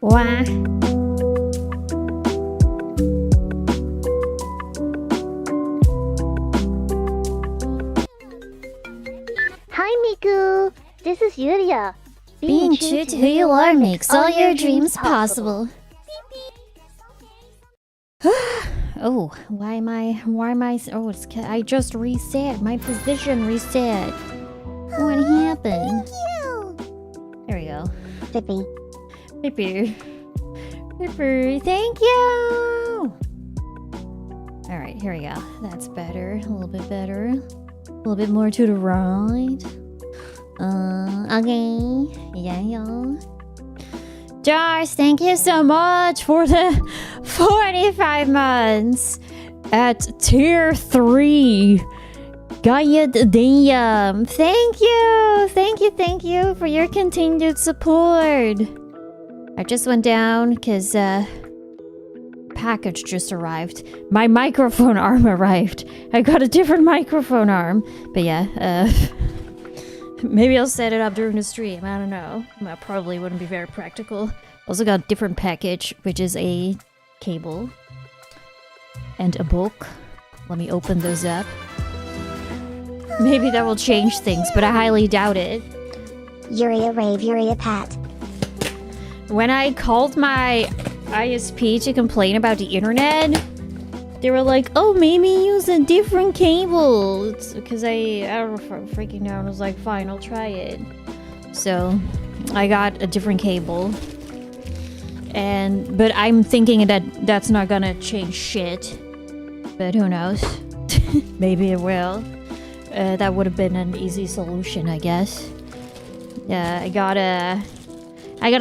Wah. Hi, Miku. This is Yuria. Being true to who you are makes all your dreams possible. Oh, why am I, oh, I just reset, my position reset. What happened? Thank you. There we go. Pippi. Pippi. Pippi, thank you! Alright, here we go. That's better, a little bit better. A little bit more to the right. Okay. Yeah. Jars, thank you so much for the 45 months at tier 3. Gaia damn. Thank you for your continued support. I just went down because package just arrived. My microphone arm arrived. I got a different microphone arm. But yeah, maybe I'll set it up during the stream. I don't know. That probably wouldn't be very practical. Also got a different package, which is a cable and a book. Let me open those up. Maybe that will change things, but I highly doubt it. Yuria rave, Yuria pat. When I called my ISP to complain about the internet, they were like, oh, maybe use a different cable. It's because I was freaking out. I was like, fine, I'll try it. So I got a different cable. But I'm thinking that that's not gonna change shit. But who knows? Maybe it will. That would have been an easy solution, I guess. Yeah, I got a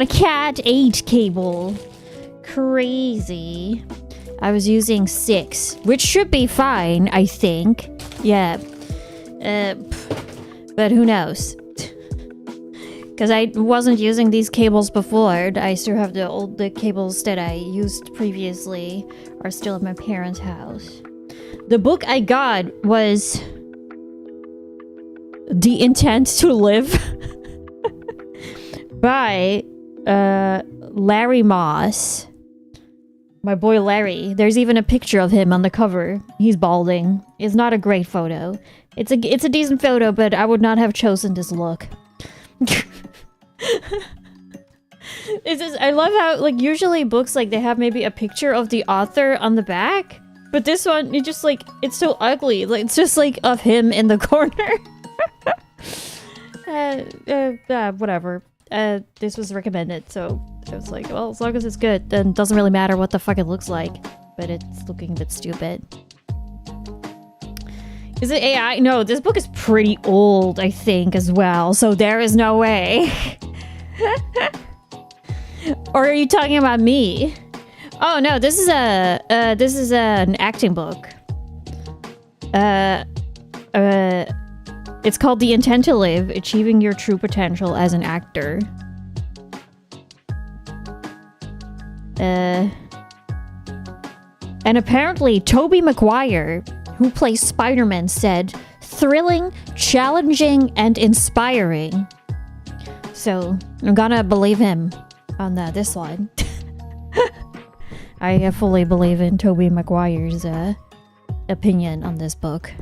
Cat 8 cable. Crazy. I was using 6, which should be fine, I think. Yeah. But who knows? Because I wasn't using these cables before. I still have the cables that I used previously are still at my parents' house. The book I got was The Intent to Live by Larry Moss. My boy Larry. There's even a picture of him on the cover. He's balding. It's not a great photo. It's a decent photo, but I would not have chosen this look. I love how, like, usually books, like, they have maybe a picture of the author on the back, but this one, it just, like, it's so ugly. Like, it's just, like, of him in the corner. Whatever. This was recommended, so I was like, well, as long as it's good, then it doesn't really matter what the fuck it looks like, but it's looking a bit stupid. Is it AI? No, this book is pretty old, I think, as well, so there is no way. Or are you talking about me? Oh no, this is an acting book. It's called The Intent to Live: Achieving Your True Potential as an Actor. And apparently Tobey Maguire, who plays Spider-Man, said, thrilling, challenging, and inspiring. So, I'm gonna believe him on this one. I fully believe in Tobey Maguire's opinion on this book.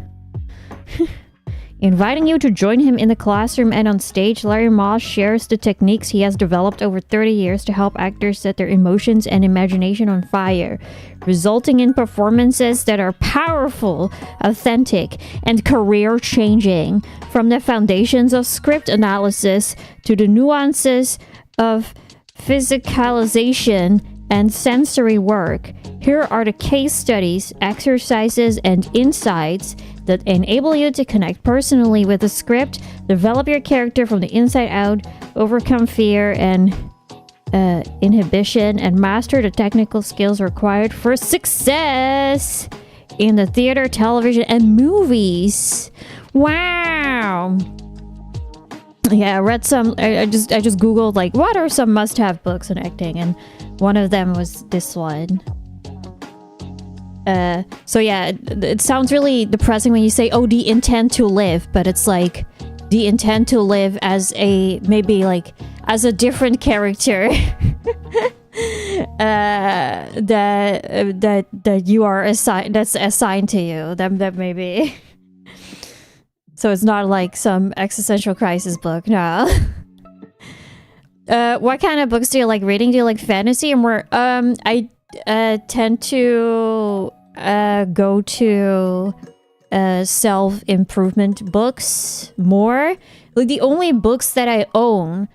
Inviting you to join him in the classroom and on stage, Larry Moss shares the techniques he has developed over 30 years to help actors set their emotions and imagination on fire, resulting in performances that are powerful, authentic, and career-changing. From the foundations of script analysis to the nuances of physicalization and sensory work, here are the case studies, exercises, and insights that enable you to connect personally with the script, develop your character from the inside out, overcome fear and inhibition, and master the technical skills required for success in the theater, television, and movies. Wow. Yeah, I read some. I just googled, like, what are some must-have books on acting, and one of them was this one. So yeah, it sounds really depressing when you say, oh, the intent to live, but it's like the intent to live as a, maybe like, as a different character. that you are assigned, that's assigned to you. That may be. So it's not like some existential crisis book. No. What kind of books do you like reading? Do you like fantasy or more? I tend to go to self-improvement books more. Like the only books that I own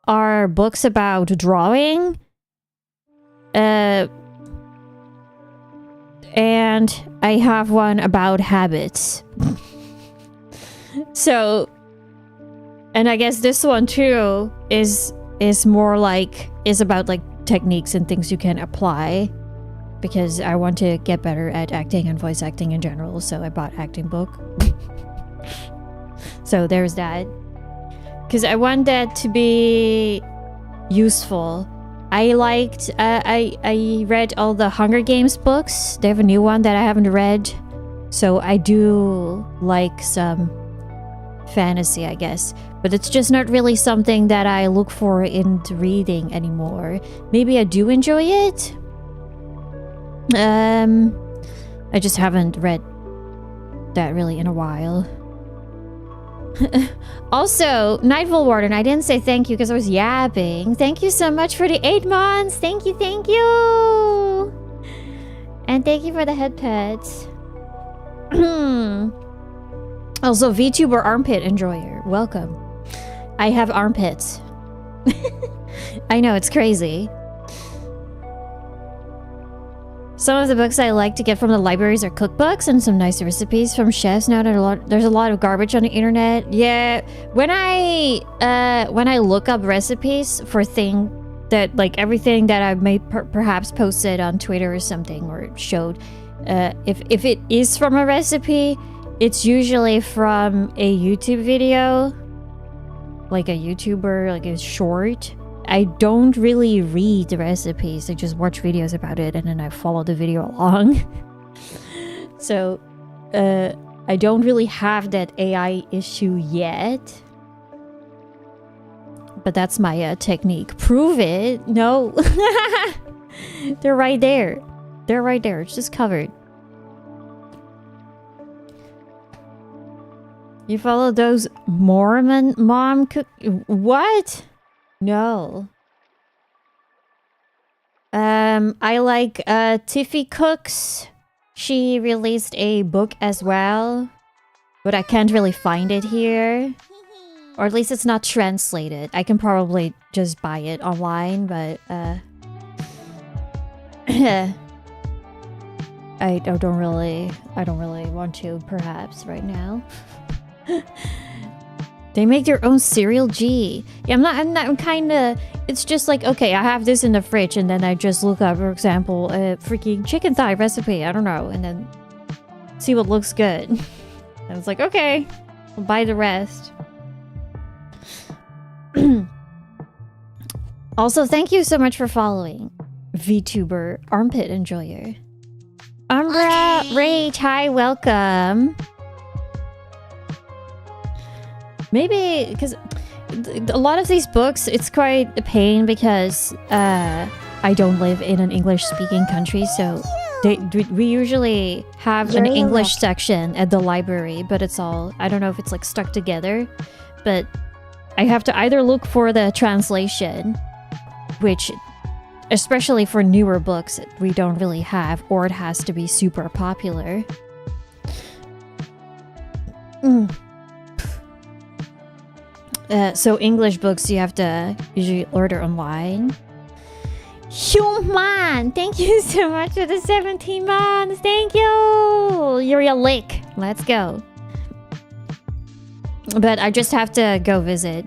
are books about drawing. And I have one about habits. So, and I guess this one too is more like, is about like techniques and things you can apply, because I want to get better at acting and voice acting in general, so I bought acting book. So there's that, because I want that to be useful. I liked I read all the Hunger Games books. They have a new one that I haven't read, so I do like some fantasy, I guess, but it's just not really something that I look for in reading anymore. Maybe I do enjoy it. I just haven't read that really in a while. Also, Nightfall Warden, I didn't say thank you because I was yapping. Thank you so much for the 8 months. Thank you, thank you. And thank you for the head pets. Also, VTuber armpit enjoyer, welcome. I have armpits. I know, it's crazy. Some of the books I like to get from the libraries are cookbooks and some nice recipes from chefs. Now there's a lot of garbage on the internet. Yeah, when I look up recipes for things that, like everything that I may perhaps posted on Twitter or something, or showed, if it is from a recipe, it's usually from a YouTube video, like a YouTuber, like a short. I don't really read the recipes. I just watch videos about it and then I follow the video along. So, I don't really have that AI issue yet. But that's my technique. Prove it. No. They're right there. They're right there. It's just covered. You follow those Mormon mom cook? What? No. I like Tiffy Cooks. She released a book as well, but I can't really find it here. Or at least it's not translated. I can probably just buy it online, but I don't really want to, perhaps, right now. They make their own cereal. Gee, yeah, I'm kind of. It's just like, okay, I have this in the fridge, and then I just look up, for example, a freaking chicken thigh recipe. I don't know, and then see what looks good. And it's like, okay, I'll buy the rest. Also, thank you so much for following VTuber Armpit Enjoyer. Umbra, okay. Rage, hi, welcome. Maybe because a lot of these books, it's quite a pain because I don't live in an English-speaking country, so we usually have an English section at the library, but it's all, I don't know if it's like stuck together, but I have to either look for the translation, which, especially for newer books, we don't really have, or it has to be super popular. So English books you have to usually order online. Human! Thank you so much for the 17 months! Thank you! You're a lick. Let's go. But I just have to go visit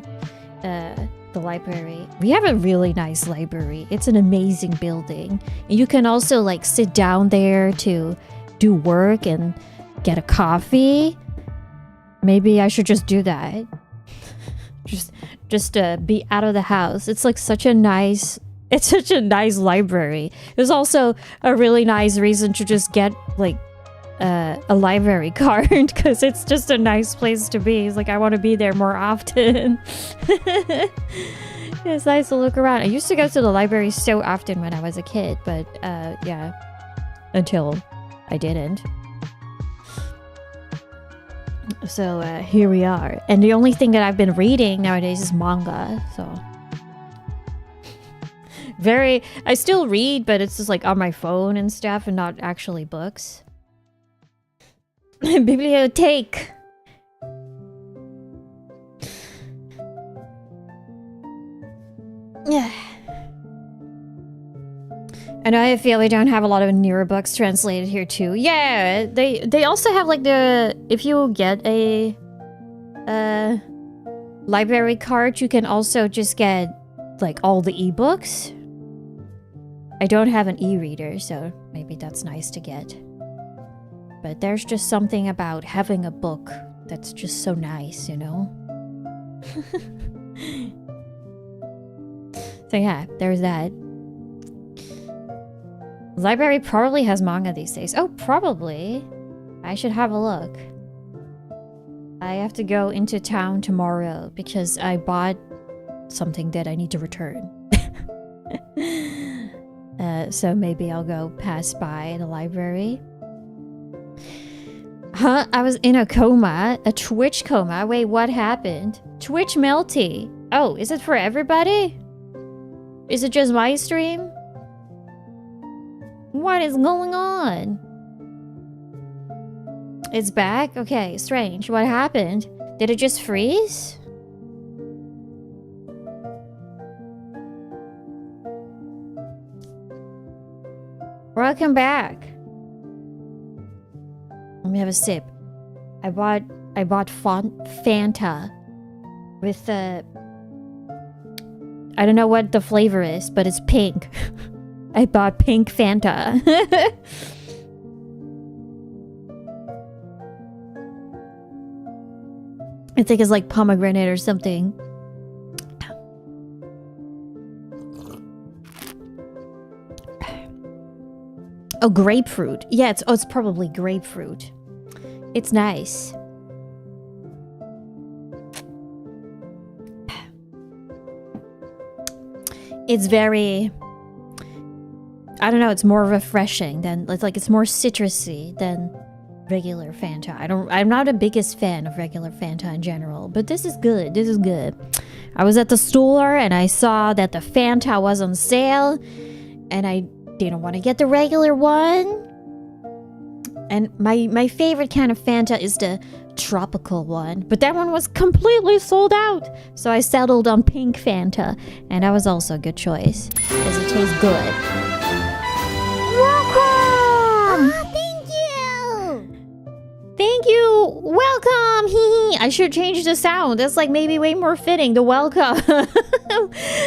the library. We have a really nice library. It's an amazing building. And you can also like sit down there to do work and get a coffee. Maybe I should just do that. Just be out of the house. It's like such a nice library. There's also a really nice reason to just get like a library card, because it's just a nice place to be. It's like I want to be there more often. It's nice to look around. I used to go to the library so often when I was a kid, but yeah, until I didn't. So here we are. And the only thing that I've been reading nowadays is manga, so... I still read, but it's just like on my phone and stuff and not actually books. Bibliothèque! Yeah. I know I feel we don't have a lot of newer books translated here too. Yeah, they also have like the... If you get a library card, you can also just get like all the ebooks. I don't have an e-reader, so maybe that's nice to get. But there's just something about having a book that's just so nice, you know? So yeah, there's that. Library probably has manga these days. Oh, probably. I should have a look. I have to go into town tomorrow because I bought something that I need to return. So maybe I'll go pass by the library. Huh? I was in a coma. A Twitch coma. Wait, what happened? Twitch melty. Oh, is it for everybody? Is it just my stream? What is going on? It's back? Okay, strange. What happened? Did it just freeze? Welcome back. Let me have a sip. I bought Fanta with I don't know what the flavor is, but it's pink. I bought pink Fanta. I think it's like pomegranate or something. Oh, grapefruit. Yeah, it's probably grapefruit. It's nice. It's very... I don't know, it's more refreshing than... It's more citrusy than regular Fanta. I'm not the biggest fan of regular Fanta in general, but this is good. This is good. I was at the store and I saw that the Fanta was on sale and I didn't want to get the regular one. And my favorite kind of Fanta is the tropical one, but that one was completely sold out. So I settled on pink Fanta, and that was also a good choice because it tastes good. Welcome! Thank you! Thank you! Welcome! Hee. I should change the sound. That's like maybe way more fitting. The welcome.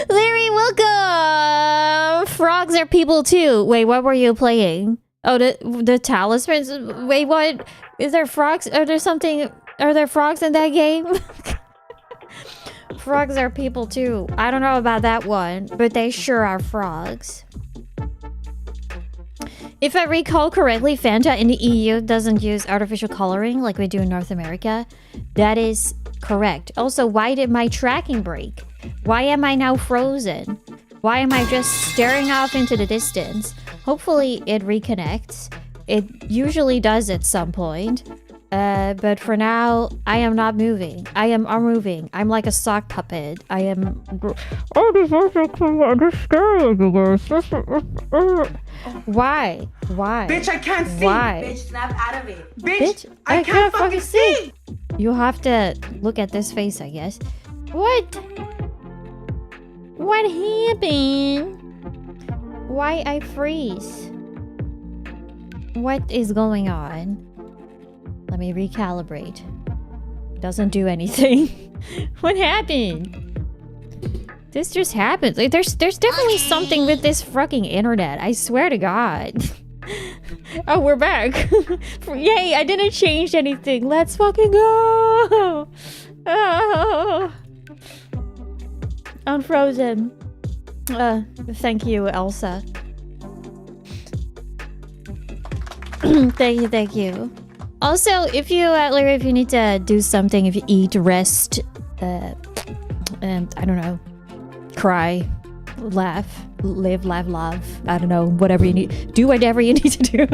Larry, welcome! Frogs are people too. Wait, what were you playing? Oh, the talismans? Wait, what? Is there frogs? Are there frogs in that game? Frogs are people too. I don't know about that one, but they sure are frogs. If I recall correctly, Fanta in the EU doesn't use artificial coloring like we do in North America. That is correct. Also, why did my tracking break? Why am I now frozen? Why am I just staring off into the distance? Hopefully it reconnects. It usually does at some point. But for now, I am not moving. I am unmoving. I'm like a sock puppet. I am... Oh, this is understand, you guys. Why? Why? Bitch, I can't see. Why? Bitch, snap out of it. Bitch, I can't fucking see. You have to look at this face, I guess. What? What happened? Why I freeze? What is going on? Let me recalibrate. Doesn't do anything. What happened? This just happens. Like, there's definitely something with this fucking internet. I swear to God. Oh, we're back. Yay, I didn't change anything. Let's fucking go. Oh. Unfrozen. Thank you, Elsa. Thank you. Also, if you, Larry, if you need to do something, if you eat, rest, and I don't know, cry, laugh, live, laugh, love. I don't know, whatever you need. Do whatever you need to do.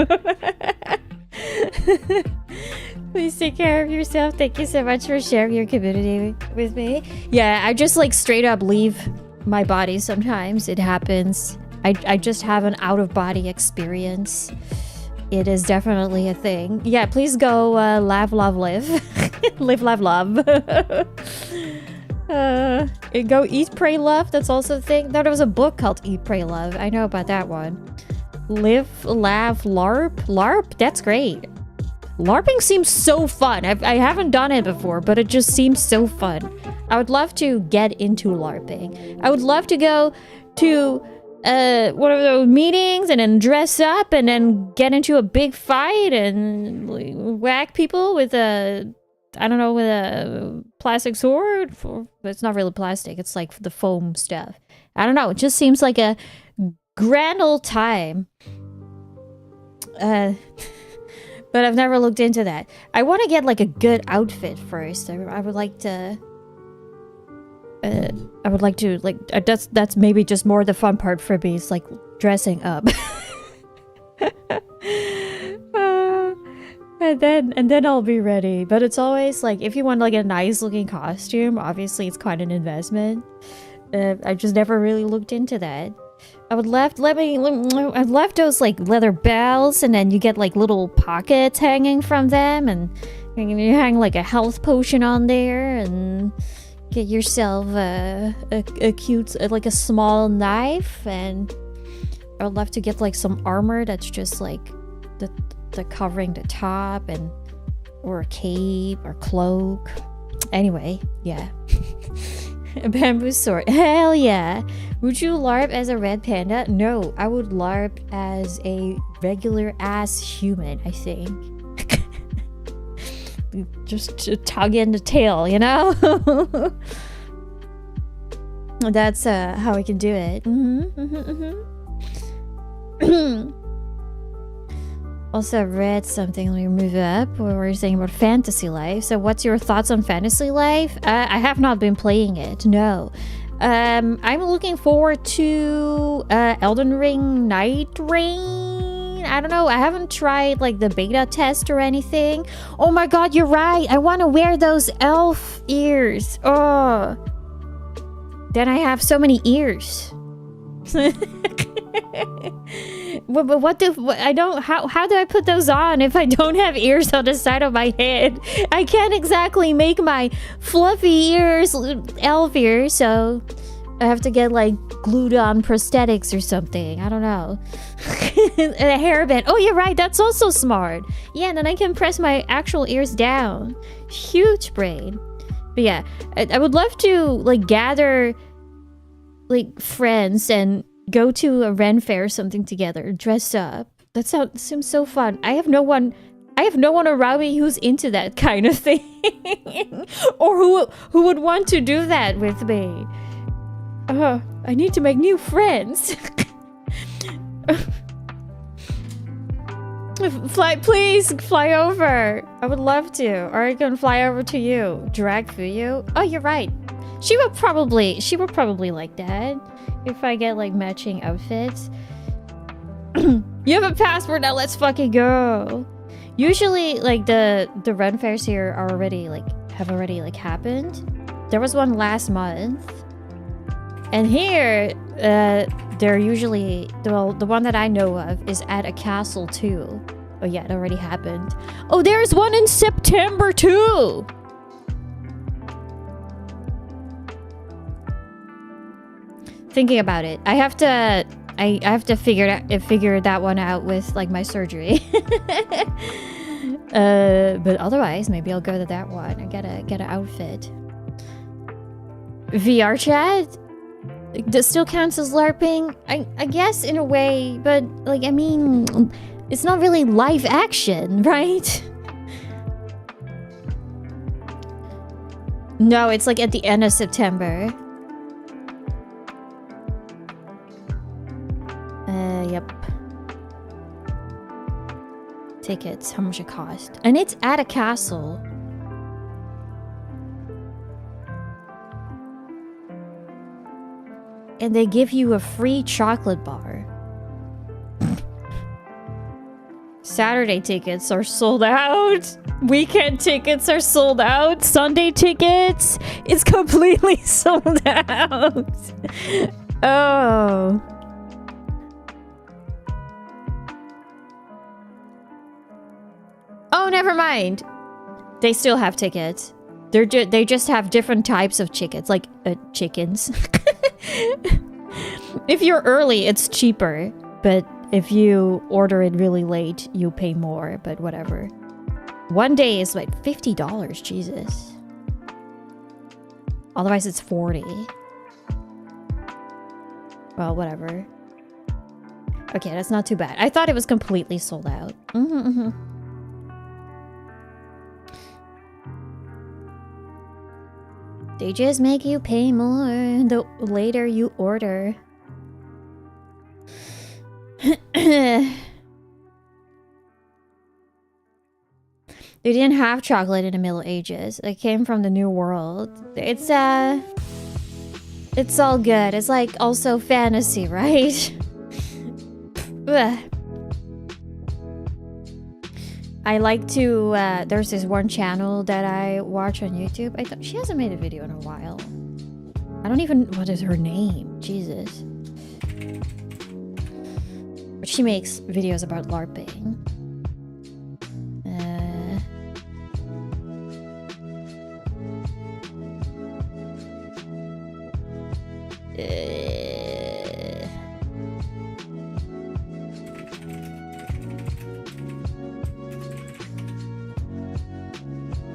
Please take care of yourself. Thank you so much for sharing your community with me. Yeah, I just like straight up leave my body sometimes. It happens. I just have an out-of-body experience. It is definitely a thing. Yeah, please go laugh, love, live. Live, laugh, love. Go eat, pray, love. That's also a thing. There was a book called Eat, Pray, Love. I know about that one. Live, laugh, LARP. LARP? That's great. LARPing seems so fun. I haven't done it before, but it just seems so fun. I would love to get into LARPing. I would love to go to one of those meetings and then dress up and then get into a big fight and like, whack people with a, I don't know, with a plastic sword. But it's not really plastic. It's like the foam stuff. I don't know. It just seems like a grand old time. But I've never looked into that. I want to get like a good outfit first. I would like to like that's maybe just more the fun part for me. It's like dressing up. And then I'll be ready. But it's always like if you want like a nice looking costume, obviously it's quite an investment. I just never really looked into that. I've left those like leather belts, and then you get like little pockets hanging from them, and you hang like a health potion on there, and get yourself a cute like a small knife. And I'd love to get like some armor that's just like the covering the top, and or a cape or cloak. Anyway, yeah. A bamboo sword. Hell yeah. Would you LARP as a red panda? No, I would LARP as a regular ass human, I think. Just to tug in the tail, you know? That's how I can do it. Also, I read something. Let me move up. Where we're saying about fantasy life. So, what's your thoughts on fantasy life? I have not been playing it. No. I'm looking forward to Elden Ring Night Rain. I don't know. I haven't tried like the beta test or anything. Oh my god, you're right. I want to wear those elf ears. Oh. Then I have so many ears. How do I put those on if I don't have ears on the side of my head? I can't exactly make my fluffy ears elf ears, so I have to get like glued on prosthetics or something. I don't know. And a hairband. Oh, you're right. That's also smart. Yeah, and then I can press my actual ears down. Huge brain. But yeah, I would love to like gather like friends and go to a Ren fair or something together, dress up. That seems so fun. I have no one around me who's into that kind of thing. Or who would want to do that with me. I need to make new friends. Please fly over. I would love to. Or I can fly over to you. Drag Fuyu. Oh, you're right. She would probably like that. If I get like matching outfits. You have a passport now, let's fucking go. Usually like the Ren fairs here are have already happened. There was one last month. And here they're usually the one that I know of is at a castle too. Oh yeah, it already happened. Oh, there's one in September too. Thinking about it, I have to figure that one out with like my surgery. But otherwise, maybe I'll go to that one. I get an outfit. VR chat? That still counts as LARPing? I guess in a way, but like I mean, it's not really live action, right? No, it's like at the end of September. Yep. Tickets, how much it cost? And it's at a castle. and they give you a free chocolate bar. Saturday tickets are sold out. Weekend tickets are sold out. Sunday tickets is completely sold out. Oh. Oh, never mind. They still have tickets. They just have different types of chickens, like chickens. If you're early, it's cheaper, but if you order it really late, you pay more, but whatever. One day is like $50, Jesus. Otherwise it's 40. Well, whatever. Okay, that's not too bad. I thought it was completely sold out. They just make you pay more the later you order. They didn't have chocolate in the Middle Ages. It came from the New World. It's all good. It's like also fantasy, right? I like to there's this one channel that I watch on YouTube. I thought she hasn't made a video in a while. I don't even what is her name? Jesus. But she makes videos about LARPing.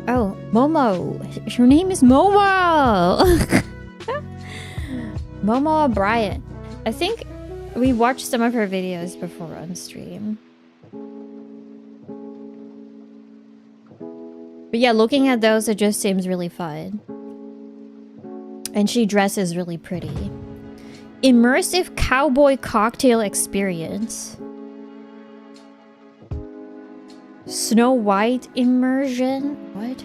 Oh, Momo. Her name is Momo. Momo O'Brien. I think we watched some of her videos before on stream. But yeah, looking at those, it just seems really fun. And she dresses really pretty. Immersive cowboy cocktail experience. Snow White immersion? What?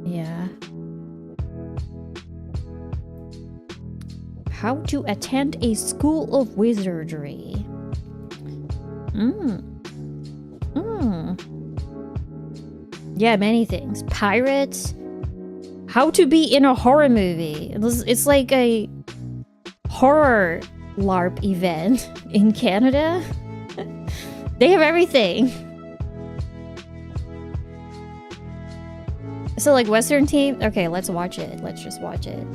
Yeah. How to attend a school of wizardry. Yeah, many things. Pirates. How to be in a horror movie. It's like a horror LARP event in Canada. They have everything. So like Western team? Okay, let's watch it. Let's just watch it.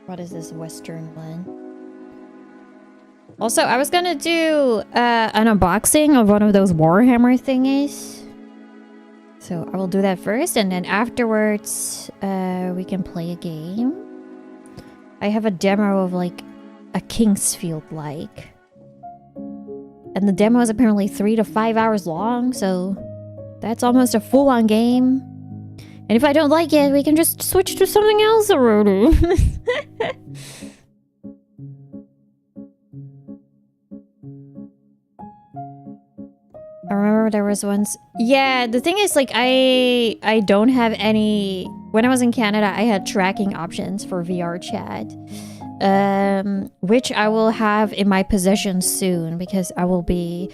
What is this Western one? Also, I was gonna do an unboxing of one of those warhammer thingies. So I will do that first, and then afterwards we can play a game. I have a demo of like a Kingsfield like. And the demo is apparently 3 to 5 hours long, so that's almost a full-on game. And if I don't like it, we can just switch to something else already. I remember there was once... Yeah, the thing is, like, I don't have any... When I was in Canada, I had tracking options for VR chat. Which I will have in my possession soon, because I will be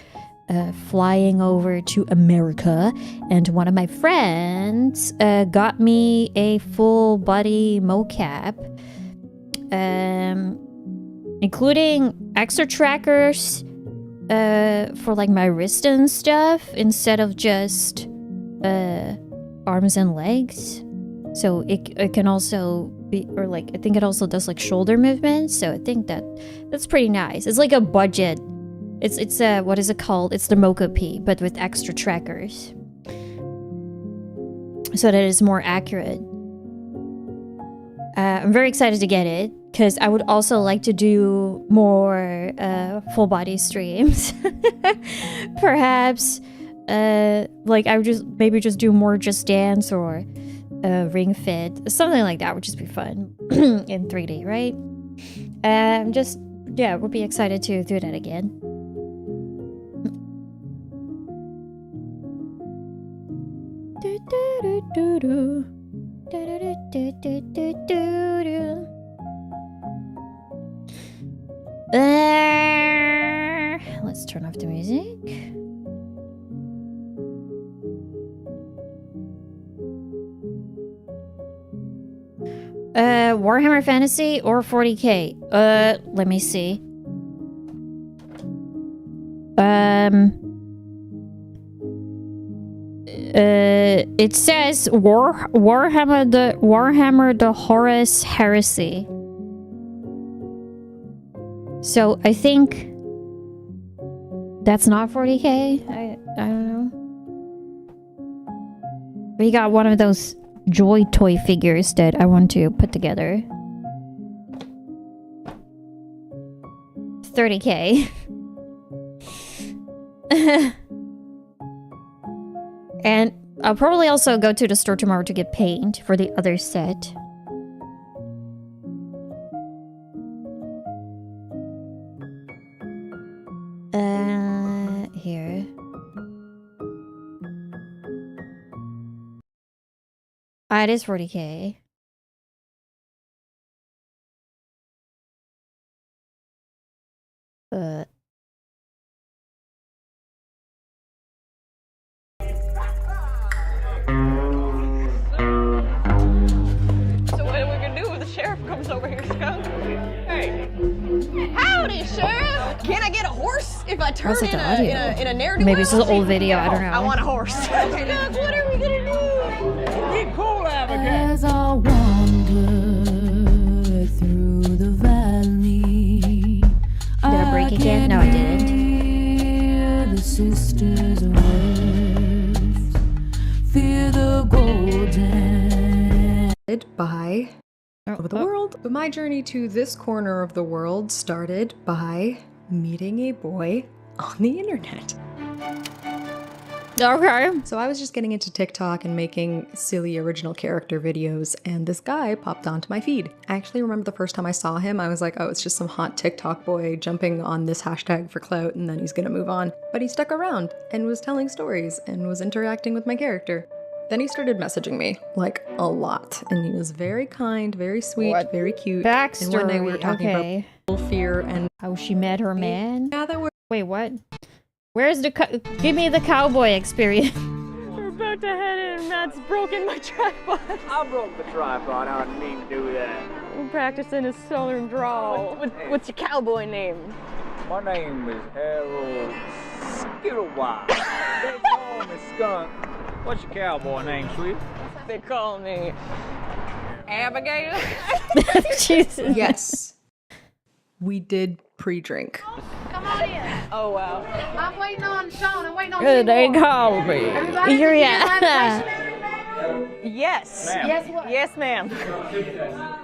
flying over to America, and one of my friends got me a full body mocap, including extra trackers for like my wrist and stuff, instead of just arms and legs. So it can also be, or like, I think it also does like shoulder movements. So I think that's pretty nice. It's like a budget. It's what is it called? It's the Mocha P, but with extra trackers, so that it's more accurate. I'm very excited to get it, because I would also like to do more full body streams. Perhaps Like I would just maybe just do more Just Dance or Ring Fit, something like that would just be fun in 3D, right? Just yeah, would be excited to do that again. Let's turn off the music. Warhammer Fantasy or 40k? Let me see. It says Warhammer the Horus Heresy. So I think that's not 40k. I don't know. We got one of those Joy toy figures that I want to put together. 30k. And I'll probably also go to the store tomorrow to get paint for the other set. Here. It is 40k. So what are we gonna do when the sheriff comes over here, Skunk? Hey. Howdy, Sheriff! Can I get a horse if I turn in a narrative? Maybe it's an old video, I don't know. I want a horse. Skunk, what are we gonna do? Get cool, Abigail. As I wander through the valley, Did I break again? No, I didn't. hear the sisters of words, fear the golden. By over the world. But my journey to this corner of the world started by meeting a boy on the internet. Okay. So I was just getting into TikTok and making silly original character videos, and this guy popped onto my feed. I actually remember the first time I saw him, I was like, oh, it's just some hot TikTok boy jumping on this hashtag for clout and then he's gonna move on. But he stuck around and was telling stories and was interacting with my character. Then he started messaging me, like, a lot. And he was very kind, very sweet, very cute. Backstory. And one day we were talking about fear and how she met her man. yeah, that were Wait, what? Where's the give me the cowboy experience. We're about to head in. Matt's broken my tripod. I broke the tripod. I didn't mean to do that. We're practicing his southern drawl. What's your cowboy name? My name is Harold Skittlewise. They call me Skunk. What's your cowboy name, sweet? They call me Abigail. Jesus. yes. We did pre-drink. Come on in. Oh wow. I'm waiting on Sean. I'm waiting on Good, they Seymour. called me. Everybody, Here, do you yeah. have a question? Yes. Yes, what? Yes, ma'am.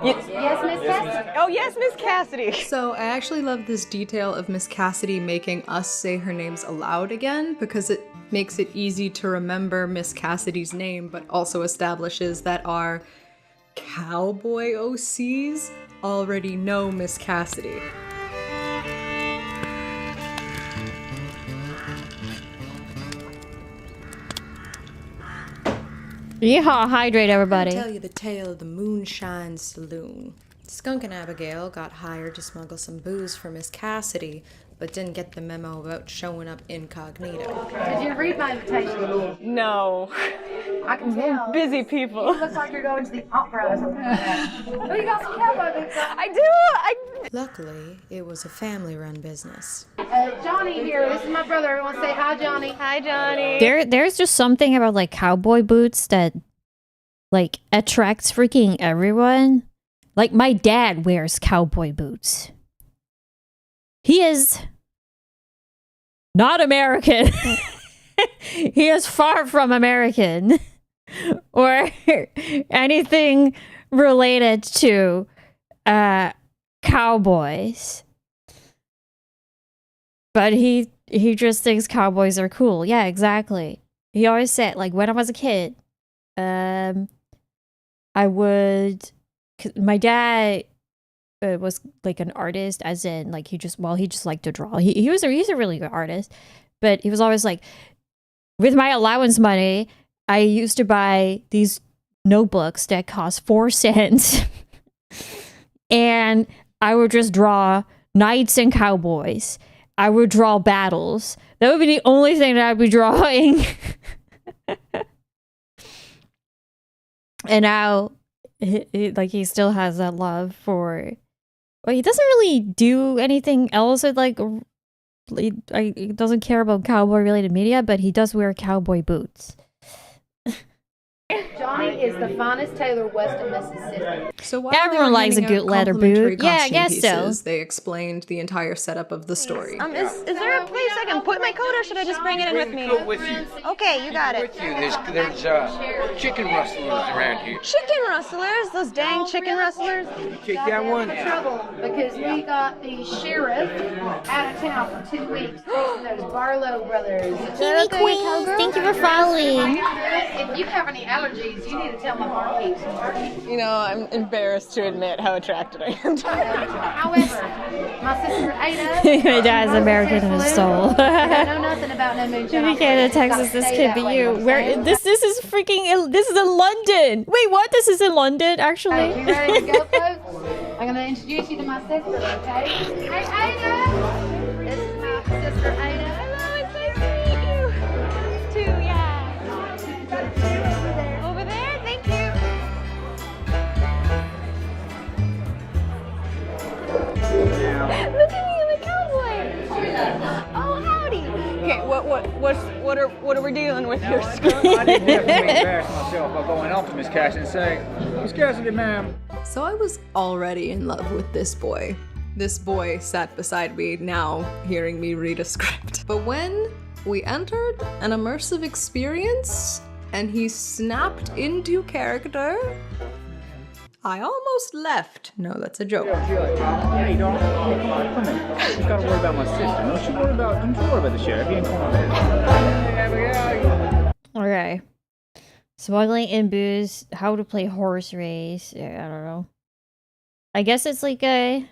Yes, Miss Cassidy. Oh yes, Miss Cassidy. So I actually love this detail of Miss Cassidy making us say her names aloud again, because it makes it easy to remember Miss Cassidy's name, but also establishes that our cowboy OCs already know Miss Cassidy. Yeehaw, hydrate everybody. I'll tell you the tale of the Moonshine Saloon. Skunk and Abigail got hired to smuggle some booze for Miss Cassidy, but didn't get the memo about showing up incognito. Did you read my invitation? No. I can tell. Busy people. It looks like you're going to the opera or something like that. Oh, you got some cowboy boots on. I do. Luckily, it was a family-run business. Johnny here. This is my brother. Everyone say hi, Johnny. Hi, Johnny. There's just something about like cowboy boots that like attracts freaking everyone. Like my dad wears cowboy boots. He is not American. He is far from American or anything related to cowboys. But he he just thinks cowboys are cool. Yeah, exactly. He always said, like, when I was a kid, I would, 'cause my dad was like an artist, as in like he just liked to draw. He's a really good artist, but he was always like, with my allowance money, I used to buy these notebooks that cost 4 cents, and I would just draw knights and cowboys. I would draw battles. That would be the only thing that I'd be drawing. And now, he still has that love for. Well, he doesn't really do anything else. He doesn't care about cowboy-related media, but he does wear cowboy boots. Johnny is the finest tailor west of Mississippi. So while Everyone they were likes a handing good out leather complimentary boot. Yeah, I costume guess so. pieces, they explained the entire setup of the story. Is there a place I can put my coat, or should I just bring it in with me? With you. Okay, you got it. With you. There's chicken rustlers around here. Chicken rustlers, those dang chicken rustlers. Take that one. Trouble because we got the sheriff out of town for 2 weeks. Those Barlow brothers. Kiwi Queens, thank you for following. If you have any allergies, you need to tell my barkeep. You know, I'm embarrassed to admit how attracted I am to her. However, my sister Ada. My dad's American in his soul. I know nothing about no moonshine. If you came to Texas, this could be you. Where this is freaking. This is in London. Wait, what? This is in London, actually. Hey, you ready to go, folks? I'm gonna introduce you to my sister, okay? Hey, Ada. This is my sister Ada. Hello, it's nice to meet you. Too, yeah. Over there, thank you. Look at me, I'm a cowboy. Oh, howdy. Okay, what are we dealing with here, Skunk? I didn't definitely embarrass myself by going up to Miss Cassidy and saying, Miss Cassidy, ma'am. So I was already in love with this boy. This boy sat beside me, now hearing me read a script. But when we entered an immersive experience and he snapped into character, I almost left. No, that's a joke. Hey, don't. Come on, come in. You gotta worry about my sister. Don't you worry about the sheriff. He ain't coming. Okay. Smuggling in booze, how to play horse race. Yeah, I don't know. I guess it's like a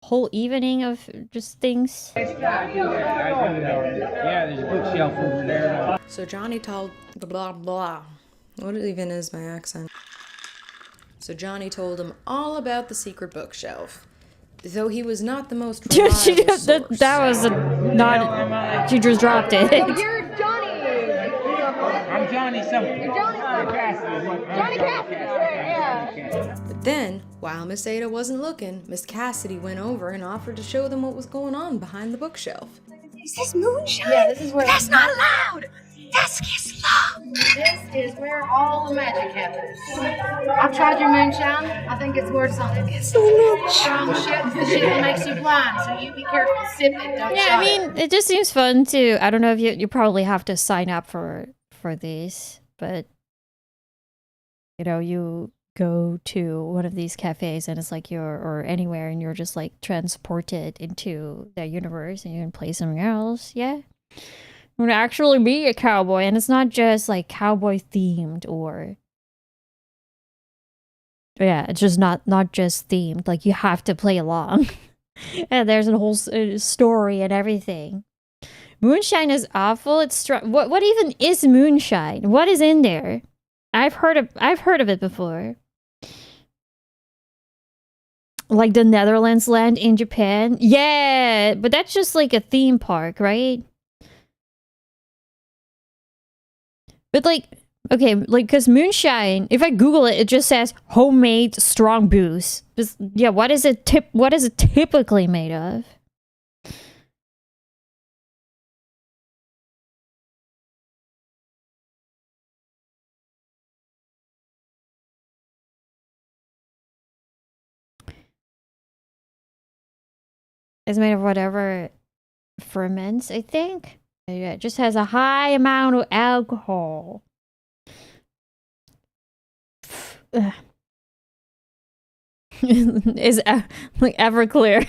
whole evening of just things. Yeah, there's a bookshelf over there. So Johnny told blah blah. What even is my accent? So Johnny told him all about the secret bookshelf. Though he was not the most reliable source. That was not. She just dropped it. You're Johnny. I'm Johnny something. You're Johnny Cassidy. Johnny Cassidy, yeah. But then, while Miss Ada wasn't looking, Miss Cassidy went over and offered to show them what was going on behind the bookshelf. Is this moonshine? Yeah, this is where. That's not allowed. That's against law. This is where all the magic happens. I've tried your moonshine. I think it's worth something. It's so much. Strong shit. The shit that makes you blind. So you be careful. Sip it. Don't Yeah, shot I mean, it just seems fun to. I don't know if you probably have to sign up for these, but you go to one of these cafes and it's like or anywhere and you're just like transported into their universe and you can play something else. Yeah. I'm gonna actually be a cowboy, and it's not just like cowboy themed or yeah, it's just not just themed. Like you have to play along, and there's a whole story and everything. Moonshine is awful. It's what even is moonshine? What is in there? I've heard of it before. Like the Netherlands land in Japan. Yeah, but that's just like a theme park, right? But like, okay, like, because moonshine, if I Google it, it just says homemade strong booze. Just, yeah, what is it typically made of? It's made of whatever ferments, I think. Yeah, it just has a high amount of alcohol. Is like Everclear.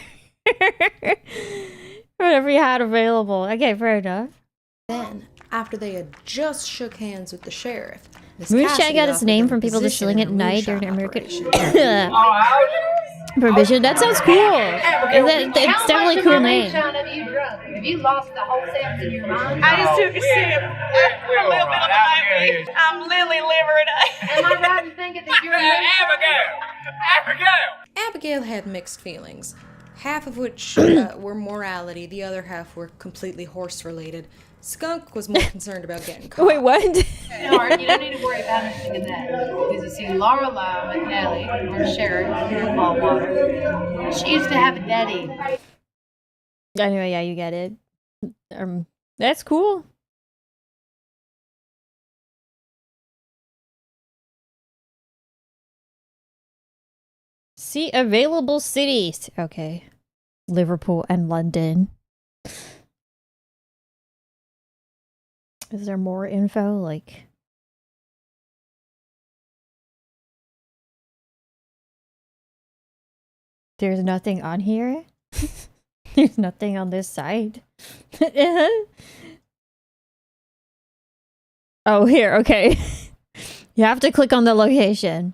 Whatever you had available. Okay, fair enough. Then, after they had just shook hands with the sheriff, Miss Moonshine Cassidy got its offered name them from people just position chilling in at her night moonshine during American operation. prohibition. That sounds cool. It's definitely a cool name. Moonshine have you drunk? Have you lost the whole sense in your mind? I just took a sip. A little bit of a baby. I'm Lily Liver. Am I right in thinking that you're Abigail had mixed feelings, half of which were morality, the other half were completely horse-related. Skunk was more concerned about getting caught. Wait, what? Sweetheart, you don't need to worry about anything of that. Because you see, Lorelai McNally, our sheriff here in Baldwater, she used to have a daddy. Anyway, yeah, you get it. That's cool. See available cities. Okay. Liverpool and London. Is there more info? Like, there's nothing on here. There's nothing on this side. Oh, here. Okay. You have to click on the location.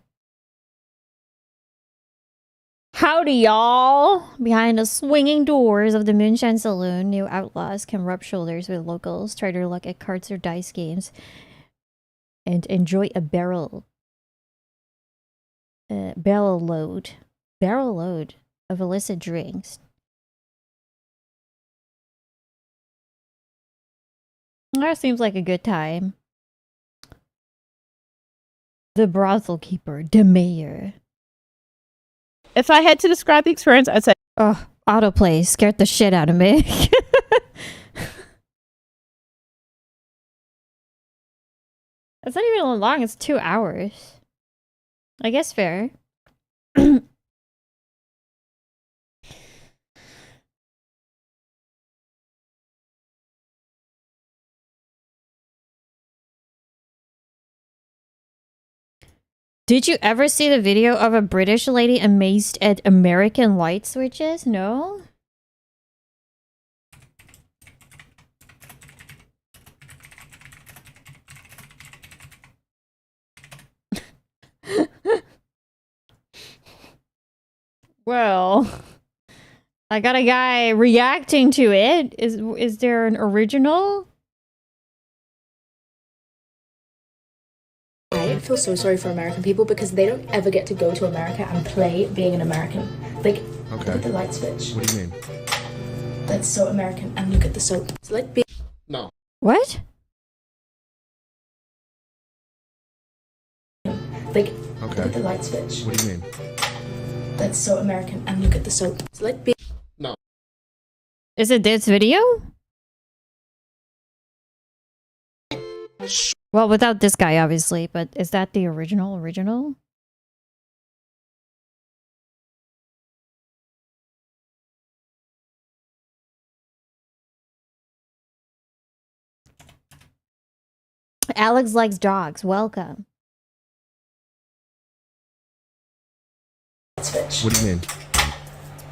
Howdy, y'all! Behind the swinging doors of the Moonshine Saloon, new outlaws can rub shoulders with locals, try their luck at cards or dice games, and enjoy a barrel load of illicit drinks. That seems like a good time. The brothel keeper, the mayor. If I had to describe the experience, I'd say, Oh, autoplay scared the shit out of me. It's not even long, it's 2 hours. I guess fair. Did you ever see the video of a British lady amazed at American light switches? No? Well, I got a guy reacting to it. Is there an original? I feel so sorry for American people because they don't ever get to go to America and play being an American. Like, look at the light switch. What do you mean? That's so American. And look at the soap. So like, No. What? like, look at the light switch. What do you mean? That's so American. And look at the soap. So like, No. Is it this video? Well, without this guy, obviously, but is that the original? Alex likes dogs. Welcome. switch. What do you mean?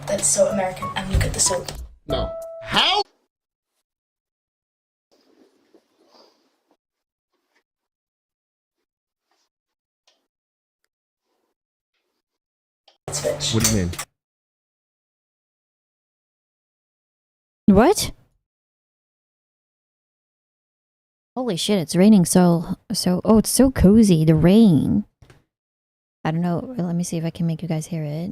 That's so American. And look at the soap. No. How? Switch. What do you mean? What? Holy shit, it's raining oh, it's so cozy, the rain. I don't know, let me see if I can make you guys hear it.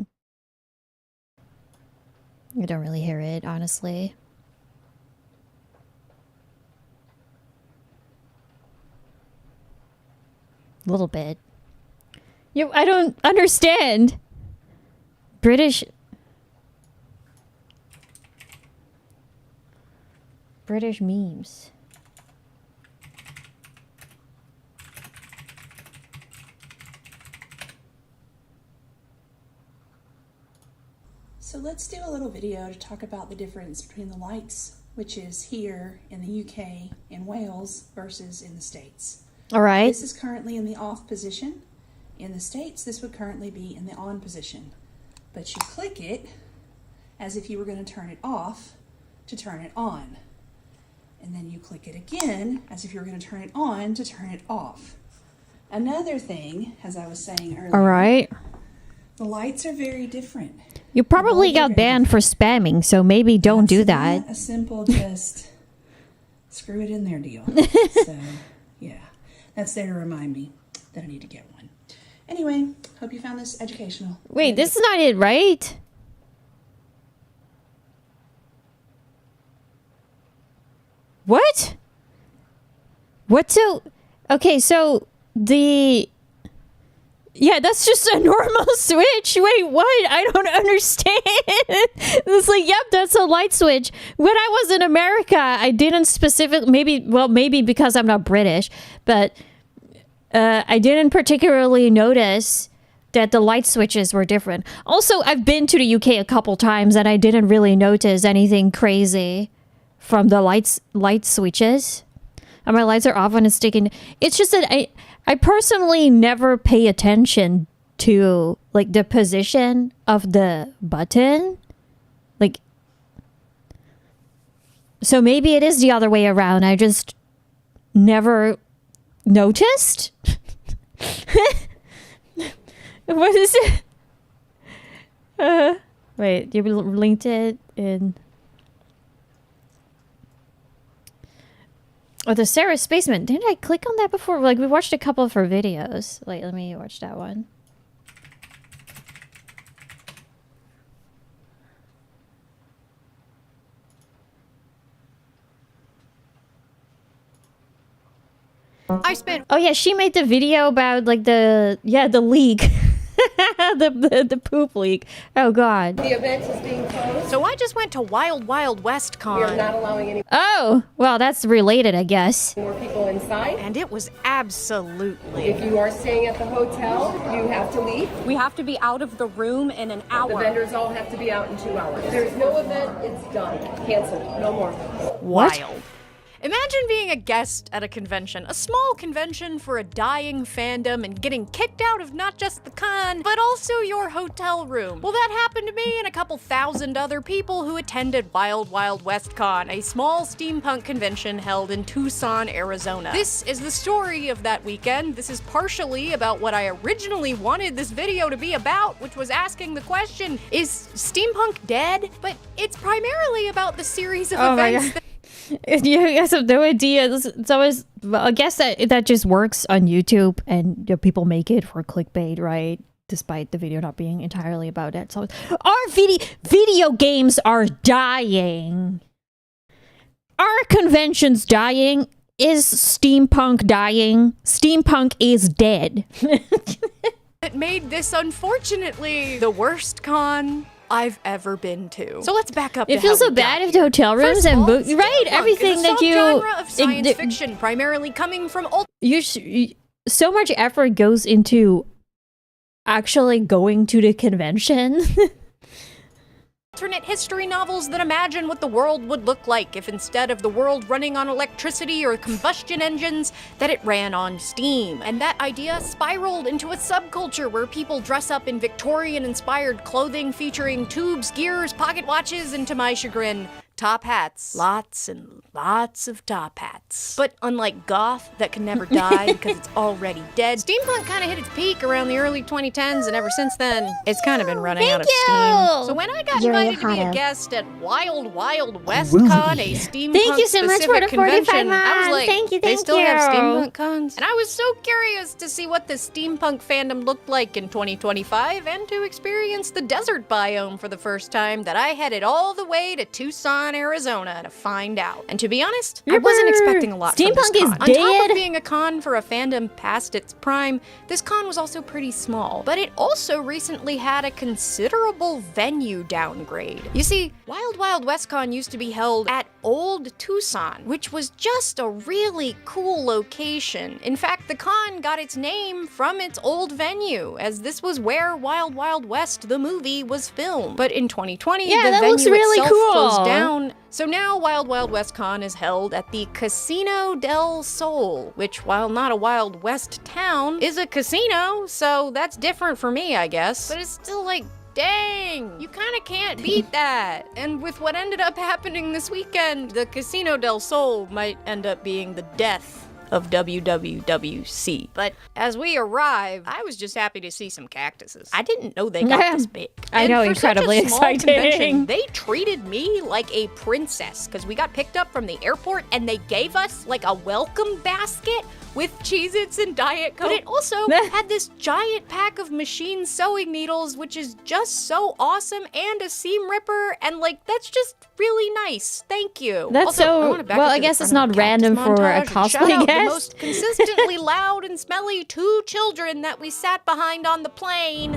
You don't really hear it, honestly. A little bit. I don't understand. British memes. So let's do a little video to talk about the difference between the lights, which is here in the UK and Wales versus in the States. All right. This is currently in the off position. In the States, this would currently be in the on position. But you click it as if you were going to turn it off, to turn it on. And then you click it again as if you were going to turn it on to turn it off. Another thing, as I was saying earlier, All right. the lights are very different. You probably got banned for spamming, so maybe don't do that. Not a simple just screw it in there deal. So, yeah, that's there to remind me that I need to get one. Anyway, hope you found this educational. Wait, this is not it, right? What? What? So, okay, so the... Yeah, that's just a normal switch. Wait, what? I don't understand. It's like, yep, that's a light switch. When I was in America, I didn't maybe because I'm not British, but I didn't particularly notice that the light switches were different. Also, I've been to the UK a couple times and I didn't really notice anything crazy from the light switches. And my lights are off when it's sticking. It's just that I personally never pay attention to like the position of the button. Like, so maybe it is the other way around. I just never noticed. What is it? Wait, you linked it in... Oh, the Sarah Spaceman. Didn't I click on that before? Like, we watched a couple of her videos. Wait, let me watch that one. Oh yeah, she made the video about like the leak. the poop leak. Oh god. The event is being closed. So I just went to Wild Wild West Con. We are not allowing any Oh, well, that's related, I guess. more people inside. And it was absolutely. If you are staying at the hotel, you have to leave. We have to be out of the room in an hour. The vendors all have to be out in 2 hours. There's no event, it's done. Canceled. No more. What? Wild. Imagine being a guest at a convention, a small convention for a dying fandom, and getting kicked out of not just the con, but also your hotel room. Well, that happened to me and a couple thousand other people who attended Wild Wild West Con, a small steampunk convention held in Tucson, Arizona. This is the story of that weekend. This is partially about what I originally wanted this video to be about, which was asking the question, is steampunk dead? But it's primarily about the series of events that You guys have no idea. It's always, well, I guess that just works on YouTube, and you know, people make it for clickbait, right? Despite the video not being entirely about it. So our video games are dying. Are conventions dying? Is steampunk dying? Steampunk is dead. it made this, unfortunately, the worst con I've ever been to. So let's back up. It feels so bad if the hotel rooms and books, right? Everything that you genre of science fiction, primarily coming from old. So much effort goes into actually going to the convention. Alternate history novels that imagine what the world would look like if instead of the world running on electricity or combustion engines, that it ran on steam. And that idea spiraled into a subculture where people dress up in Victorian-inspired clothing featuring tubes, gears, pocket watches, and to my chagrin, top hats. Lots and lots of top hats. But unlike goth, that can never die because it's already dead, steampunk kind of hit its peak around the early 2010s, and ever since then, it's kind of been running out of steam. So when I got invited to be a guest at Wild Wild West Con, a steampunk-specific convention, I was like, thank you. They still have steampunk cons? And I was so curious to see what the steampunk fandom looked like in 2025, and to experience the desert biome for the first time, that I headed all the way to Tucson, Arizona to find out. And to be honest, I wasn't expecting a lot from this con. On top of being a con for a fandom past its prime, this con was also pretty small. But it also recently had a considerable venue downgrade. You see, Wild Wild West Con used to be held at Old Tucson, which was just a really cool location. In fact, the con got its name from its old venue, as this was where Wild Wild West, the movie, was filmed. But in 2020, the venue itself closed down. So now Wild Wild West Con is held at the Casino del Sol, which, while not a Wild West town, is a casino, so that's different for me, I guess. But it's still like Dang, you kind of can't beat that. And with what ended up happening this weekend, the Casino del Sol might end up being the death of WWWC. But as we arrived, I was just happy to see some cactuses. I didn't know they got this big. I know, And for such a incredibly small convention, exciting. they treated me like a princess because we got picked up from the airport and they gave us like a welcome basket with Cheez-Its and Diet Coke. But it also had this giant pack of machine sewing needles, which is just so awesome, and a seam ripper, and like, that's just really nice. Thank you. That's Also, so- I wanna back well, up I to the guess it's front of not the cactus random for a montage and cosplay shout out guest. the most consistently loud and smelly 2 children that we sat behind on the plane.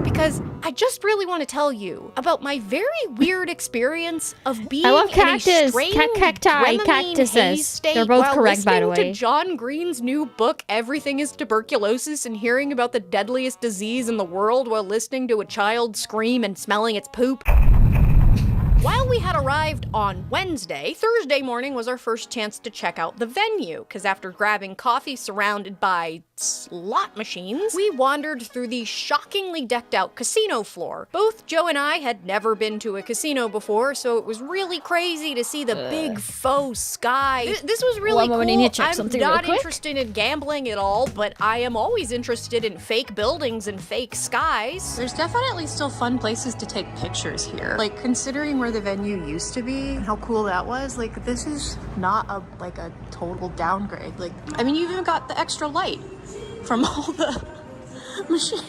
Because I just really want to tell you about my very weird experience of being love in cactus, a strange cacti, Dramamine cactuses. haze state They're both while correct, by the listening way. to John Green's new book, Everything is Tuberculosis, and hearing about the deadliest disease in the world while listening to a child scream and smelling its poop. While we had arrived on Wednesday, Thursday morning was our first chance to check out the venue, because after grabbing coffee surrounded by slot machines, we wandered through the shockingly decked out casino floor. Both Joe and I had never been to a casino before, so it was really crazy to see the big faux sky. This was really One cool. moment, I need to check I'm something not real quick. interested in gambling at all, but I am always interested in fake buildings and fake skies. There's definitely still fun places to take pictures here. Like, considering where the venue used to be and how cool that was, like, this is not a total downgrade. Like, I mean, you even got the extra light from all the machines.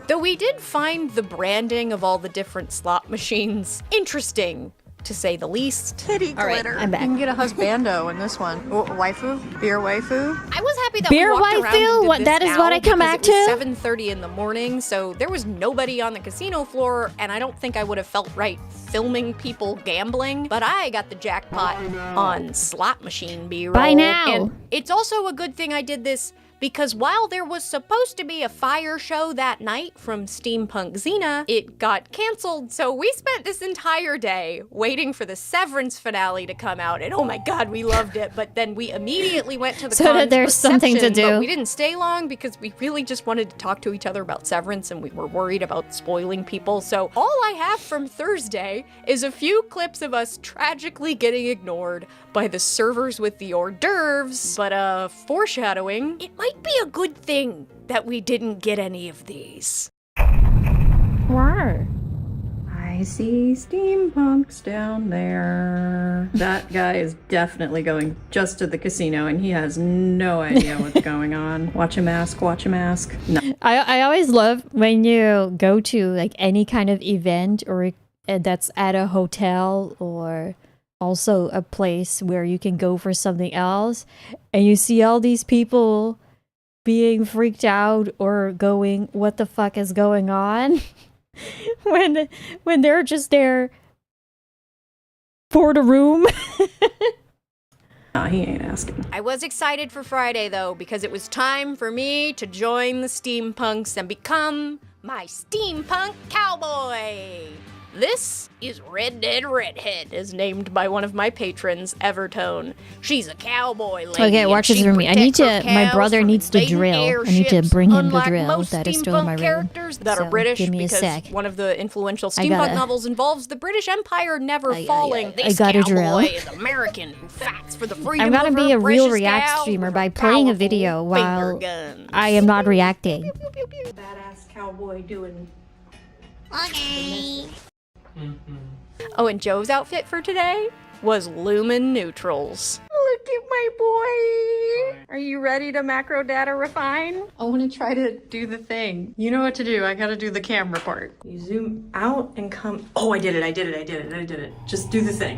Though we did find the branding of all the different slot machines interesting, to say the least. Titty glitter. I'm back. You can get a husbando in this one. Waifu? Beer waifu? I was happy that Beer we walked around waifu? and did What- this that is now what I come because back it was to? 7:30 in the morning, so there was nobody on the casino floor, and I don't think I would have felt right filming people gambling, but I got the jackpot on slot machine B-roll. By now. And it's also a good thing I did this because while there was supposed to be a fire show that night from Steampunk Xena, it got canceled, so we spent this entire day waiting for the Severance finale to come out, and oh my god, we loved it, but then we immediately went to the So that con's there's something to reception, do. but we didn't stay long because we really just wanted to talk to each other about Severance, and we were worried about spoiling people, so all I have from Thursday is a few clips of us tragically getting ignored by the servers with the hors d'oeuvres, but foreshadowing, it might be a good thing that we didn't get any of these. Wow. I see steampunks down there. That guy is definitely going just to the casino and he has no idea what's going on. Watch him ask, watch him ask. No. I always love when you go to like any kind of event or that's at a hotel or also a place where you can go for something else and you see all these people being freaked out or going, what the fuck is going on? when they're just there for the room. He ain't asking. I was excited for Friday though, because it was time for me to join the steampunks and become my steampunk cowboy. This is Red Dead Redhead, as named by one of my patrons, Evertone. She's a cowboy lady. Okay, and watch this she for me. I need protects to. her My cows brother from needs to invading drill. I need to airships, bring him the unlike drill most that is still in my steampunk room. characters that So, are British, give me a because sec. one of the influential I steampunk gotta- novels involves the British Empire never I falling. This gotta cowboy drill. is American who fights for the freedom I'm gonna of be her a real precious React cow streamer with by her playing a powerful video finger while guns. I am not reacting. Badass cowboy doing. Okay. Oh, and Joe's outfit for today was Lumen Neutrals. Look at my boy. Are you ready to macro data refine? I want to try to do the thing. You know what to do. I got to do the camera part. You zoom out and come. Oh, I did it. Just do the thing.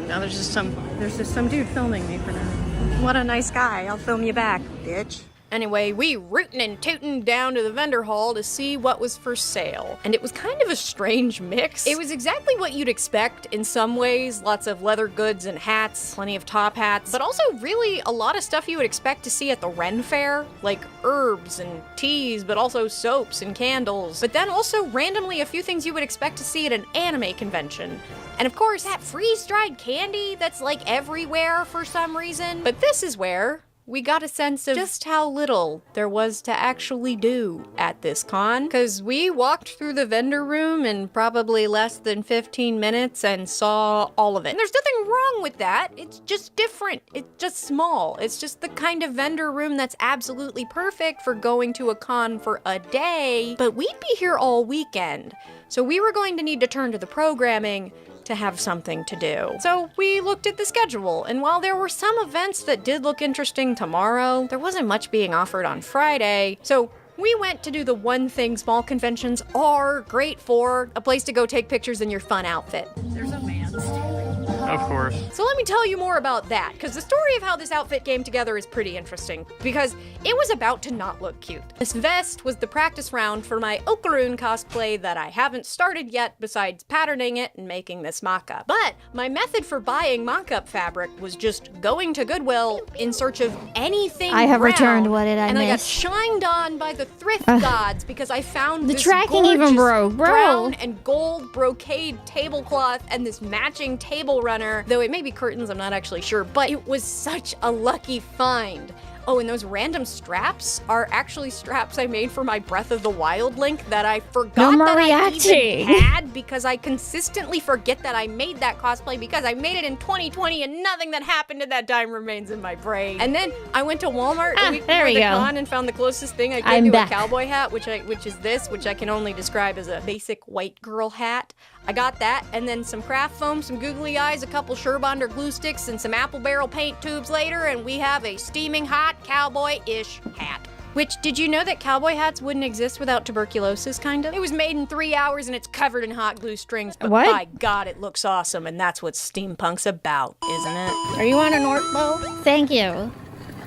Now there's just some dude filming me for now. What a nice guy. I'll film you back, bitch. Anyway, we rootin' and tootin' down to the vendor hall to see what was for sale. And it was kind of a strange mix. It was exactly what you'd expect in some ways. Lots of leather goods and hats, plenty of top hats, but also really a lot of stuff you would expect to see at the Ren Fair, like herbs and teas, but also soaps and candles. But then also randomly a few things you would expect to see at an anime convention. And of course, that freeze-dried candy that's like everywhere for some reason. But this is where we got a sense of just how little there was to actually do at this con, because we walked through the vendor room in probably less than 15 minutes and saw all of it. And there's nothing wrong with that. It's just different. It's just small. It's just the kind of vendor room that's absolutely perfect for going to a con for a day, but we'd be here all weekend. So we were going to need to turn to the programming to have something to do. So we looked at the schedule, and while there were some events that did look interesting tomorrow, there wasn't much being offered on Friday. So we went to do the one thing small conventions are great for, a place to go take pictures in your fun outfit. There's a man stealing. Of course. So let me tell you more about that, because the story of how this outfit came together is pretty interesting, because it was about to not look cute. This vest was the practice round for my Okaroon cosplay that I haven't started yet, besides patterning it and making this mock-up. But my method for buying mock-up fabric was just going to Goodwill in search of anything I have brown, returned. What did I and miss? I got shined on by the thrift gods because I found The this tracking even gorgeous broke, bro. brown and gold brocade tablecloth and this matching table runner, though it may be curtains, I'm not actually sure, but it was such a lucky find. Oh, and those random straps are actually straps I made for my Breath of the Wild link that I forgot that I even had, because I consistently forget that I made that cosplay because I made it in 2020 and nothing that happened at that time remains in my brain. And then I went to Walmart a week before the con and found the closest thing I could to a cowboy hat, which is this, which I can only describe as a basic white girl hat. I got that, and then some craft foam, some googly eyes, a couple Surebonder glue sticks, and some apple barrel paint tubes later, and we have a steaming hot cowboy-ish hat. Which, did you know that cowboy hats wouldn't exist without tuberculosis, kind of? It was made in 3 hours, and it's covered in hot glue strings, but by God, it looks awesome, and that's what steampunk's about, isn't it? Are you on an Ortbo? Thank you.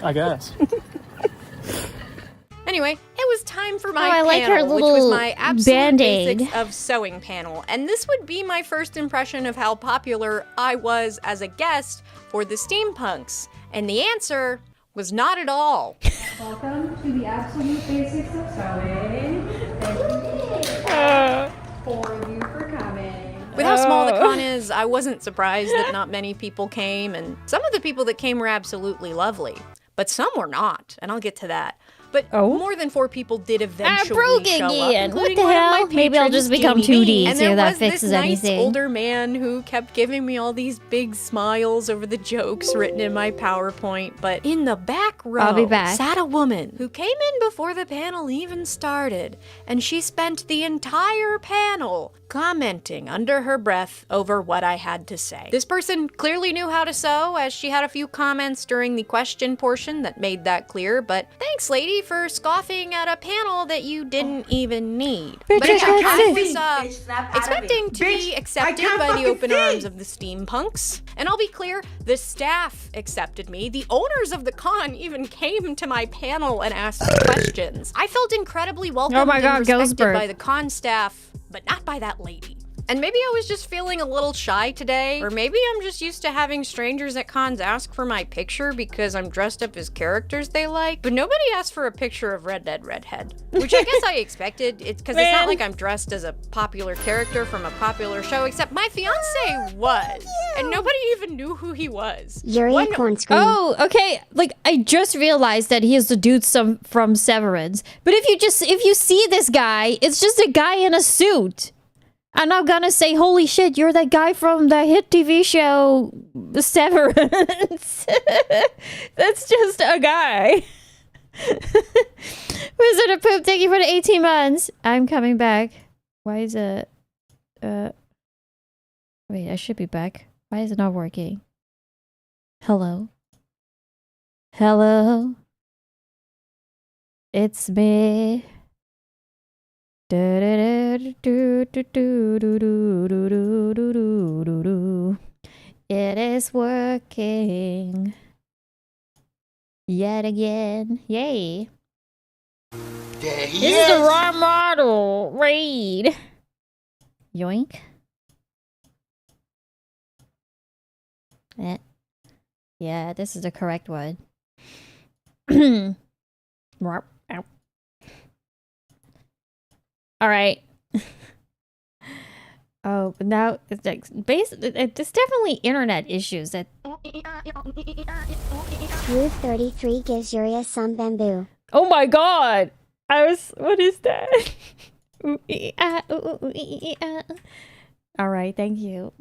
I guess. Anyway, it was time for my I panel, like her which was little my absolute Band-Aid. basics of sewing panel. And this would be my first impression of how popular I was as a guest for the steampunks. And the answer was not at all. Welcome to the absolute basics of sewing. Thank you for coming. With how small the con is, I wasn't surprised that not many people came, and some of the people that came were absolutely lovely. But some were not, and I'll get to that. But more than 4 people did eventually broke show again. up, What including the one of hell? my Maybe I'll patrons, just become Jamie 2D, B. And see if there that was fixes this nice anything. older man who kept giving me all these big smiles over the jokes written in my PowerPoint. But in the back row I'll be back. sat a woman who came in before the panel even started, and she spent the entire panel commenting under her breath over what I had to say. This person clearly knew how to sew, as she had a few comments during the question portion that made that clear, but thanks, lady, for scoffing at a panel that you didn't even need. But I was expecting to be accepted by the open arms of the steampunks. And I'll be clear, the staff accepted me. The owners of the con even came to my panel and asked questions. I felt incredibly welcomed Oh my God, and respected Ghostbird. by the con staff, but not by that lady. And maybe I was just feeling a little shy today, or maybe I'm just used to having strangers at cons ask for my picture because I'm dressed up as characters they like, but nobody asked for a picture of Red Dead Redhead, which I guess I expected. It's because it's not like I'm dressed as a popular character from a popular show, except my fiance was, and nobody even knew who he was. Unicorn scream. Oh, okay. Like, I just realized that he is the dude from Severance. But if you see this guy, it's just a guy in a suit. I'm not gonna say, holy shit, you're that guy from the hit TV show Severance. That's just a guy. Wizard of Poop, thank you for the 18 months. I'm coming back. Why is it... Wait, I should be back. Why is it not working? Hello? Hello? It's me. It is working. Yet again. Yay. There he This is the wrong model. Raid. Yoink. Yeah, this is the correct one. Alright. Oh, but now it's like it's definitely internet issues that Rue 33 gives Yuria some bamboo. Oh my god! What is that? Alright, thank you.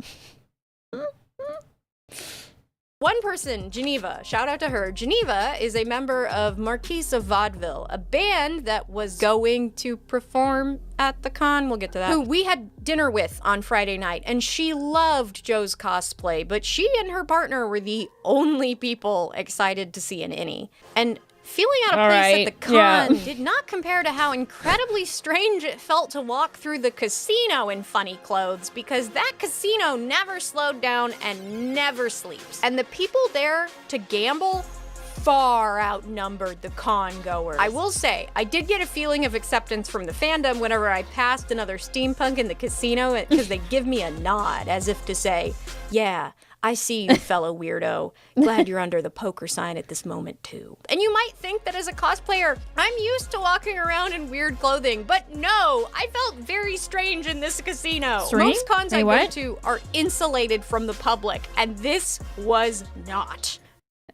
One person, Geneva, shout out to her. Geneva is a member of Marquise of Vaudeville, a band that was going to perform at the con. We'll get to that. Who we had dinner with on Friday night, and she loved Joe's cosplay, but she and her partner were the only people excited to see an innie. And feeling out of place at the con did not compare to how incredibly strange it felt to walk through the casino in funny clothes, because that casino never slowed down and never sleeps. And the people there to gamble far outnumbered the con goers. I will say, I did get a feeling of acceptance from the fandom whenever I passed another steampunk in the casino, because they give me a nod as if to say, yeah, I see you, fellow weirdo. Glad you're under the poker sign at this moment, too. And you might think that as a cosplayer, I'm used to walking around in weird clothing, but no, I felt very strange in this casino. Strange? Most cons I what? go to are insulated from the public, and this was not.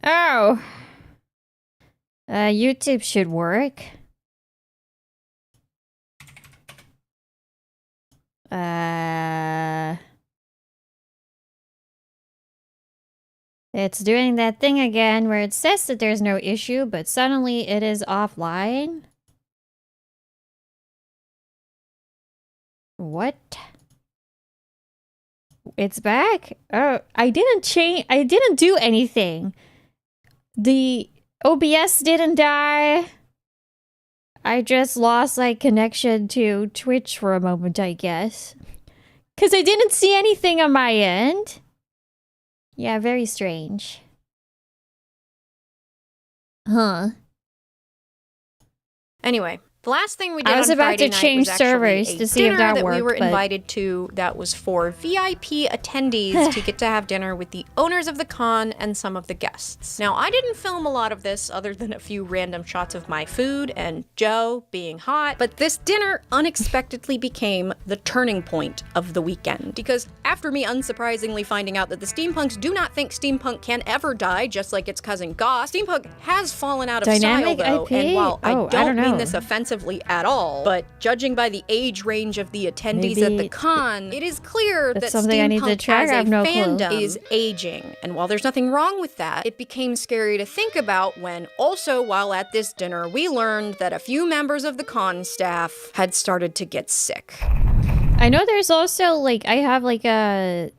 Oh. YouTube should work. It's doing that thing again where it says that there's no issue, but suddenly it is offline. What? It's back? Oh, I didn't do anything. The OBS didn't die. I just lost like connection to Twitch for a moment, I guess. 'Cause I didn't see anything on my end. Yeah, very strange. Huh. Anyway, the last thing we did I was on about Friday to night change was actually servers a to see if dinner that that we worked, were but- invited to that was for VIP attendees to get to have dinner with the owners of the con and some of the guests. Now, I didn't film a lot of this other than a few random shots of my food and Joe being hot, but this dinner unexpectedly became the turning point of the weekend. Because after me unsurprisingly finding out that the steampunks do not think steampunk can ever die, just like its cousin Goth, steampunk has fallen out of Dynamic style though, IP? and while I Oh, I don't don't mean know. this offensively at all, but judging by the age range of the attendees at Maybe the con, it is clear that's that something I need to steampunk check. as I a have no clue. fandom is aging. And while there's nothing wrong with that, it became scary to think about when also while at this dinner, we learned that a few members of the con staff had started to get sick. I know there's also like I have like the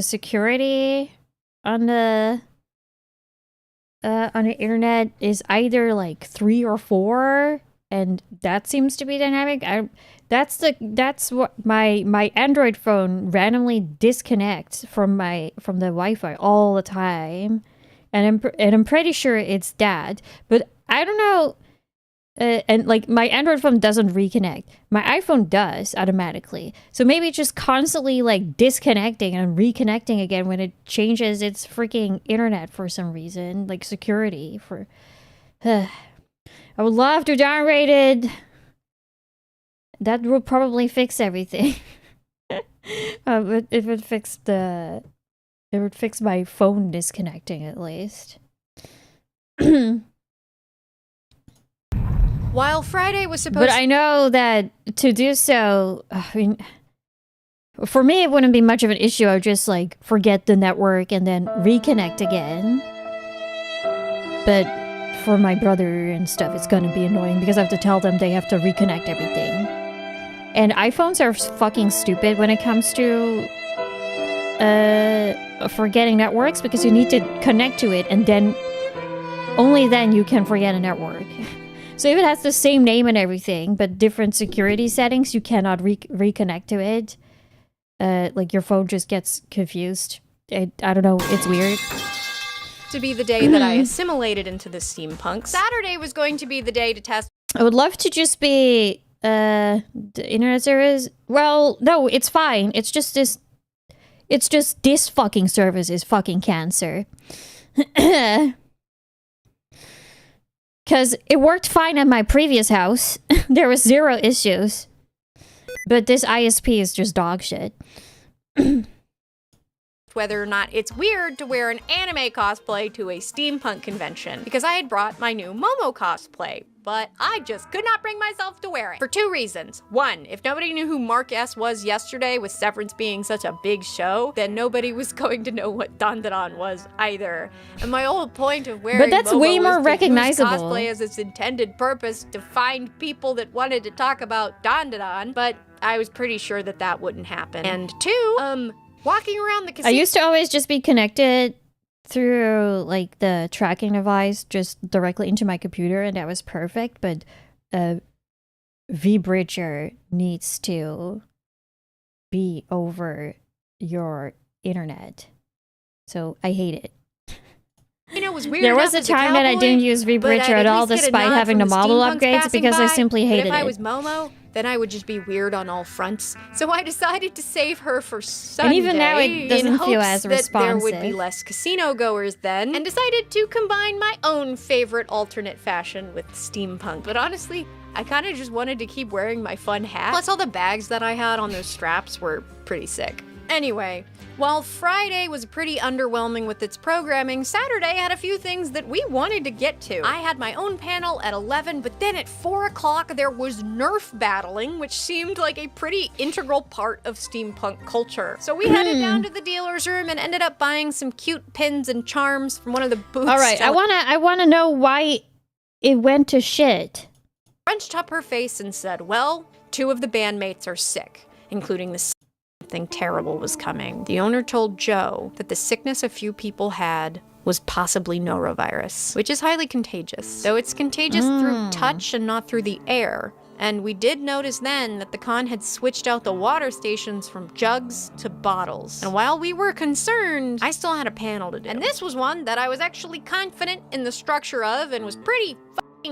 security on the internet is either like 3 or 4, and that seems to be dynamic. That's what my Android phone randomly disconnects from the Wi-Fi all the time, and I'm pretty sure it's that, but I don't know. And like my Android phone doesn't reconnect. My iPhone does automatically. So maybe it's just constantly like disconnecting and reconnecting again when it changes its freaking internet for some reason, like security for. I would love to downgrade it. That would probably fix everything. But it would fix my phone disconnecting at least. While Friday was supposed But I know that to do so, I mean, for me, it wouldn't be much of an issue. I would just like forget the network and then reconnect again. But for my brother and stuff, it's gonna be annoying because I have to tell them they have to reconnect everything. And iPhones are fucking stupid when it comes to forgetting networks, because you need to connect to it and then only then you can forget a network. So if it has the same name and everything, but different security settings, you cannot reconnect to it. Like your phone just gets confused. I don't know, it's weird. to be the day that I assimilated into the steampunk. Saturday was going to be the day to test. I would love to just be the internet service. Well, no, it's fine. It's just this fucking service is fucking cancer. Because it worked fine at my previous house. There was 0 issues. But this ISP is just dog shit. Whether or not it's weird to wear an anime cosplay to a steampunk convention, because I had brought my new Momo cosplay, but I just could not bring myself to wear it. For 2 reasons. 1, if nobody knew who Mark S was yesterday, with Severance being such a big show, then nobody was going to know what Dandadan was either. And my whole point of wearing But that's Momo way more was to use recognizable. cosplay as its intended purpose to find people that wanted to talk about Dandadan, but I was pretty sure that that wouldn't happen. And 2, walking around the casino. I used to always just be connected through like the tracking device just directly into my computer, and that was perfect. But V-Bridger needs to be over your internet, so I hate it. You know, it was weird. There was a time that I didn't use V-Bridger at all, despite having the model upgrades, because I simply hated it. If I it. was Momo, then I would just be weird on all fronts. So I decided to save her for Sunday. And even now, it doesn't feel as that there would responsive. be less casino goers then, and decided to combine my own favorite alternate fashion with steampunk. But honestly, I kind of just wanted to keep wearing my fun hat. Plus, all the bags that I had on those straps were pretty sick. Anyway, while Friday was pretty underwhelming with its programming, Saturday had a few things that we wanted to get to. I had my own panel at 11, but then at 4 o'clock there was Nerf battling, which seemed like a pretty integral part of steampunk culture. So we headed down to the dealer's room and ended up buying some cute pins and charms from one of the booths. All right, I wanna know why it went to shit. Crunched up her face and said, well, 2 of the bandmates are sick, including the something terrible was coming. The owner told Joe that the sickness a few people had was possibly norovirus, which is highly contagious. Though it's contagious through touch and not through the air. And we did notice then that the con had switched out the water stations from jugs to bottles. And while we were concerned, I still had a panel to do. And this was one that I was actually confident in the structure of and was pretty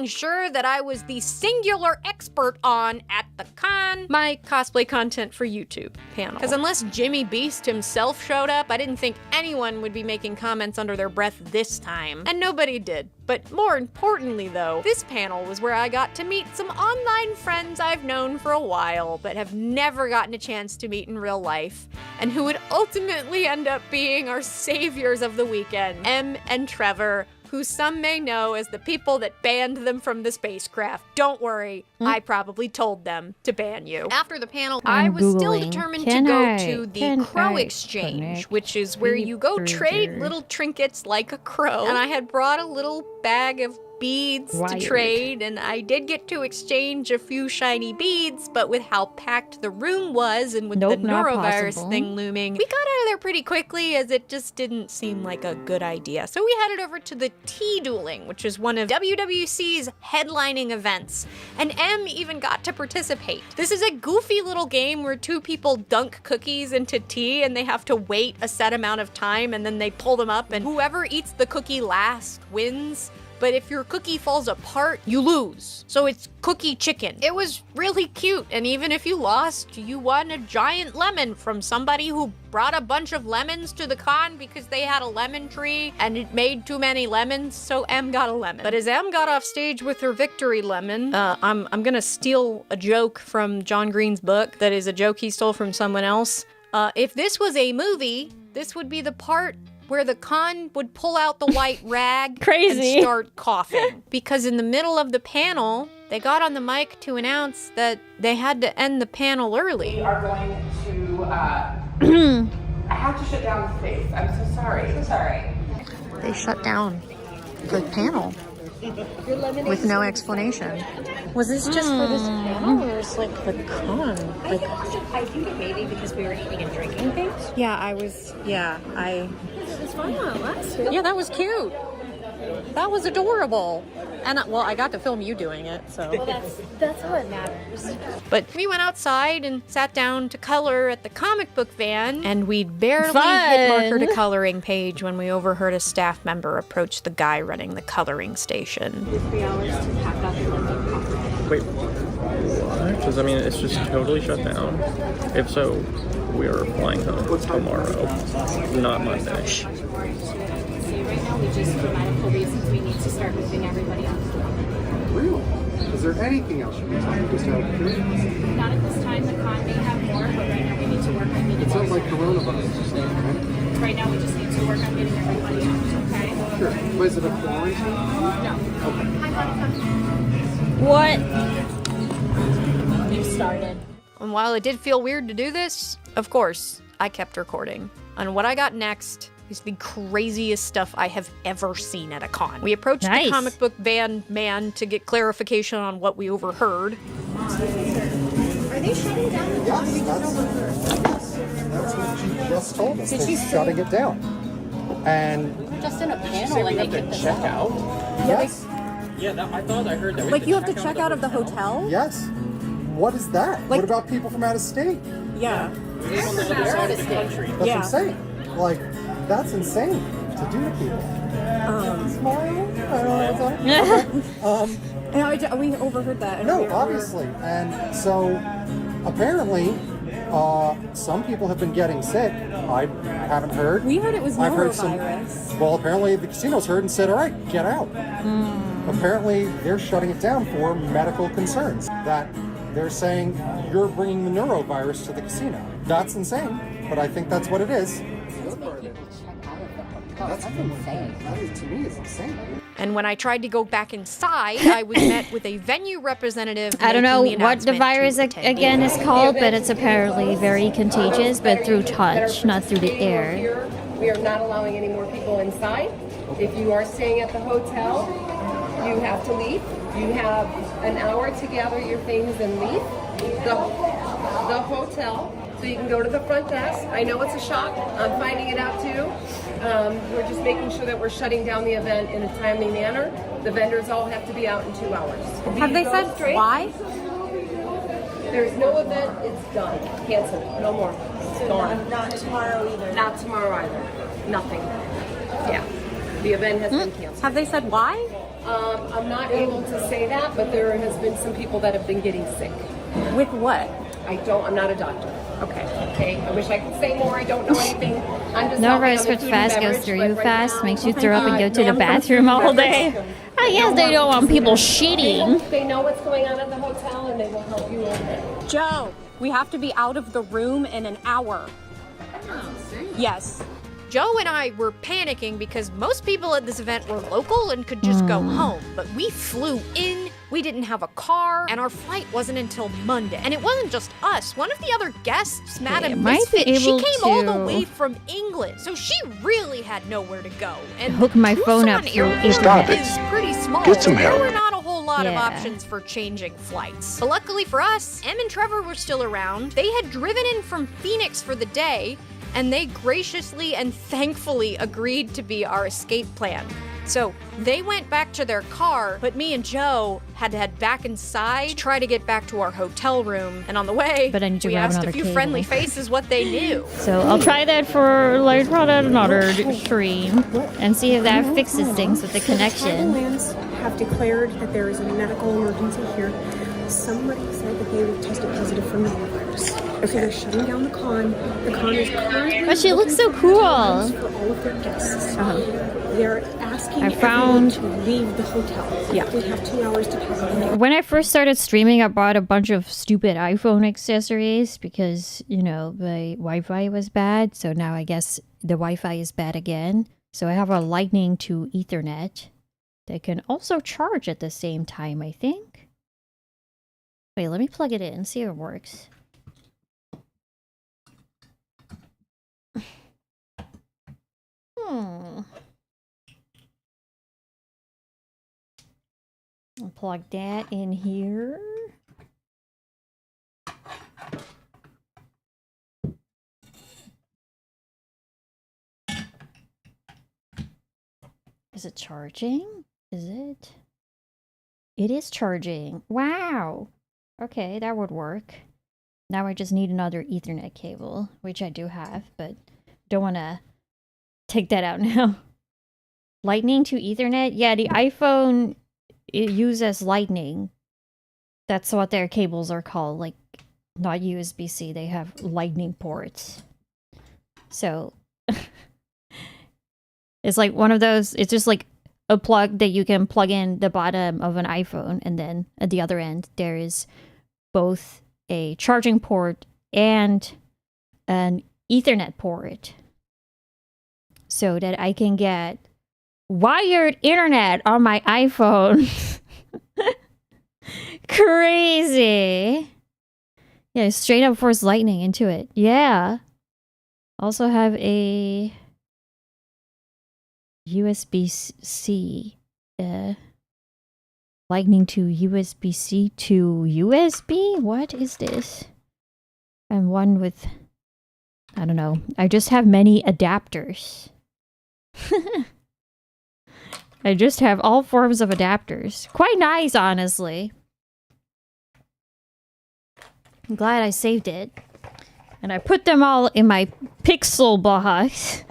sure that I was the singular expert on at the con, my cosplay content for YouTube panel. Because unless Jimmy Beast himself showed up, I didn't think anyone would be making comments under their breath this time. And nobody did. But more importantly though, this panel was where I got to meet some online friends I've known for a while, but have never gotten a chance to meet in real life, and who would ultimately end up being our saviors of the weekend, Em and Trevor, who some may know as the people that banned them from the spacecraft. Don't worry, I probably told them to ban you. After the panel, I was still determined to go to the Crow Exchange, which is where you go trade little trinkets like a crow. And I had brought a little bag of beads to trade, and I did get to exchange a few shiny beads, but with how packed the room was and with the norovirus thing looming, we got out of there pretty quickly as it just didn't seem like a good idea. So we headed over to the Tea Dueling, which is one of WWC's headlining events, and Em even got to participate. This is a goofy little game where 2 people dunk cookies into tea and they have to wait a set amount of time and then they pull them up, and whoever eats the cookie last wins. But if your cookie falls apart, you lose. So it's cookie chicken. It was really cute, and even if you lost, you won a giant lemon from somebody who brought a bunch of lemons to the con because they had a lemon tree and it made too many lemons, so Em got a lemon. But as Em got off stage with her victory lemon, I'm gonna steal a joke from John Green's book that is a joke he stole from someone else. If this was a movie, this would be the part where the con would pull out the white rag and start coughing. Because in the middle of the panel, they got on the mic to announce that they had to end the panel early. We are going to, I have to shut down the space. I'm so sorry. So sorry. They shut down the panel with no explanation. Was this just for this panel or was like the con? Like, I think it may be because we were eating and drinking things. yeah, I was, yeah, I... It was fun last year. Yeah, that was cute. That was adorable. And, well, I got to film you doing it, so. Well, that's what matters. But we went outside and sat down to color at the comic book van, and we'd barely Fun. hit marker to coloring page when we overheard a staff member approach the guy running the coloring station. 3 hours to pack up and then come. Wait, what? Because I mean, it's just totally shut down. If so, we are flying home tomorrow, not Monday. See, right now we just, for medical reasons, we need to start moving everybody out the door. Really? Is there anything else you can tell me just out of curiosity? Not at this time. The con may have more, but right now we need to work on getting. It sounds like coronavirus. Okay? Right now we just need to work on getting everybody out. Okay. Sure. Was it a quarantine? No. Okay. What? We've started. And while it did feel weird to do this, of course, I kept recording. And what I got next is the craziest stuff I have ever seen at a con. We approached the comic book van man to get clarification on what we overheard. Are they shutting down the That's what she just told us. They're shutting it down. And just in a she panel said when we they have get to the check out. Yes. Yeah, I thought I heard that. Like you have to check out of the hotel? Yes. What is that? What about people from out of state? Yeah. On the other side of the country. That's what I'm saying. Like, that's insane to do to people. Smile? I don't know. We overheard that. No, obviously. And so, apparently, some people have been getting sick. I haven't heard. We heard it was I've heard norovirus. Well, apparently the casinos heard and said, all right, get out. Apparently, they're shutting it down for medical concerns. That they're saying, you're bringing the norovirus to the casino. That's insane, but I think that's what it is. That's insane. That is, to me, is insane. And when I tried to go back inside, I was met with a venue representative. I don't know making the what the announcement virus to attend. again is called, but it's apparently very contagious, but through touch, not through the air. We are not allowing any more people inside. If you are staying at the hotel, you have to leave. You have an hour to gather your things and leave the hotel. So you can go to the front desk. I know it's a shock. I'm finding it out too. We're just making sure that we're shutting down the event in a timely manner. The vendors all have to be out in 2 hours. Have they said why? There's no event. It's done. Canceled. No more. So Gone. not tomorrow either. Not tomorrow either. Nothing. Yeah. The event has been canceled. Have they said why? I'm not able to say that, but there has been some people that have been getting sick. With what? I'm not a doctor. Okay. I wish I could say more. I don't know anything. I'm just No helping risk on the which food fast and goes beverage, through but you right fast, now- makes you throw up and go to No, the I'm bathroom from all food and day. beverage. I guess they don't want people shitting. They know what's going on at the hotel, and they will help you over it. Joe, we have to be out of the room in an hour. Yes. Joe and I were panicking because most people at this event were local and could just go home. But we flew in, we didn't have a car, and our flight wasn't until Monday. And it wasn't just us. One of the other guests, Madam might be Misfit, she able came all the to- way from England. So she really had nowhere to go. And Hook my phone up Tucson through area Stop it. is pretty small. Get some There help. were not a whole lot of Yeah. options for changing flights. But luckily for us, Em and Trevor were still around. They had driven in from Phoenix for the day, and they graciously and thankfully agreed to be our escape plan. So they went back to their car, but me and Joe had to head back inside to try to get back to our hotel room. And on the way, But I need to we grab asked a another few cable. friendly faces what they knew. So I'll try that for later on another stream and see if that fixes things with the connection. Chicagolands have declared that there is a medical emergency here. Somebody said that they were tested positive for norovirus. So they're shutting down the con. The con is currently But she looks so cool. for all of their guests. They're asking I found- everyone to leave the hotel. Yeah. We have 2 hours to pack up. When I first started streaming, I bought a bunch of stupid iPhone accessories because, you know, the Wi-Fi was bad. So now I guess the Wi-Fi is bad again. So I have a Lightning to Ethernet that can also charge at the same time, I think. Wait, let me plug it in and see if it works. I'll plug that in here. Is it charging? Is it? It is charging. Wow. Okay, that would work. Now I just need another Ethernet cable, which I do have, but don't want to take that out now. Lightning to Ethernet? Yeah, the iPhone, it uses Lightning. That's what their cables are called. Like, not USB-C. They have Lightning ports. So, it's like one of those, it's just like a plug that you can plug in the bottom of an iPhone, and then at the other end, there is both a charging port and an Ethernet port. So that I can get wired internet on my iPhone. Crazy. Yeah, straight up force lightning into it. Yeah. Also have a USB-C. Lightning to USB-C to USB? What is this? And one with... I don't know. I just have many adapters. I just have all forms of adapters. Quite nice, honestly. I'm glad I saved it. And I put them all in my Pixel box.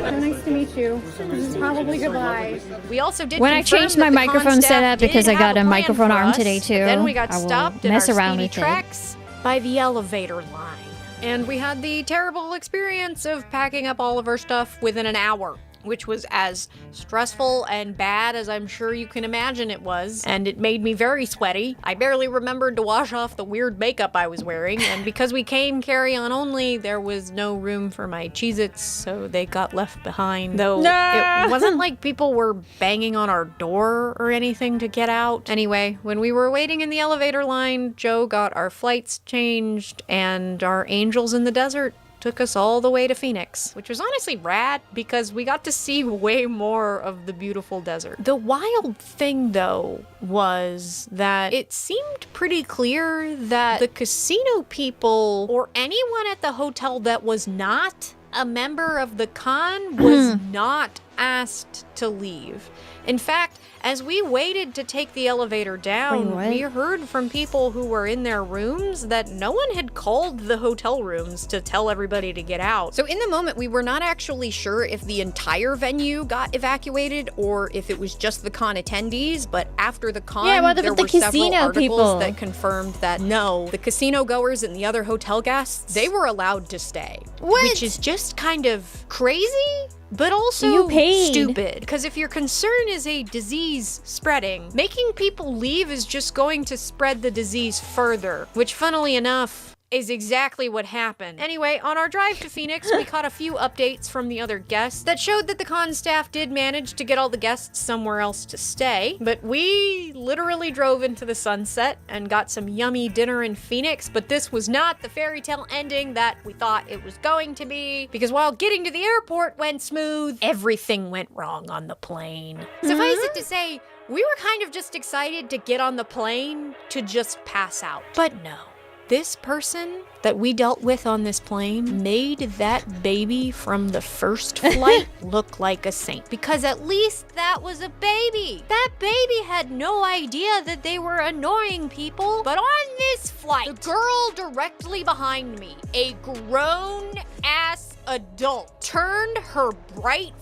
Nice to meet you. This is probably goodbye. We also did when I changed my microphone setup because I got a microphone arm today too. Then we got I will stopped in mess our around speedy with tracks by the elevator line. And we had the terrible experience of packing up all of our stuff within an hour, which was as stressful and bad as I'm sure you can imagine it was. And it made me very sweaty. I barely remembered to wash off the weird makeup I was wearing. And because we came carry-on only, there was no room for my Cheez-Its, so they got left behind. Though it wasn't like people were banging on our door or anything to get out. Anyway, when we were waiting in the elevator line, Joe got our flights changed, and our angels in the desert took us all the way to Phoenix, which was honestly rad because we got to see way more of the beautiful desert. The wild thing, though, was that it seemed pretty clear that the casino people or anyone at the hotel that was not a member of the con was not asked to leave. In fact, as we waited to take the elevator down, we heard from people who were in their rooms that no one had called the hotel rooms to tell everybody to get out. So in the moment, we were not actually sure if the entire venue got evacuated or if it was just the con attendees, but after the con, there were several articles that confirmed that no, the casino goers and the other hotel guests, they were allowed to stay. Which is just kind of crazy, but also stupid. Because if your concern is a disease spreading, making people leave is just going to spread the disease further, which funnily enough is exactly what happened. Anyway, on our drive to Phoenix, we caught a few updates from the other guests that showed that the con staff did manage to get all the guests somewhere else to stay, but we literally drove into the sunset and got some yummy dinner in Phoenix, but this was not the fairy tale ending that we thought it was going to be, because while getting to the airport went smooth, everything went wrong on the plane. Suffice it to say, we were kind of just excited to get on the plane to just pass out. But no. This person that we dealt with on this plane made that baby from the first flight look like a saint. Because at least that was a baby. That baby had no idea that they were annoying people. But on this flight, the girl directly behind me, a grown-ass adult, turned her bright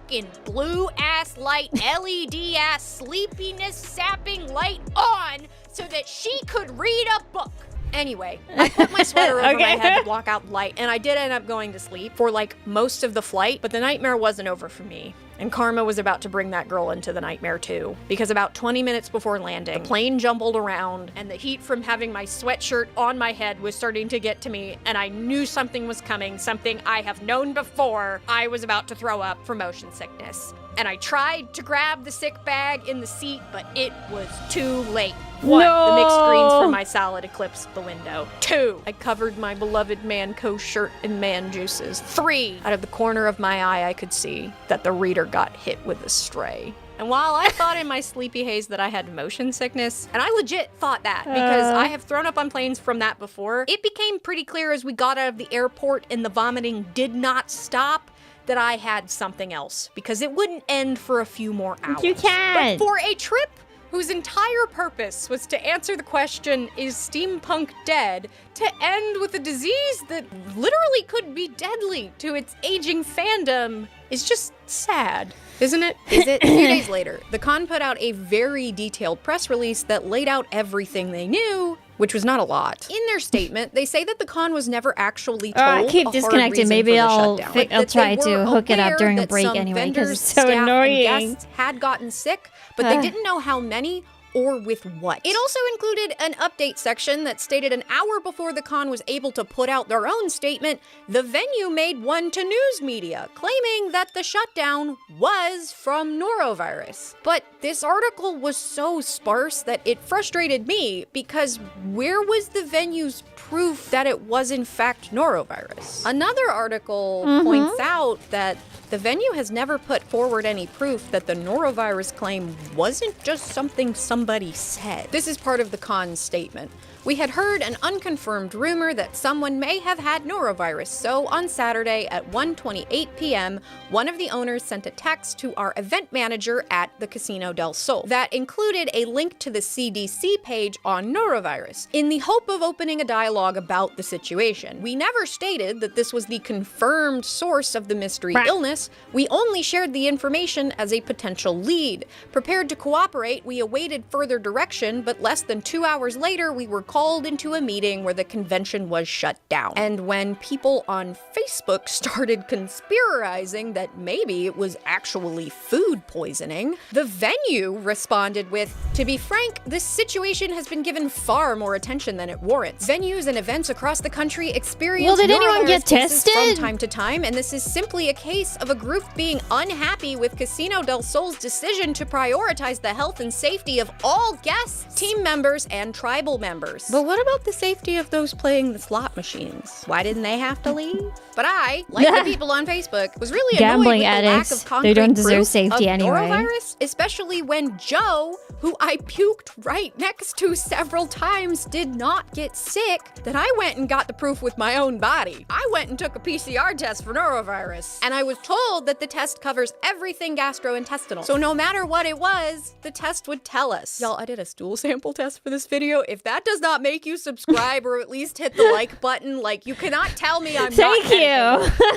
in blue-ass light, LED-ass sleepiness-sapping light on so that she could read a book. Anyway, I put my sweater over my head to block out light, and I did end up going to sleep for like most of the flight, but the nightmare wasn't over for me. And karma was about to bring that girl into the nightmare too, because about 20 minutes before landing, the plane jumbled around, and the heat from having my sweatshirt on my head was starting to get to me, and I knew something was coming, something I have known before. I was about to throw up from motion sickness. And I tried to grab the sick bag in the seat, but it was too late. 1, the mixed greens from my salad eclipsed the window. 2, I covered my beloved Manco shirt in man juices. 3, out of the corner of my eye, I could see that the reader got hit with a stray. And while I thought in my sleepy haze that I had motion sickness, and I legit thought that because I have thrown up on planes from that before, it became pretty clear as we got out of the airport and the vomiting did not stop that I had something else because it wouldn't end for a few more hours. You can. But for a trip whose entire purpose was to answer the question, is steampunk dead, to end with a disease that literally could be deadly to its aging fandom is just sad, isn't it? Is it? A few days later, the con put out a very detailed press release that laid out everything they knew, which was not a lot. In their statement, they say that the con was never actually told I keep a hard disconnecting. reason Maybe for the I'll shutdown. But I'll that try they were to hook it up aware during a that break some anyway because vendors, it's so staff, annoying. and guests had gotten sick, but they didn't know how many or with what. It also included an update section that stated an hour before the con was able to put out their own statement, the venue made one to news media, claiming that the shutdown was from norovirus. But this article was so sparse that it frustrated me because where was the venue's proof that it was in fact norovirus? Another article points out that the venue has never put forward any proof that the norovirus claim wasn't just something somebody said. This is part of the con's statement. We had heard an unconfirmed rumor that someone may have had norovirus, so on Saturday at 1:28 p.m., one of the owners sent a text to our event manager at the Casino del Sol that included a link to the CDC page on norovirus, in the hope of opening a dialogue about the situation. We never stated that this was the confirmed source of the mystery illness. We only shared the information as a potential lead. Prepared to cooperate, we awaited further direction, but less than 2 hours later, we were called into a meeting where the convention was shut down. And when people on Facebook started conspirizing that maybe it was actually food poisoning, the venue responded with, to be frank, this situation has been given far more attention than it warrants. Venues and events across the country experience Well, did anyone norovirus get cases tested? from time to time, and this is simply a case of a group being unhappy with Casino del Sol's decision to prioritize the health and safety of all guests, team members, and tribal members. But what about the safety of those playing the slot machines? Why didn't they have to leave? But I, like the people on Facebook, was really Gambling annoyed with the addicts, lack of concrete they don't deserve proof safety of anyway. norovirus, especially when Joe, who I puked right next to several times, did not get sick, that I went and got the proof with my own body. I went and took a PCR test for norovirus, and I was told that the test covers everything gastrointestinal. So no matter what it was, the test would tell us. Y'all, I did a stool sample test for this video. If that does not make you subscribe or at least hit the like button, like, you cannot tell me I'm not Thank you.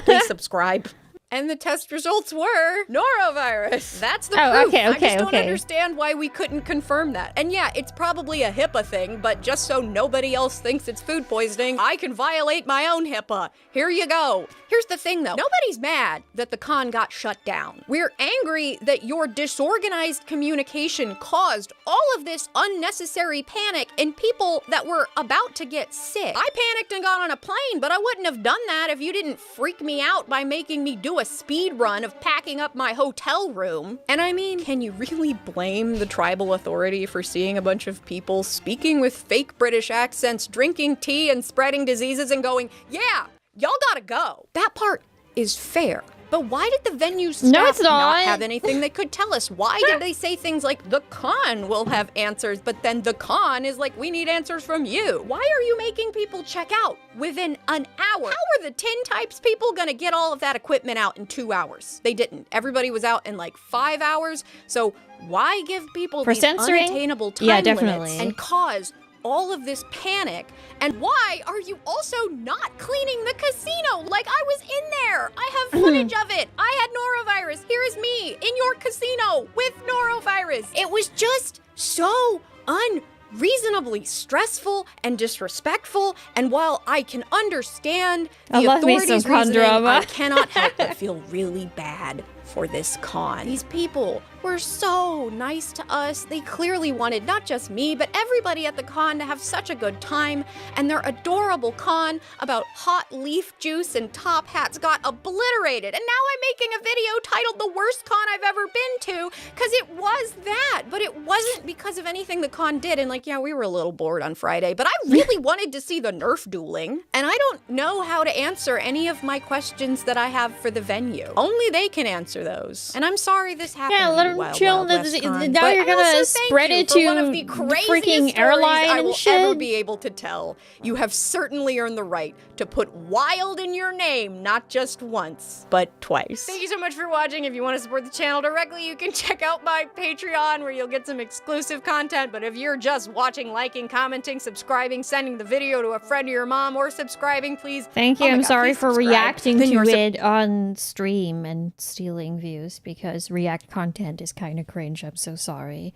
Please subscribe. And the test results were norovirus. That's the proof. Okay, I just don't okay. understand why we couldn't confirm that. And yeah, it's probably a HIPAA thing, but just so nobody else thinks it's food poisoning, I can violate my own HIPAA. Here you go. Here's the thing though. Nobody's mad that the con got shut down. We're angry that your disorganized communication caused all of this unnecessary panic in people that were about to get sick. I panicked and got on a plane, but I wouldn't have done that if you didn't freak me out by making me do a speed run of packing up my hotel room. And I mean, can you really blame the tribal authority for seeing a bunch of people speaking with fake British accents, drinking tea and spreading diseases and going, yeah, y'all gotta go? That part is fair. But why did the venue staff not have anything they could tell us? Why did they say things like, the con will have answers, but then the con is like, we need answers from you? Why are you making people check out within an hour? How are the tin types people gonna get all of that equipment out in 2 hours? They didn't. Everybody was out in like 5 hours, so why give people For these censoring? unattainable time Yeah, limits definitely. and cause all of this panic? And why are you also not cleaning the casino? Like, I was in there. I have footage of it. I had norovirus. Here is me in your casino with norovirus. It was just so unreasonably stressful and disrespectful. And while I can understand I the love me some authorities' con reasoning, drama. I cannot help but feel really bad for this con. These people were so nice to us. They clearly wanted not just me, but everybody at the con to have such a good time. And their adorable con about hot leaf juice and top hats got obliterated. And now I'm making a video titled The Worst Con I've Ever Been To, because it was that. But it wasn't because of anything the con did. And like, yeah, we were a little bored on Friday, but I really wanted to see the Nerf dueling. And I don't know how to answer any of my questions that I have for the venue. Only they can answer those. And I'm sorry this happened. Yeah, let Wild chill. Wild West Con. Now But you're I gonna also thank spread you it for to one of the the craziest freaking stories airline I and will shit. ever be able to tell. You have certainly earned the right to put wild in your name, not just once, but twice. Thank you so much for watching. If you want to support the channel directly, you can check out my Patreon where you'll get some exclusive content. But if you're just watching, liking, commenting, subscribing, sending the video to a friend or your mom, or subscribing, please. Thank you. Oh my I'm God, sorry please for subscribe. reacting Then to you're it on stream and stealing views because React content is kind of cringe. I'm so sorry.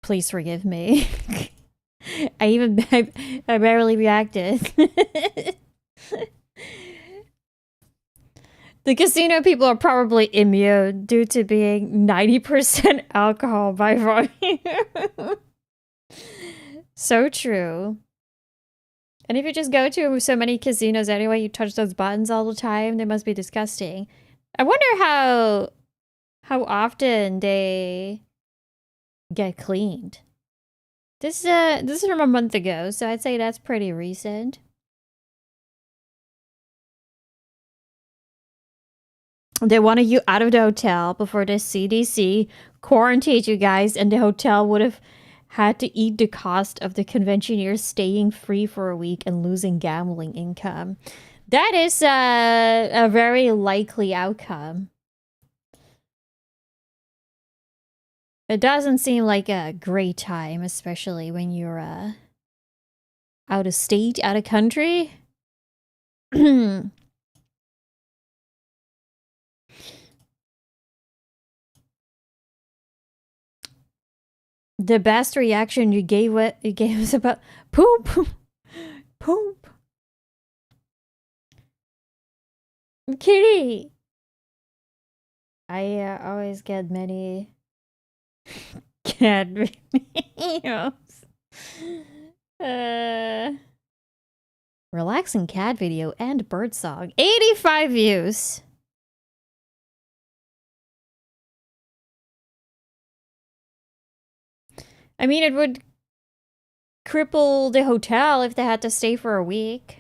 Please forgive me. I barely reacted. The casino people are probably immune due to being 90% alcohol by volume. So true. And if you just go to so many casinos anyway, you touch those buttons all the time, they must be disgusting. I wonder how often they get cleaned. This is from a month ago, so I'd say that's pretty recent. They wanted you out of the hotel before the CDC quarantined you guys, and the hotel would have had to eat the cost of the conventioneers staying free for a week and losing gambling income. That is a very likely outcome. It doesn't seem like a great time, especially when you're out of state, out of country. The best reaction you gave us about poop. Poop. Kitty. I always get many cat videos. Relaxing cat video and bird song. 85 views. I mean, it would cripple the hotel if they had to stay for a week.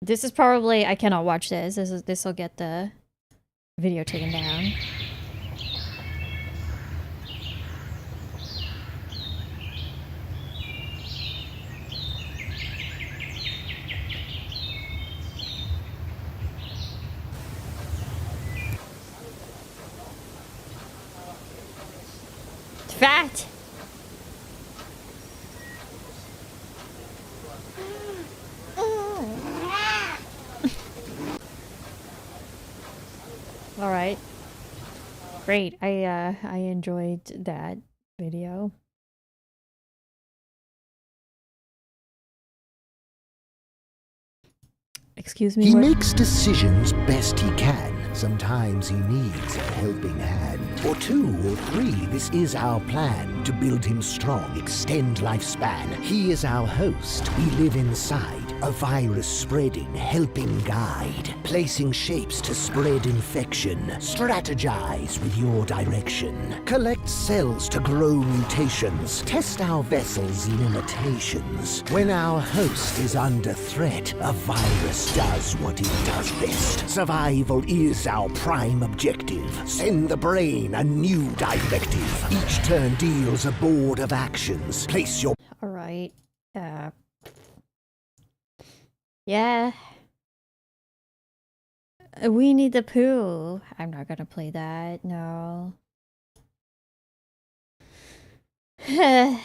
This is probably... I cannot watch this. This will get the video taken down. Fat. All right. Great. I enjoyed that video. Excuse me. He what? makes decisions best he can. Sometimes he needs a helping hand. Or 2 or 3, this is our plan. To build him strong, extend lifespan. He is our host. We live inside. A virus spreading, helping guide. Placing shapes to spread infection. Strategize with your direction. Collect cells to grow mutations. Test our vessels' limitations. When our host is under threat, a virus does what it does best. Survival is our prime objective. Send the brain a new directive. Each turn deals a board of actions. Place your... Alright. Yeah. We need the poo. I'm not gonna play that. No. I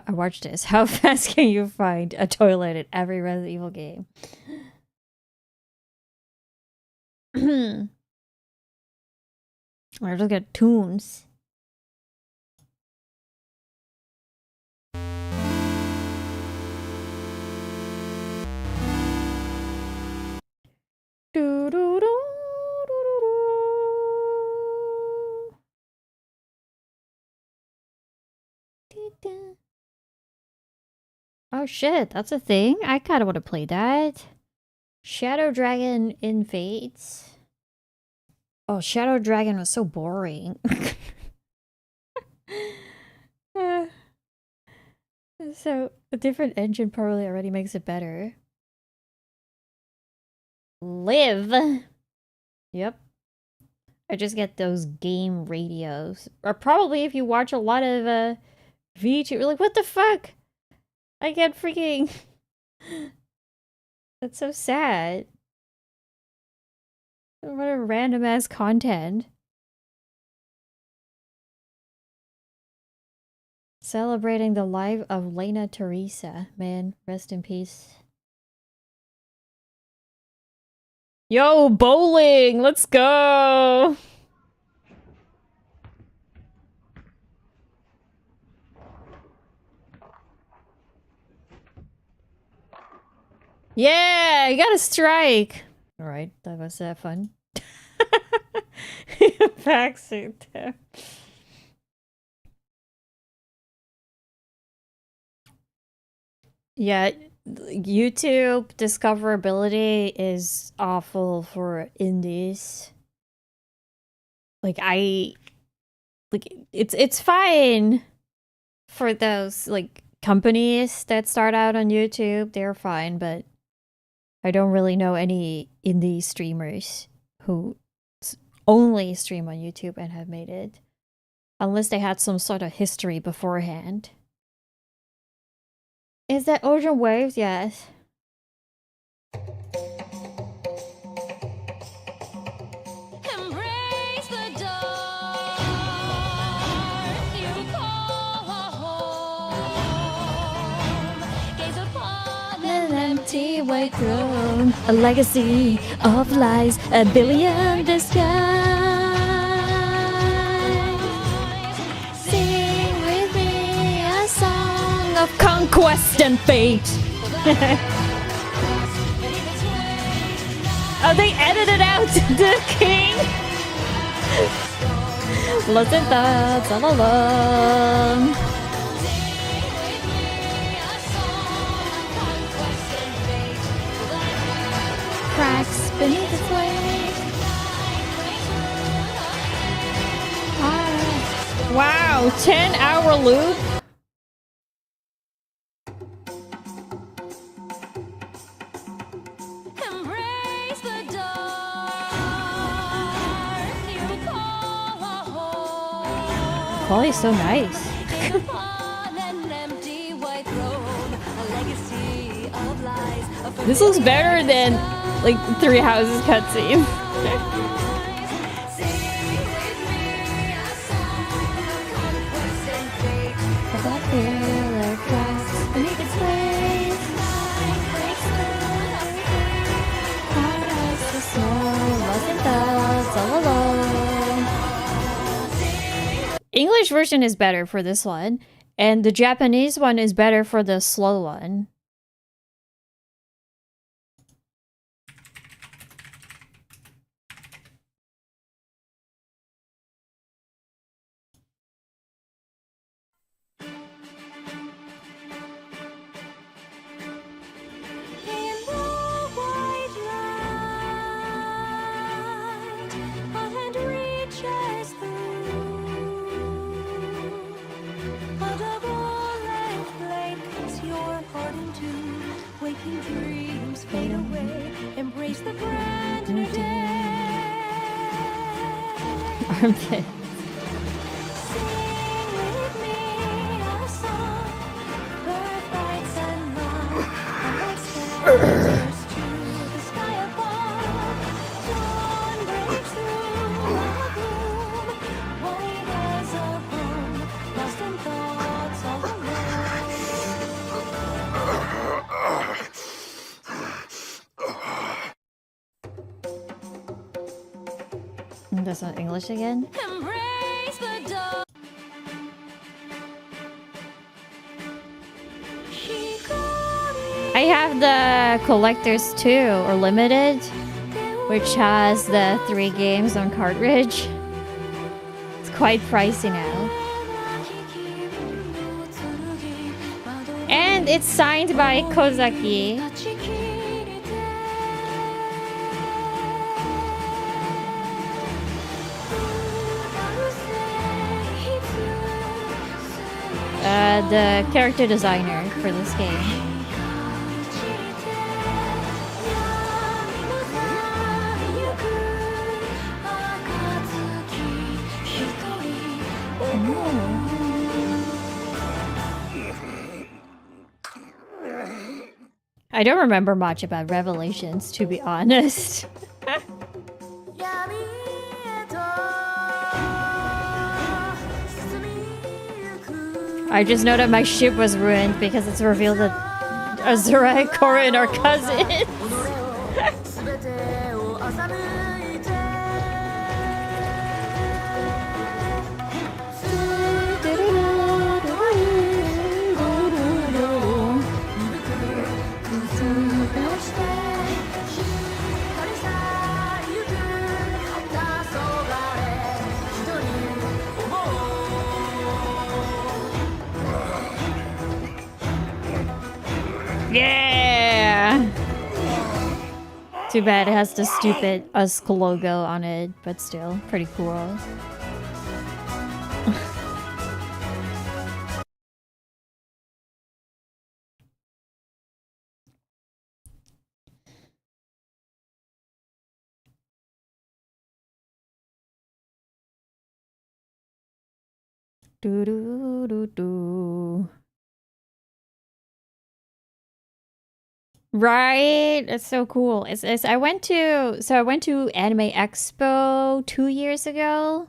watched this. How fast can you find a toilet in every Resident Evil game? I look at tunes. Do, do, do, do. Oh shit, that's a thing? I kinda wanna play that. Shadow Dragon invades. Oh, Shadow Dragon was so boring. So, a different engine probably already makes it better. Live. Yep. I just get those game radios. Or probably if you watch a lot of VTuber, you're like, what the fuck? I get freaking... That's so sad. What a random ass content. Celebrating the life of Lena Teresa. Man, rest in peace. Yo, bowling! Let's go! Yeah, you got a strike. All right, that was fun. Backsuit there. Yeah, YouTube discoverability is awful for indies. Like it's fine for those like companies that start out on YouTube. They're fine, but I don't really know any indie streamers who only stream on YouTube and have made it. Unless they had some sort of history beforehand. Is that Ocean Waves? Yes. Embrace the dark. You call home. Gaze upon An empty white throne, a legacy of lies, a billion disguise. Sing with me a song of conquest and fate. Oh, they edited out the king. Lost in thoughts all along. Cracks beneath the flame. Wow, 10-hour loop. Embrace the dark. You call home. Quality's so nice. Gaze upon an empty white throne. A legacy of lies. This looks better than like Three Houses cutscene. English version is better for this one, and the Japanese one is better for the slow one. Dreams fade away. Embrace the brand new day. Armpit. Sing with me a song. Birthright sunlight. Unexpected to the sky above. Dawn breaks through the gloom. White as a room. Lost in thoughts all alone. That's not English again. Embrace the dark. I have the collectors too, or limited, which has the 3 games on cartridge. It's quite pricey now. And it's signed by Kozaki. The character designer for this game. I don't remember much about Revelations, to be honest. I just know that my ship was ruined because it's revealed that Azura and Korra are cousins. Yeah! Too bad it has the stupid Usk logo on it, but still, pretty cool. Do do do do. Right, it's so cool. I went to Anime Expo 2 years ago.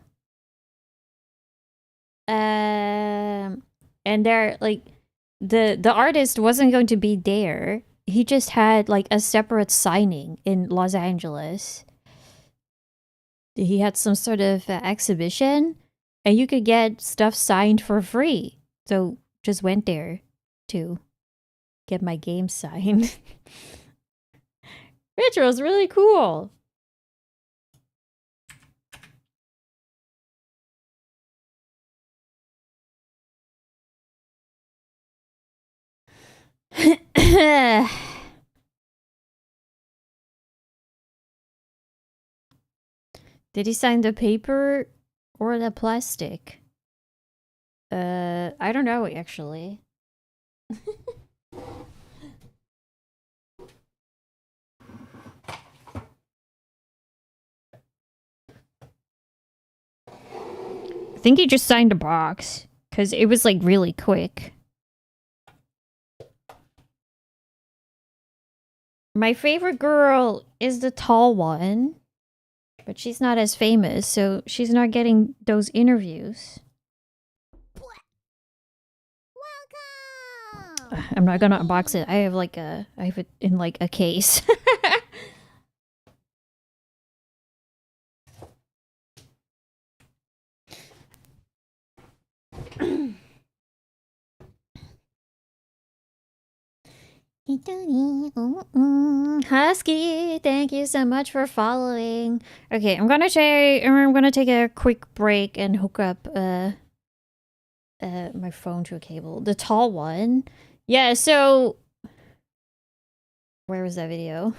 And there, like, the artist wasn't going to be there. He just had like a separate signing in Los Angeles. He had some sort of exhibition, and you could get stuff signed for free. So just went there to get my game signed. Which was really cool. Did he sign the paper or the plastic? I don't know actually. I think he just signed a box because it was like really quick. My favorite girl is the tall one, but she's not as famous, so she's not getting those interviews. I'm not gonna unbox it. I have it in like a case. Husky, thank you so much for following. Okay, I'm gonna take a quick break and hook up my phone to a cable. The tall one. Yeah, so where was that video?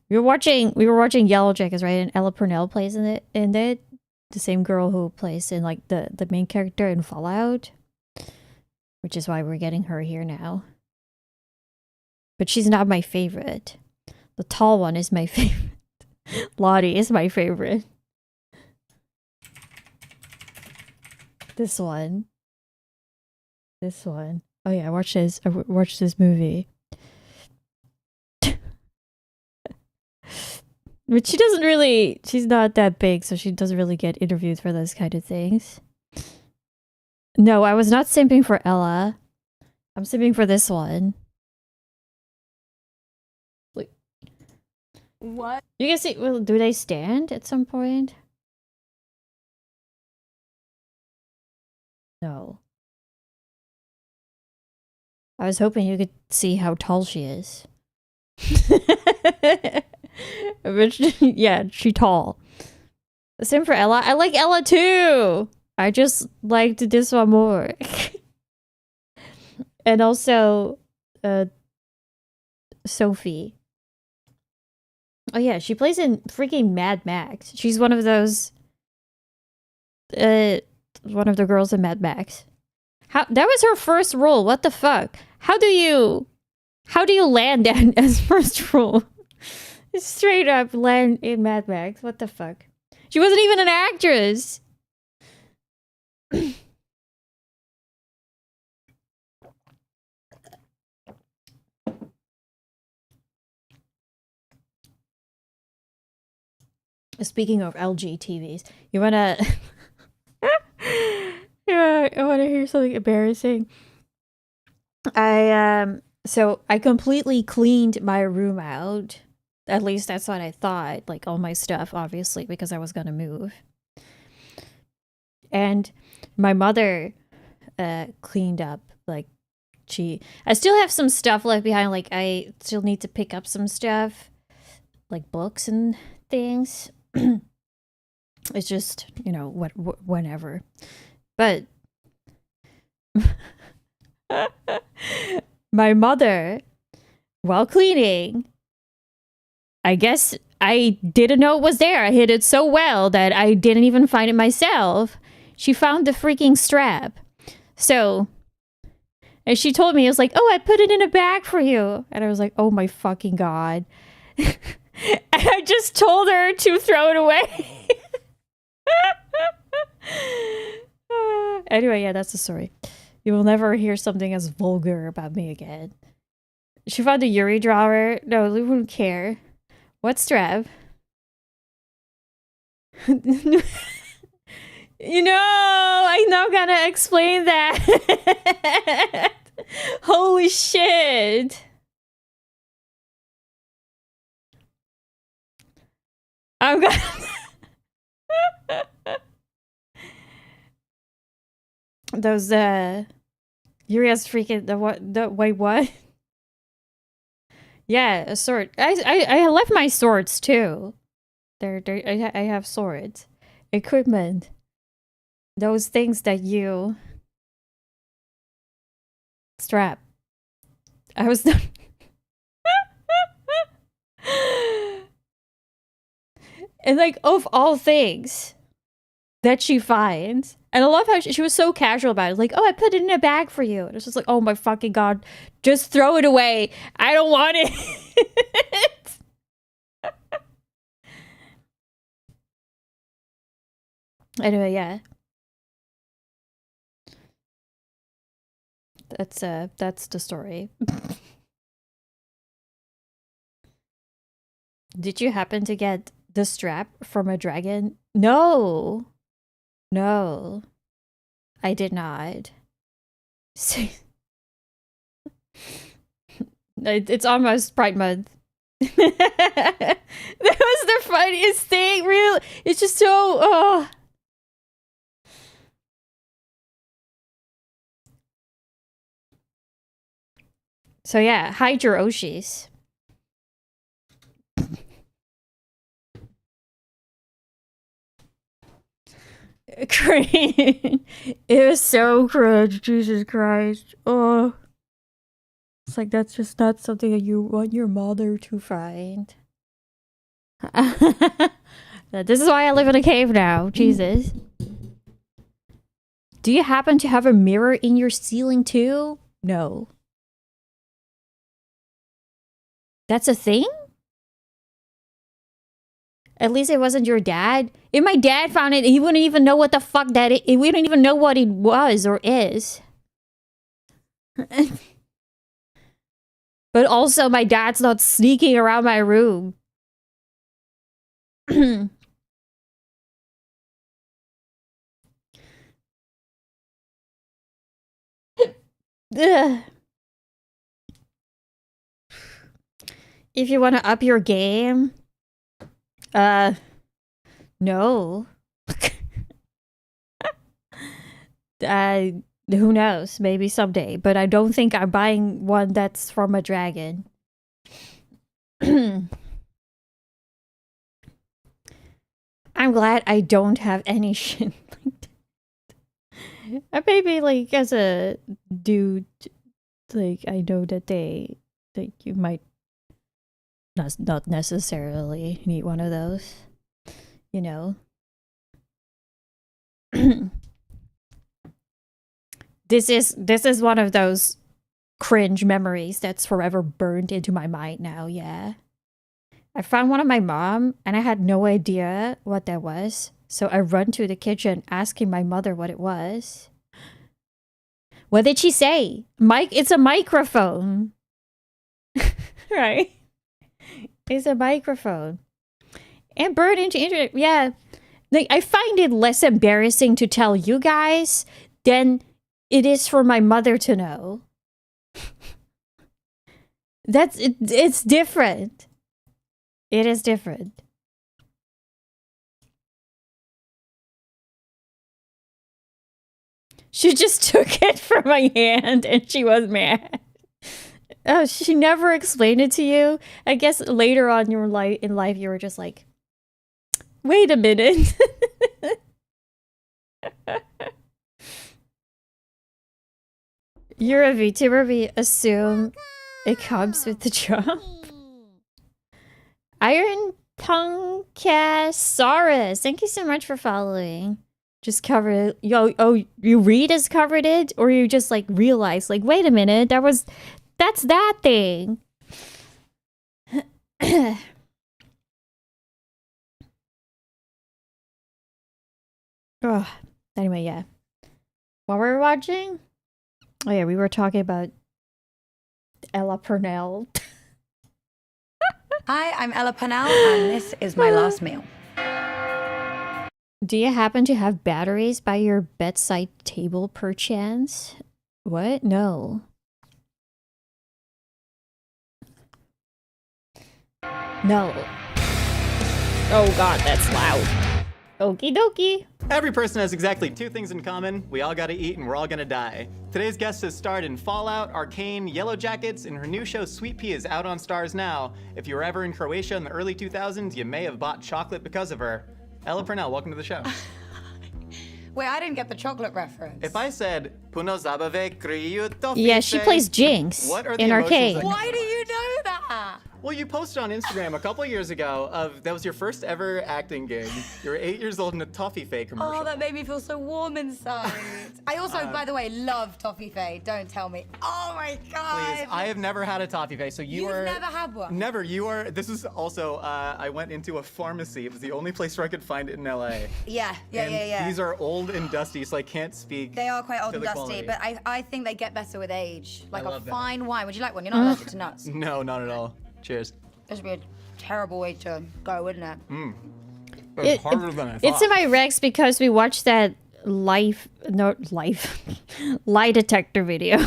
We were watching Yellow Jackets, right? And Ella Purnell plays in it, and the same girl who plays in like the main character in Fallout. Which is why we're getting her here now. But she's not my favorite. The tall one is my favorite. Lottie is my favorite. This one. This one. Oh yeah, I watched this movie. But she's not that big, so she doesn't really get interviewed for those kind of things. No, I was not simping for Ella. I'm simping for this one. Wait. What? You can see, well, do they stand at some point? No. I was hoping you could see how tall she is. Yeah, she's tall. Same for Ella. I like Ella too! I just liked this one more. And also, Sophie. Oh yeah, she plays in freaking Mad Max. She's one of those, one of the girls in Mad Max. That was her first role. What the fuck? How do you land that as first role? Straight up land in Mad Max. What the fuck? She wasn't even an actress. Speaking of LG TVs, you wanna yeah, I wanna hear something embarrassing. So I completely cleaned my room out. At least that's what I thought. Like all my stuff, obviously, because I was gonna move. And my mother cleaned up. Like I still have some stuff left behind. Like I still need to pick up some stuff, like books and things. It's just, you know, whenever. But my mother, while cleaning, I guess I didn't know it was there. I hid it so well that I didn't even find it myself. She found the freaking strap. So, and she told me, it was like, oh, I put it in a bag for you. And I was like, oh my fucking God. I just told her to throw it away. Anyway, yeah, that's the story. You will never hear something as vulgar about me again. She found the Yuri drawer. No, we wouldn't care. What strap? You know, I'm not gonna explain that. Holy shit. I'm gonna... Those, Yuri's freaking... Wait, what? Yeah, a sword. I left my swords, too. I have swords. Equipment. Those things that you... strap. I was not... And like, of all things that she finds, and I love how she was so casual about it. Like, oh, I put it in a bag for you. And it's just like, oh my fucking God, just throw it away. I don't want it. Anyway, yeah. That's the story. Did you happen to get the strap from a dragon? No. No. I did not. It's almost Pride Month. That was the funniest thing, really. It's just so... Oh. So yeah, hide your Oshis. Cringe. It was so cringe, Jesus Christ. Oh. It's like, that's just not something that you want your mother to find. This is why I live in a cave now, Jesus. Do you happen to have a mirror in your ceiling too? No. That's a thing? At least it wasn't your dad. If my dad found it, he wouldn't even know what the fuck that is. We don't even know what it was or is. But also, my dad's not sneaking around my room. Ugh. If you want to up your game, no. Who knows? Maybe someday. But I don't think I'm buying one that's from a dragon. I'm glad I don't have any shit like that. Maybe, like, as a dude, like, I know that like, you might not necessarily need one of those, you know. This is one of those cringe memories that's forever burned into my mind now, yeah. I found one of my mom, and I had no idea what that was. So I run to the kitchen asking my mother what it was. What did she say? It's a microphone. Right? It's a microphone. And burn into internet. Yeah. Like, I find it less embarrassing to tell you guys than it is for my mother to know. It's different. It is different. She just took it from my hand and she was mad. Oh, she never explained it to you. I guess later on in life you were just like, wait a minute. You're a VTuber, we assume it comes with the job. Iron Punkasaurus, thank you so much for following. Just covered it. Oh, you read as covered it? Or you just like realize, like, wait a minute, that's that thing. Oh, anyway, yeah. What were we watching? Oh yeah, we were talking about Ella Purnell. Hi, I'm Ella Purnell, and this is my last meal. Do you happen to have batteries by your bedside table, perchance? What? No. No. Oh god, that's loud. Okie dokie. Every person has exactly two things in common. We all gotta eat and we're all gonna die. Today's guest has starred in Fallout, Arcane, Yellow Jackets, and her new show Sweet Pea is out on Stars now. If you were ever in Croatia in the early 2000s, you may have bought chocolate because of her. Ella Purnell, welcome to the show. Wait, I didn't get the chocolate reference. If I said, Puno zabave kriju tofice. Yeah, she plays Jinx What are the in emotions Arcane. that- Why do you know that? Well, you posted on Instagram a couple years ago that was your first ever acting gig. You were 8 years old in a Toffee Fay commercial. Oh, that made me feel so warm inside. I also, by the way, love Toffee Fay. Don't tell me. Oh my god. Please, I have never had a Toffee Fay, so You've never had one? Never. You are. This is also. I went into a pharmacy. It was the only place where I could find it in LA. Yeah. These are old and dusty, so I can't speak. They are quite old to and the dusty, quality. but I think they get better with age. Like a love that. fine wine. Would you like one? You're not allergic to nuts. No, not at all. Cheers. This would be a terrible way to go, wouldn't it? It's harder than I thought. It's in my Rex because we watched that lie detector video.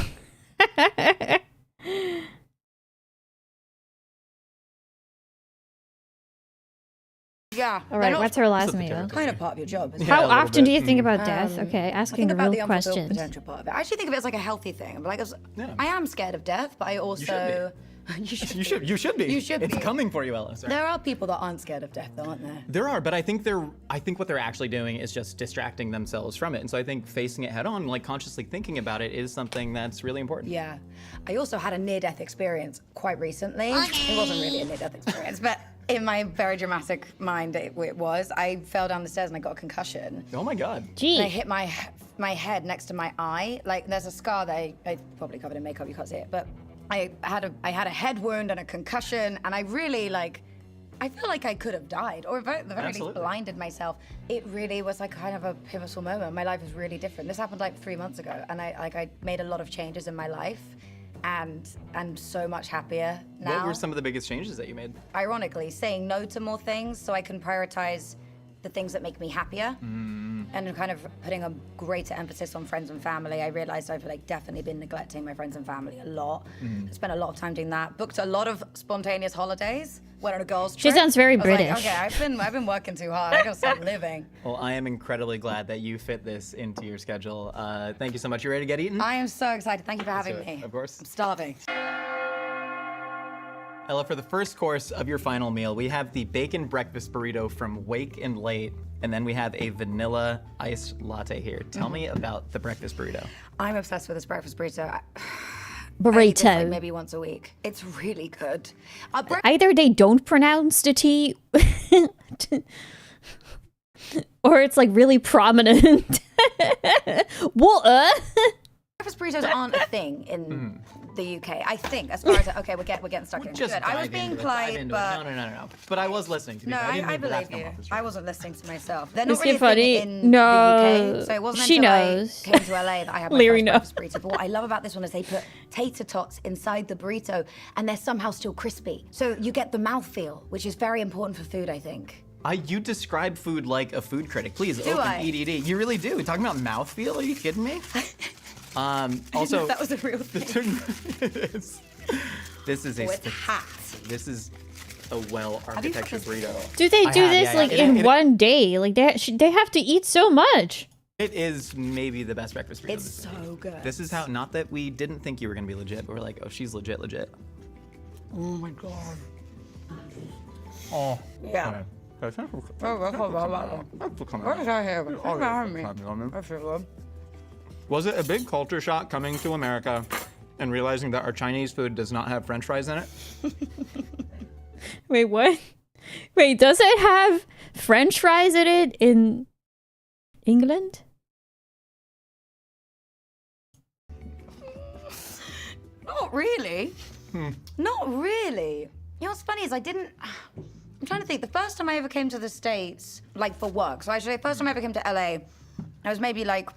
Yeah. All right, what's her last meal? Kind of part of your job. Isn't How it? often do you think about death? Okay, I asking think the about real the unfulfilled questions. potential part of it. I actually think of it as like a healthy thing. I'm like, I am scared of death, but I also. You should be. You should It's be. coming for you, Ella. Sorry. There are people that aren't scared of death, though, aren't there? There are, but I think what they're actually doing is just distracting themselves from it. And so I think facing it head on, like consciously thinking about it, is something that's really important. Yeah. I also had a near-death experience quite recently. It wasn't really a near-death experience, but in my very dramatic mind, it was. I fell down the stairs and I got a concussion. Oh my God. Gee. And I hit my head next to my eye. Like, there's a scar that I probably covered in makeup, you can't see it, but I had a head wound and a concussion, and I really I feel like I could have died, or at the very least blinded myself. It really was like kind of a pivotal moment. My life was really different. This happened like 3 months ago, and I made a lot of changes in my life, and I'm so much happier now. What were some of the biggest changes that you made? Ironically, saying no to more things so I can prioritize the things that make me happier. And kind of putting a greater emphasis on friends and family. I realized I've definitely been neglecting my friends and family a lot. I spent a lot of time doing that. Booked a lot of spontaneous holidays. Went on a girls' She trip. sounds very I was like, British. okay, I've been working too hard. I gotta start living. Well, I am incredibly glad that you fit this into your schedule. Thank you so much. You ready to get eaten? I am so excited. Thank you for having do it, me. of course. I'm starving. Ella, for the first course of your final meal, we have the bacon breakfast burrito from Wake and Late, and then we have a vanilla iced latte here. Tell me about the breakfast burrito. I'm obsessed with this breakfast burrito. I eat Burrito. this, like, maybe once a week. It's really good. Either they don't pronounce the T, or it's like really prominent. What? Breakfast burritos aren't a thing in the UK, I think. As far as okay, we're getting stuck in. Just Good. I was dive being into it, polite, dive into but it. No. But I was listening to you. no, I didn't I mean for that believe to come you. off as I wasn't listening to myself. They're Is not really it funny? a thing in No, the UK, so it wasn't she until knows. I came to LA that I had my Leary first knows. breakfast burrito. But what I love about this one is they put tater tots inside the burrito, and they're somehow still crispy. So you get the mouthfeel, which is very important for food, I think. You describe food like a food critic. Please Do open I? EDD. You really do. Talking about mouthfeel? Are you kidding me? Also, that was a real thing. This is a With hat. This is a well-architectured burrito. Do they do this like in one day? Like they have to eat so much. It is maybe the best breakfast burrito. It's so good. This is how, not that we didn't think you were gonna be legit, but we're like, oh, she's legit. Oh my god. Oh. Yeah. Okay. Was it a big culture shock coming to America and realizing that our Chinese food does not have French fries in it? Wait, what? Wait, does it have French fries in it in England? Not really. Not really. You know what's funny is I'm trying to think. The first time I ever came to the States, like for work, so actually the first time I ever came to LA, I was maybe like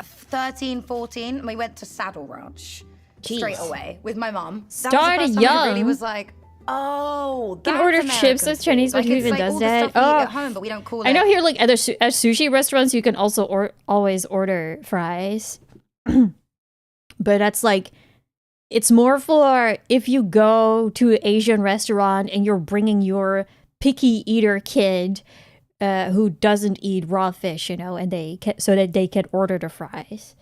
13, 14, and we went to Saddle Ranch straight away with my mom. Started young. It really was like, oh, You can that's order American chips as Chinese, food. but who It's even like does all the that? stuff we eat at home, but we don't call it. I know here, like at sushi restaurants, you can also always order fries, but that's like, it's more for if you go to an Asian restaurant and you're bringing your picky eater kid who doesn't eat raw fish, you know, and so that they can order the fries.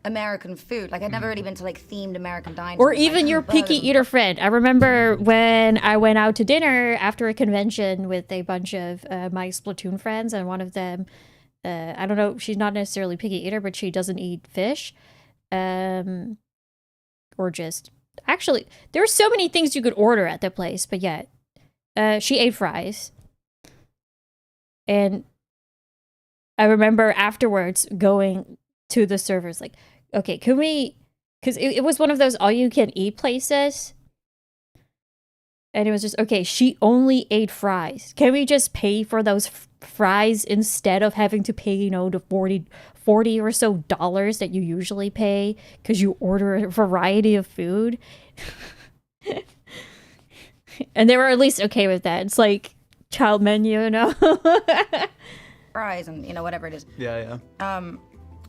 American food. Like I'd never really been to like themed American dining. Or even your picky eater friend. I remember when I went out to dinner after a convention with a bunch of my Splatoon friends, and one of them, I don't know, she's not necessarily picky eater, but she doesn't eat fish. Or just, actually, there are so many things you could order at the place, but yeah, she ate fries. And I remember afterwards going to the servers like, okay, can we, because it was one of those all-you-can-eat places. And it was just, okay, she only ate fries. Can we just pay for those fries instead of having to pay, you know, the $40 or so that you usually pay because you order a variety of food? And they were at least okay with that. It's like child menu, you know? Fries and, you know, whatever it is. Yeah.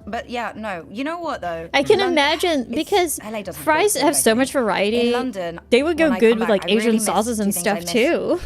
But yeah, no. You know what though? I can imagine because fries have so much variety. In London, they would go when I good come with back, like I Asian really miss sauces and two things I stuff miss. too.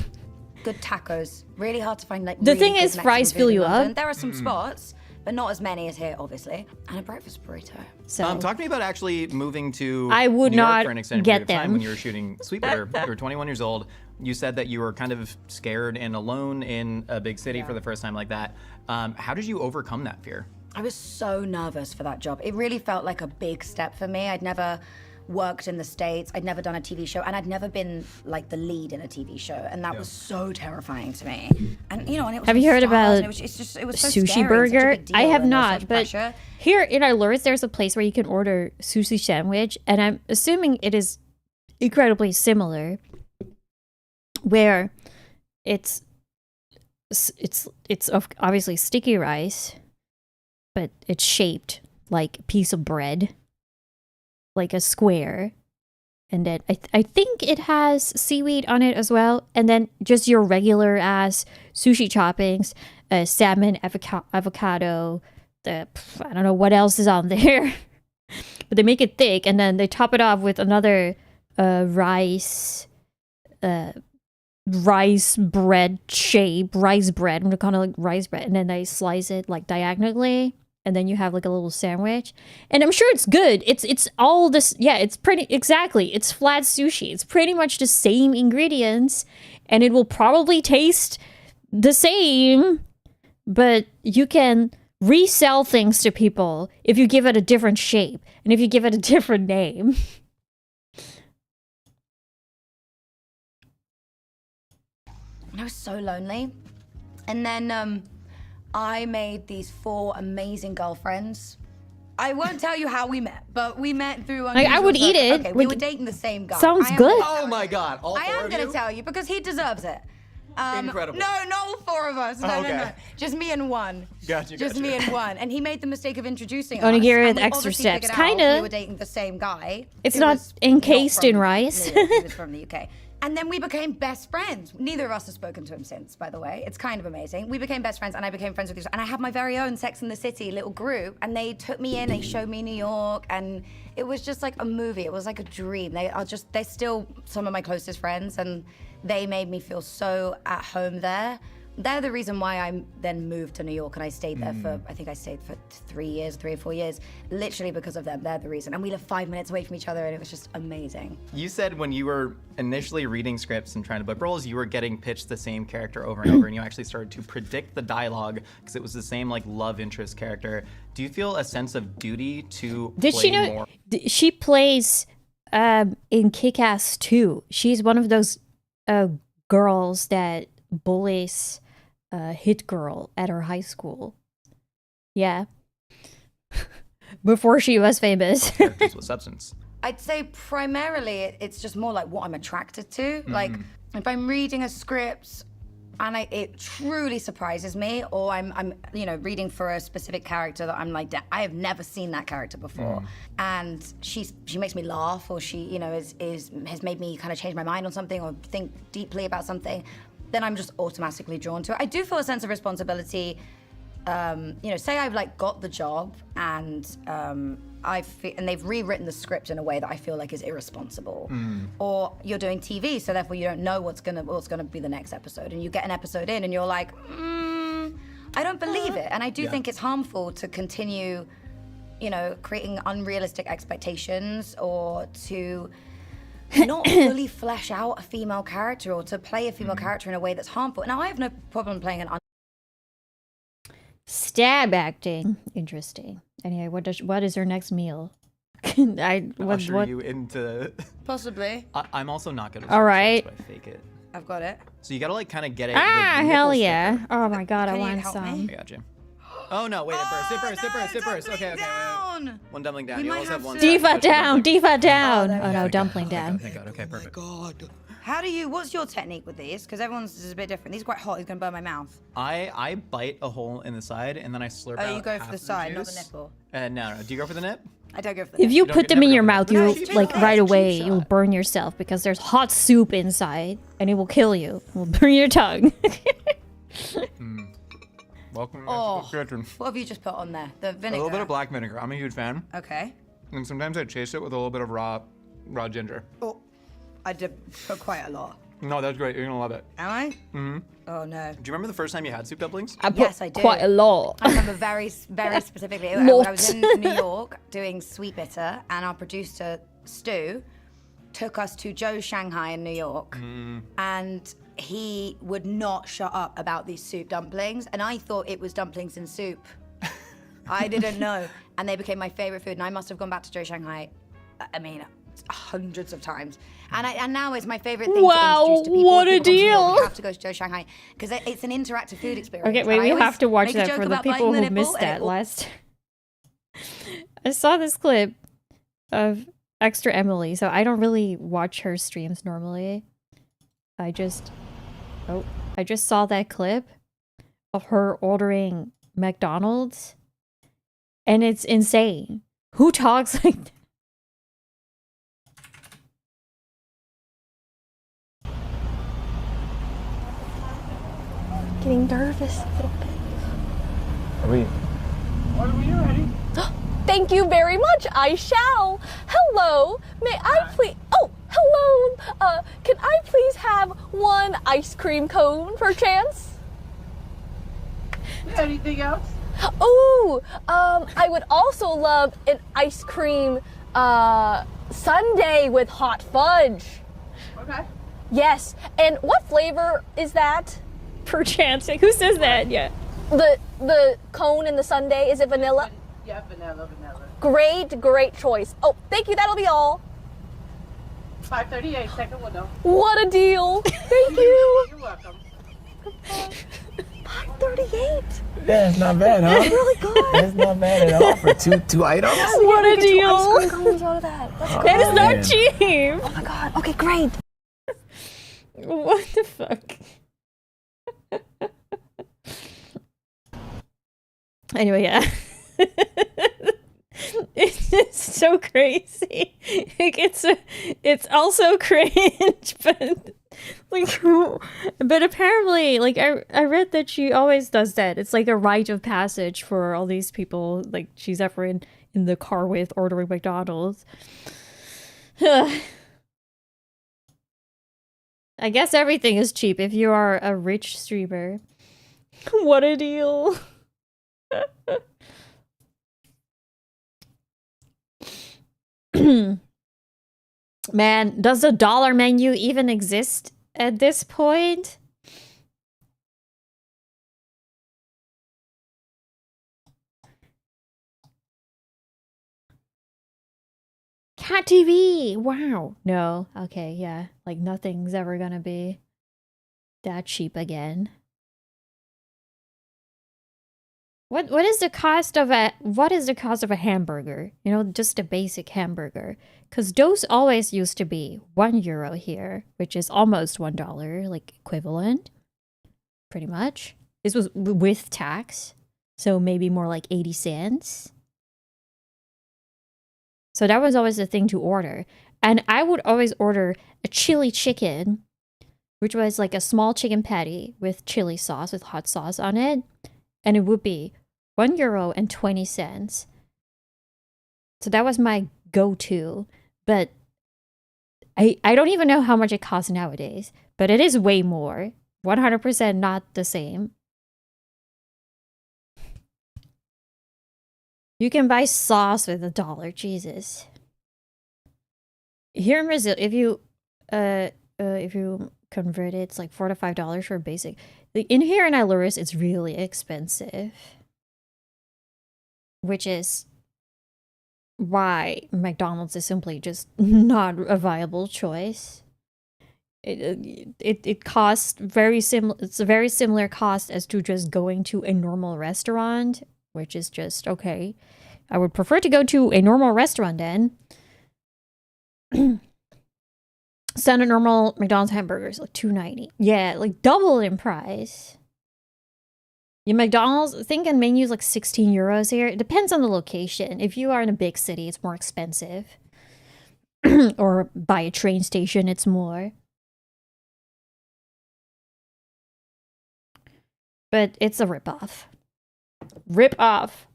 Good tacos. Really hard to find like. The really thing good is, Mexican fries food fill in you London. up. There are some spots, but not as many as here, obviously. And a breakfast burrito. So Talk to me about actually moving to I would New York not for an extended get period of time them. when you were shooting Sweetwater. You were 21 years old. You said that you were kind of scared and alone in a big city for the first time like that. How did you overcome that fear? I was so nervous for that job. It really felt like a big step for me. I'd never worked in the States. I'd never done a TV show, and I'd never been like the lead in a TV show, and that was so terrifying to me. And you know, and it was Have with you heard stars, about and it was so Sushi scary and Burger? such a big deal, I have and there was so not, much but pressure. here in our Lourdes, there's a place where you can order sushi sandwich, and I'm assuming it is incredibly similar, where it's obviously sticky rice, but it's shaped like a piece of bread, like a square. And then I think it has seaweed on it as well. And then just your regular ass sushi toppings, salmon, avocado, I don't know what else is on there. But they make it thick, and then they top it off with another rice bread shape, rice bread. I'm gonna call it like rice bread. And then they slice it like diagonally. And then you have like a little sandwich, and I'm sure it's good. It's all this, yeah. It's it's flat sushi. It's pretty much the same ingredients, and it will probably taste the same, but you can resell things to people if you give it a different shape and if you give it a different name. I was so lonely, and then I made these 4 amazing girlfriends. I won't tell you how we met, but we met through. Like, I would eat it. Okay, we were dating the same guy. Sounds good. Oh my god! All I 4 am of gonna you? tell you because he deserves it. Incredible. No, not all 4 of us. No, Oh, no, okay. no. Just me and one. Gotcha. Just me and one. And he made the mistake of introducing us. Onigiri and with we extra obviously steps. figured out Kinda. We were dating the same guy. It's who not was encased not in from rice. New York, he was from the UK. And then we became best friends. Neither of us have spoken to him since, by the way. It's kind of amazing. We became best friends, and I became friends with you. And I have my very own Sex and the City little group, and they took me in, they showed me New York, and it was just like a movie. It was like a dream. They're still some of my closest friends, and they made me feel so at home there. They're the reason why I then moved to New York, and I stayed there for, I think I stayed for 3 or 4 years, literally because of them. They're the reason. And we lived 5 minutes away from each other, and it was just amazing. You said when you were initially reading scripts and trying to book roles, you were getting pitched the same character over and over, and you actually started to predict the dialogue because it was the same like love interest character. Do you feel a sense of duty to Did play she know? more? She plays in Kick-Ass 2. She's one of those girls that bullies hit girl at her high school. Yeah. Before she was famous. Characters with substance. I'd say primarily it's just more like what I'm attracted to. Like if I'm reading a script and it truly surprises me, or I'm reading for a specific character that I'm like, I have never seen that character before, and she makes me laugh, or she has made me kind of change my mind on something or think deeply about something, then I'm just automatically drawn to it. I do feel a sense of responsibility. Say I've like got the job and and they've rewritten the script in a way that I feel like is irresponsible. Or you're doing TV, so therefore you don't know what's gonna be the next episode, and you get an episode in and you're like, I don't believe it. And I do think it's harmful to continue, creating unrealistic expectations, or to not fully flesh out a female character, or to play a female character in a way that's harmful. Now, I have no problem playing an stab acting. Interesting. Anyway, what is her next meal? Usher you into... Possibly. I'm also not good at all right. but I fake it. I've got it. So you gotta like kind of get it. Hell yeah. Oh my god, I want some. I got you. Oh no, wait, it burst. Okay. One dumpling down. You also have one. Diva down. Oh no, dumpling down. Thank God. Okay, perfect. What's your technique with these? Because everyone's is a bit different. These are quite hot, it's gonna burn my mouth. I bite a hole in the side and then I slurp out. Oh, you go for the side, not juice. the nipple. No. Do you go for the nip? I don't go for the If nip. you put them in your mouth, you'll like right away you'll burn yourself because there's hot soup inside and it will kill you. It will burn your tongue. Welcome Oh, to the kitchen. what have you just put on there? The vinegar? A little bit of black vinegar. I'm a huge fan. Okay. And sometimes I chase it with a little bit of raw ginger. Oh, I did put quite a lot. No, that's great. You're gonna love it. Am I? Mm-hmm. Oh no. Do you remember the first time you had soup dumplings? Yes, I do. Quite a lot. I remember very specifically when I was in New York doing Sweet Bitter, and our producer Stu took us to Joe's Shanghai in New York, and he would not shut up about these soup dumplings, and I thought it was dumplings in soup. I didn't know, and they became my favorite food, and I must have gone back to Joe's Shanghai, I mean, hundreds of times, and now it's my favorite thing to introduce to people. What a deal! You have to go to Joe's Shanghai because it's an interactive food experience. Okay, wait, we have to watch that for the people who missed that that last. I saw this clip of Extra Emily, so I don't really watch her streams normally. I just saw that clip of her ordering McDonald's, and it's insane. Who talks like that? Getting nervous a little bit. Are we? Are you ready? Thank you very much. I shall. Hello. May I please? Oh, hello. Can I please have one ice cream cone, perchance? Anything else? Oh, I would also love an ice cream sundae with hot fudge. Okay. Yes. And what flavor is that? Perchance. Who says that? Yeah. The cone and the sundae, is it vanilla? Yeah, vanilla. Great choice. Oh, thank you. That'll be all. 538, second window. What a deal. Thank you. You're welcome. 538. That's not bad, huh? That's really good. That's not bad at all for two items. What a deal. Ice cream cones out of that. That is not cheap. Oh my god. Okay, great. What the fuck? Anyway, yeah. It's just It's so crazy. Like it's also cringe, but like, but apparently, like I read that she always does that. It's like a rite of passage for all these people. Like she's ever in the car with ordering McDonald's. I guess everything is cheap if you are a rich streamer. What a deal. Man, does the dollar menu even exist at this point? Cat TV! Wow. No. Okay, yeah. Like nothing's ever gonna be that cheap again. What is the cost of a hamburger? You know, just a basic hamburger. Because those always used to be €1 here, which is almost $1, like equivalent. Pretty much. This was with tax, so maybe more like 80 cents. So that was always the thing to order. And I would always order a chili chicken, which was like a small chicken patty with chili sauce, with hot sauce on it. And it would be €1.20. So that was my go-to. But I don't even know how much it costs nowadays. But it is way more. 100% not the same. You can buy sauce with $1, Jesus. Here in Brazil, if you convert it, it's like $4 to $5 for a basic. In here in Iloris, it's really expensive. Which is why McDonald's is simply just not a viable choice. It costs it's a very similar cost as to just going to a normal restaurant, which is just okay. I would prefer to go to a normal restaurant then. Standard normal McDonald's hamburgers like $2.90. Yeah, like double in price. Your McDonald's, I think, in menus like €16 here. It depends on the location. If you are in a big city, it's more expensive. Or by a train station, it's more. But it's a ripoff. Rip-off.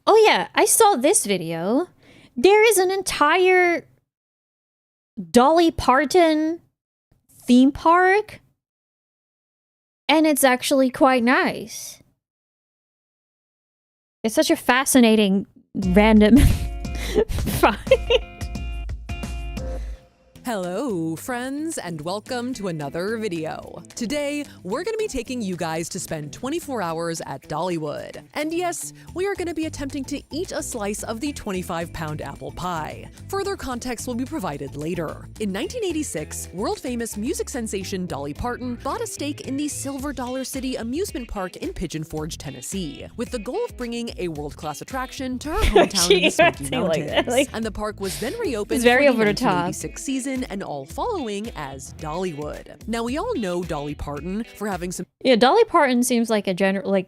Oh yeah, I saw this video. There is an entire Dolly Parton theme park, and it's actually quite nice. It's such a fascinating random find. Hello, friends, and welcome to another video. Today, we're going to be taking you guys to spend 24 hours at Dollywood. And yes, we are going to be attempting to eat a slice of the 25-pound apple pie. Further context will be provided later. In 1986, world-famous music sensation Dolly Parton bought a stake in the Silver Dollar City amusement park in Pigeon Forge, Tennessee, with the goal of bringing a world-class attraction to her hometown in the Smoky Mountains. And the park was then reopened for the 1986 season and all following as Dollywood. Now, we all know Dolly Parton for having some Dolly Parton seems like a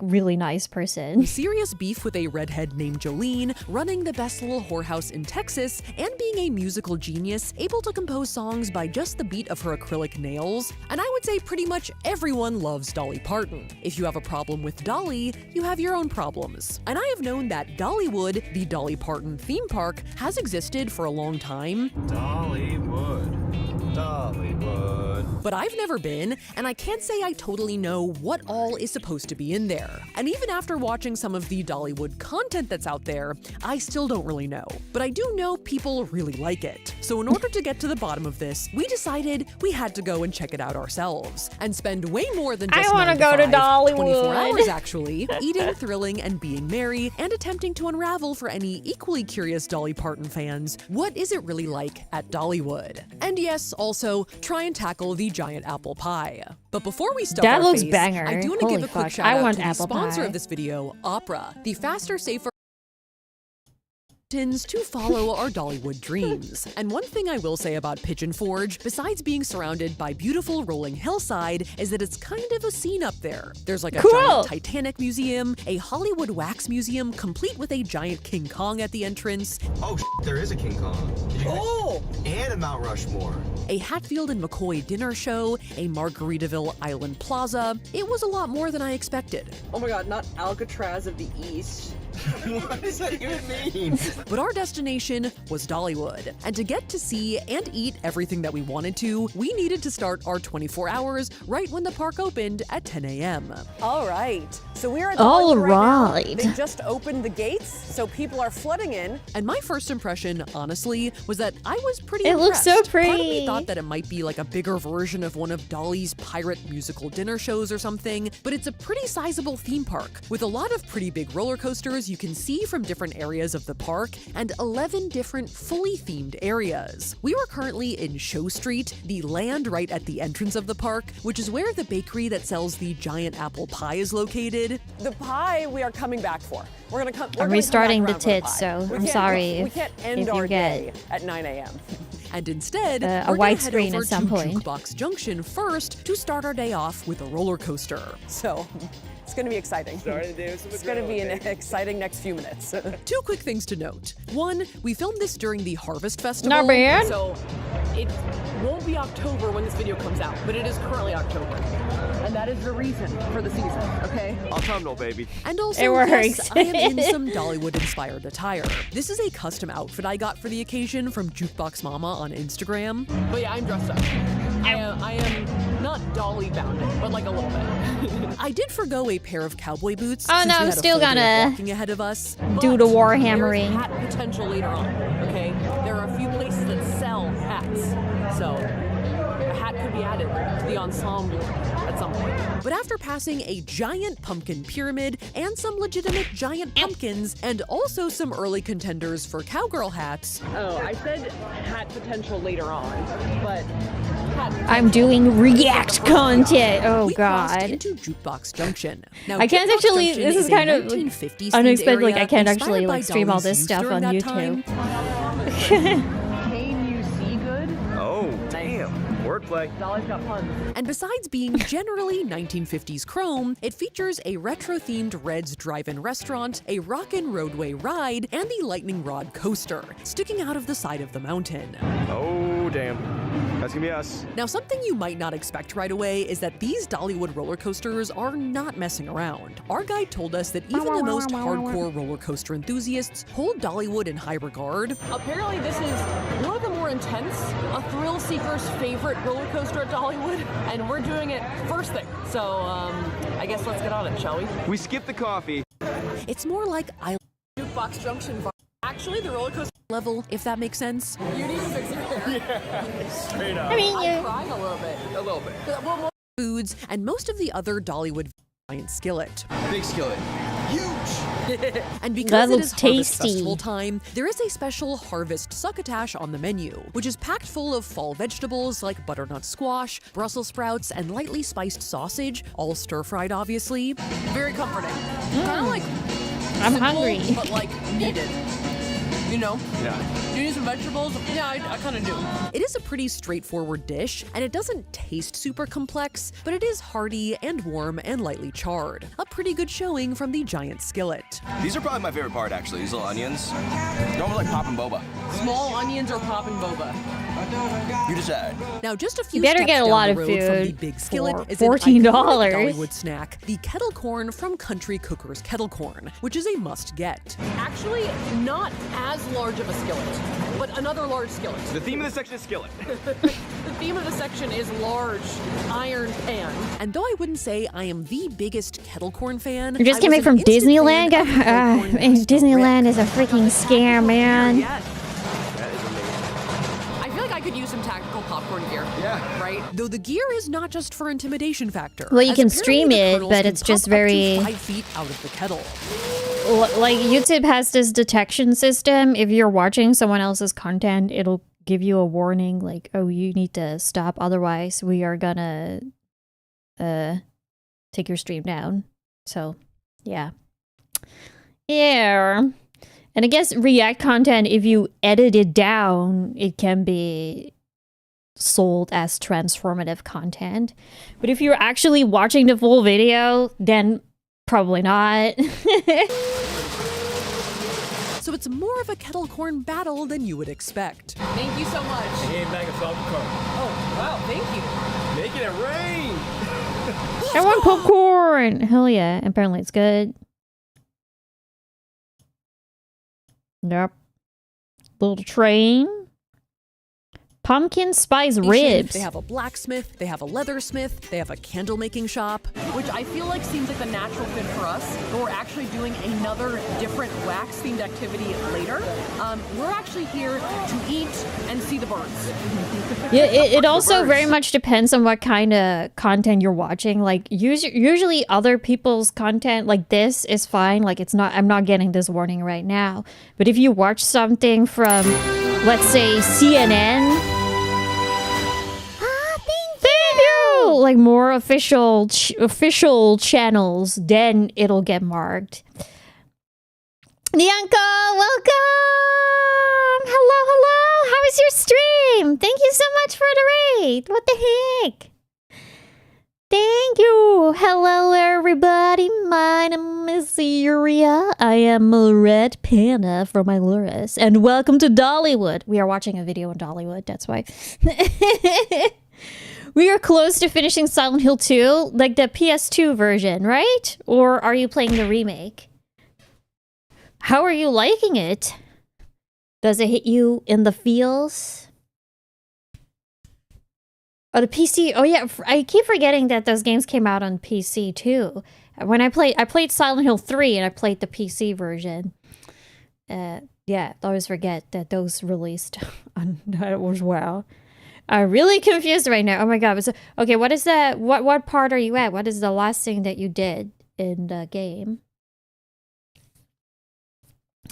really nice person. Serious beef with a redhead named Jolene, running the best little whorehouse in Texas, and being a musical genius, able to compose songs by just the beat of her acrylic nails. And I would say pretty much everyone loves Dolly Parton. If you have a problem with Dolly, you have your own problems. And I have known that Dollywood, the Dolly Parton theme park, has existed for a long time. Dollywood. But I've never been, and I can't say I totally know what all is supposed to be in there. And even after watching some of the Dollywood content that's out there, I still don't really know. But I do know people really like it. So in order to get to the bottom of this, we decided we had to go and check it out ourselves and spend way more than just I want to go to Dollywood. 24 hours actually, eating, thrilling, and being merry, and attempting to unravel for any equally curious Dolly Parton fans, what is it really like at Dollywood? And yes, also try and tackle the giant apple pie. But before we start, that looks banger. I do want to give a quick shout out to the sponsor pie. of this video, Opera, the faster, safer to follow our Dollywood dreams. And one thing I will say about Pigeon Forge, besides being surrounded by beautiful rolling hillside, is that it's kind of a scene up there. There's like a giant Titanic museum, a Hollywood wax museum complete with a giant King Kong at the entrance. Oh, there is a King Kong. Oh! And a Mount Rushmore. A Hatfield and McCoy dinner show, a Margaritaville Island Plaza. It was a lot more than I expected. Oh my god, not Alcatraz of the East. What does that even mean? But our destination was Dollywood, and to get to see and eat everything that we wanted to, we needed to start our 24 hours right when the park opened at 10 a.m. All right, so we're at All Dollywood right right. now. They just opened the gates, so people are flooding in. And my first impression, honestly, was that I was pretty It looks so impressed. Part of me pretty. thought that it might be like a bigger version of one of Dolly's pirate musical dinner shows or something, but it's a pretty sizable theme park with a lot of pretty big roller coasters you can see from different areas of the park and 11 different fully themed areas. We were currently in Show Street, the land right at the entrance of the park, which is where the bakery that sells the giant apple pie is located. The pie we are coming back for. We're gonna come. I'm restarting the tits, so I'm sorry We can't end if you our get day at 9 a.m. And instead, a we're white gonna head screen over at some to point. Jukebox Junction first to start our day off with a roller coaster. So it's gonna be exciting. It's gonna be an exciting next few minutes. Two quick things to note. One, we filmed this during the Harvest Festival. Not bad. So it won't be October when this video comes out, but it is currently October. And that is the reason for the season, okay? Autumnal, baby. And also, It works. yes, I am in some Dollywood-inspired attire. This is a custom outfit I got for the occasion from Jukebox Mama on Instagram. But yeah, I'm dressed up. I am not dolly bounded, but like a little bit. I did forgo a pair of cowboy boots. Oh, since no, we I'm had a still full day of gonna walking ahead of us. do the There's warhammering. hat potential later on, okay? There are a few places that sell hats, so a hat could be added to the ensemble at some point. But after passing a giant pumpkin pyramid and some legitimate giant pumpkins, and also some early contenders for cowgirl hats. Oh, I said hat potential later on, but I'm doing react content. Oh we crossed god. into Jukebox Junction. Now, I can't Jukebox actually. Junction This is a kind of 1950s themed unexpected. Like I area can't inspired actually by like stream all Dolly's this youth stuff during on that YouTube. Can you see good? Oh, damn. Wordplay. Dolly's got puns. And besides being generally 1950s chrome, it features a retro-themed Red's drive-in restaurant, a rockin' roadway ride, and the lightning rod coaster, sticking out of the side of the mountain. Oh, damn. That's gonna be us. Now, something you might not expect right away is that these Dollywood roller coasters are not messing around. Our guide told us that even the most hardcore roller coaster enthusiasts hold Dollywood in high regard. Apparently this is one of the more intense, a thrill seeker's favorite roller coaster at Dollywood, and we're doing it first thing. So, I guess let's get on it, shall we? We skipped the coffee. It's more like I Jukebox Junction. Actually, the roller coaster level, if that makes sense. You need to fix it. Yeah, straight up. I mean, I'm crying a little bit. A little bit. Foods, and most of the other Dollywood giant skillet. Big skillet. Huge. And because That it looks is Harvest tasty. Festival time, there is a special Harvest succotash on the menu, which is packed full of fall vegetables like butternut squash, Brussels sprouts, and lightly spiced sausage, all stir-fried obviously. Very comforting. Kind of like I'm simple, hungry. but like needed. You know? Yeah. You need some vegetables? Yeah, I kind of do. It is a pretty straightforward dish, and it doesn't taste super complex, but it is hearty and warm and lightly charred. A pretty good showing from the giant skillet. These are probably my favorite part, actually. These little onions. They're almost like popping boba. Small onions or popping boba. You decide. Now, just a few You better steps get a down lot the of road from the food big skillet for is an $14. iconic Dollywood snack, the kettle corn from Country Cooker's Kettle Corn, which is a must-get. Actually, not as large of a skillet, but another large skillet. The theme of the section is skillet. The theme of the section is large iron pan. And though I wouldn't say I am the biggest kettle corn fan, You just I came was back from an instant Disneyland. fan of the kettle corn master Disneyland is a freaking scam, man. Yes. I feel like I could use some tactical popcorn gear. Yeah. Right? Though the gear is not just for intimidation factor. Well, you as can apparently stream the it, kernels but can it's just pop up to very- 5 feet out of the kettle. Like YouTube has this detection system. If you're watching someone else's content, it'll give you a warning like, oh, you need to stop, otherwise we are gonna take your stream down. So yeah. And I guess React content, if you edit it down, it can be sold as transformative content. But if you're actually watching the full video, then probably not. So it's more of a kettle corn battle than you would expect. Thank you so much. Hey, bag of popcorn. Oh, wow, thank you. Making it rain. I want popcorn! Hell yeah. Apparently it's good. Yep. Little train. Pumpkin spice ribs. They have a blacksmith, they have a leathersmith, they have a candle making shop. Which I feel like seems like the natural fit for us, but we're actually doing another different wax-themed activity later. We're actually here to eat and see the birds. Yeah, it also very much depends on what kind of content you're watching. Like usually other people's content like this is fine. Like I'm not getting this warning right now. But if you watch something from, let's say, CNN, like more official channels, then it'll get marked. Nyanko, welcome! Hello! How is your stream? Thank you so much for the raid. What the heck? Thank you. Hello, everybody. My name is Yuria. I am a red panda from Illuris, and welcome to Dollywood. We are watching a video on Dollywood. That's why. We are close to finishing Silent Hill 2, like the PS2 version, right? Or are you playing the remake? How are you liking it? Does it hit you in the feels? Oh, the PC. Oh yeah, I keep forgetting that those games came out on PC too. When I played Silent Hill 3 and I played the PC version. Yeah, I always forget that those released on that as well. I'm really confused right now. Oh my god. So, okay, what is that? What part are you at? What is the last thing that you did in the game?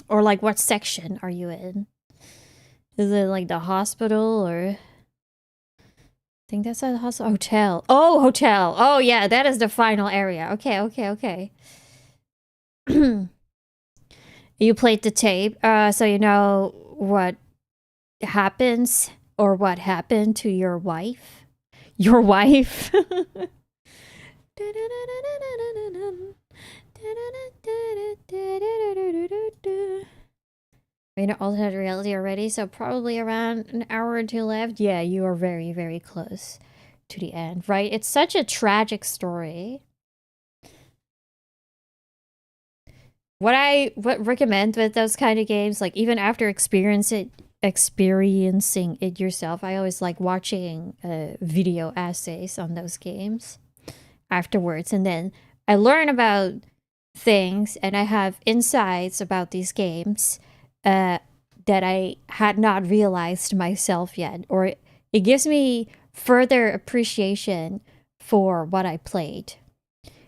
Or like what section are you in? Is it like the hospital or... I think that's at the hospital. Hotel. Oh, hotel. Oh yeah, that is the final area. Okay. You played the tape, so you know what happens or what happened to your wife. Your wife. We're in alternate reality already, so probably around an hour or two left. Yeah, you are very, very close to the end, right? It's such a tragic story. What I recommend with those kind of games, like even after experiencing it yourself, I always like watching video essays on those games afterwards, and then I learn about things and I have insights about these games that I had not realized myself yet, or it gives me further appreciation for what I played,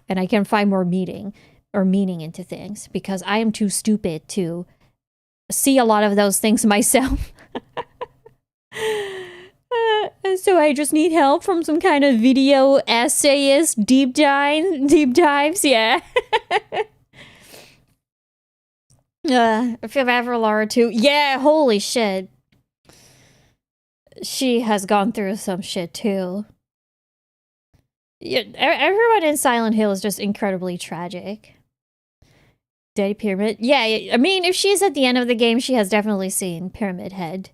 and I can find more meaning into things because I am too stupid to see a lot of those things myself. So I just need help from some kind of video essayist deep dives, yeah. If I've ever Laura too. Yeah, holy shit. She has gone through some shit too. Yeah, everyone in Silent Hill is just incredibly tragic. Daddy Pyramid. Yeah, I mean, if she's at the end of the game, she has definitely seen Pyramid Head.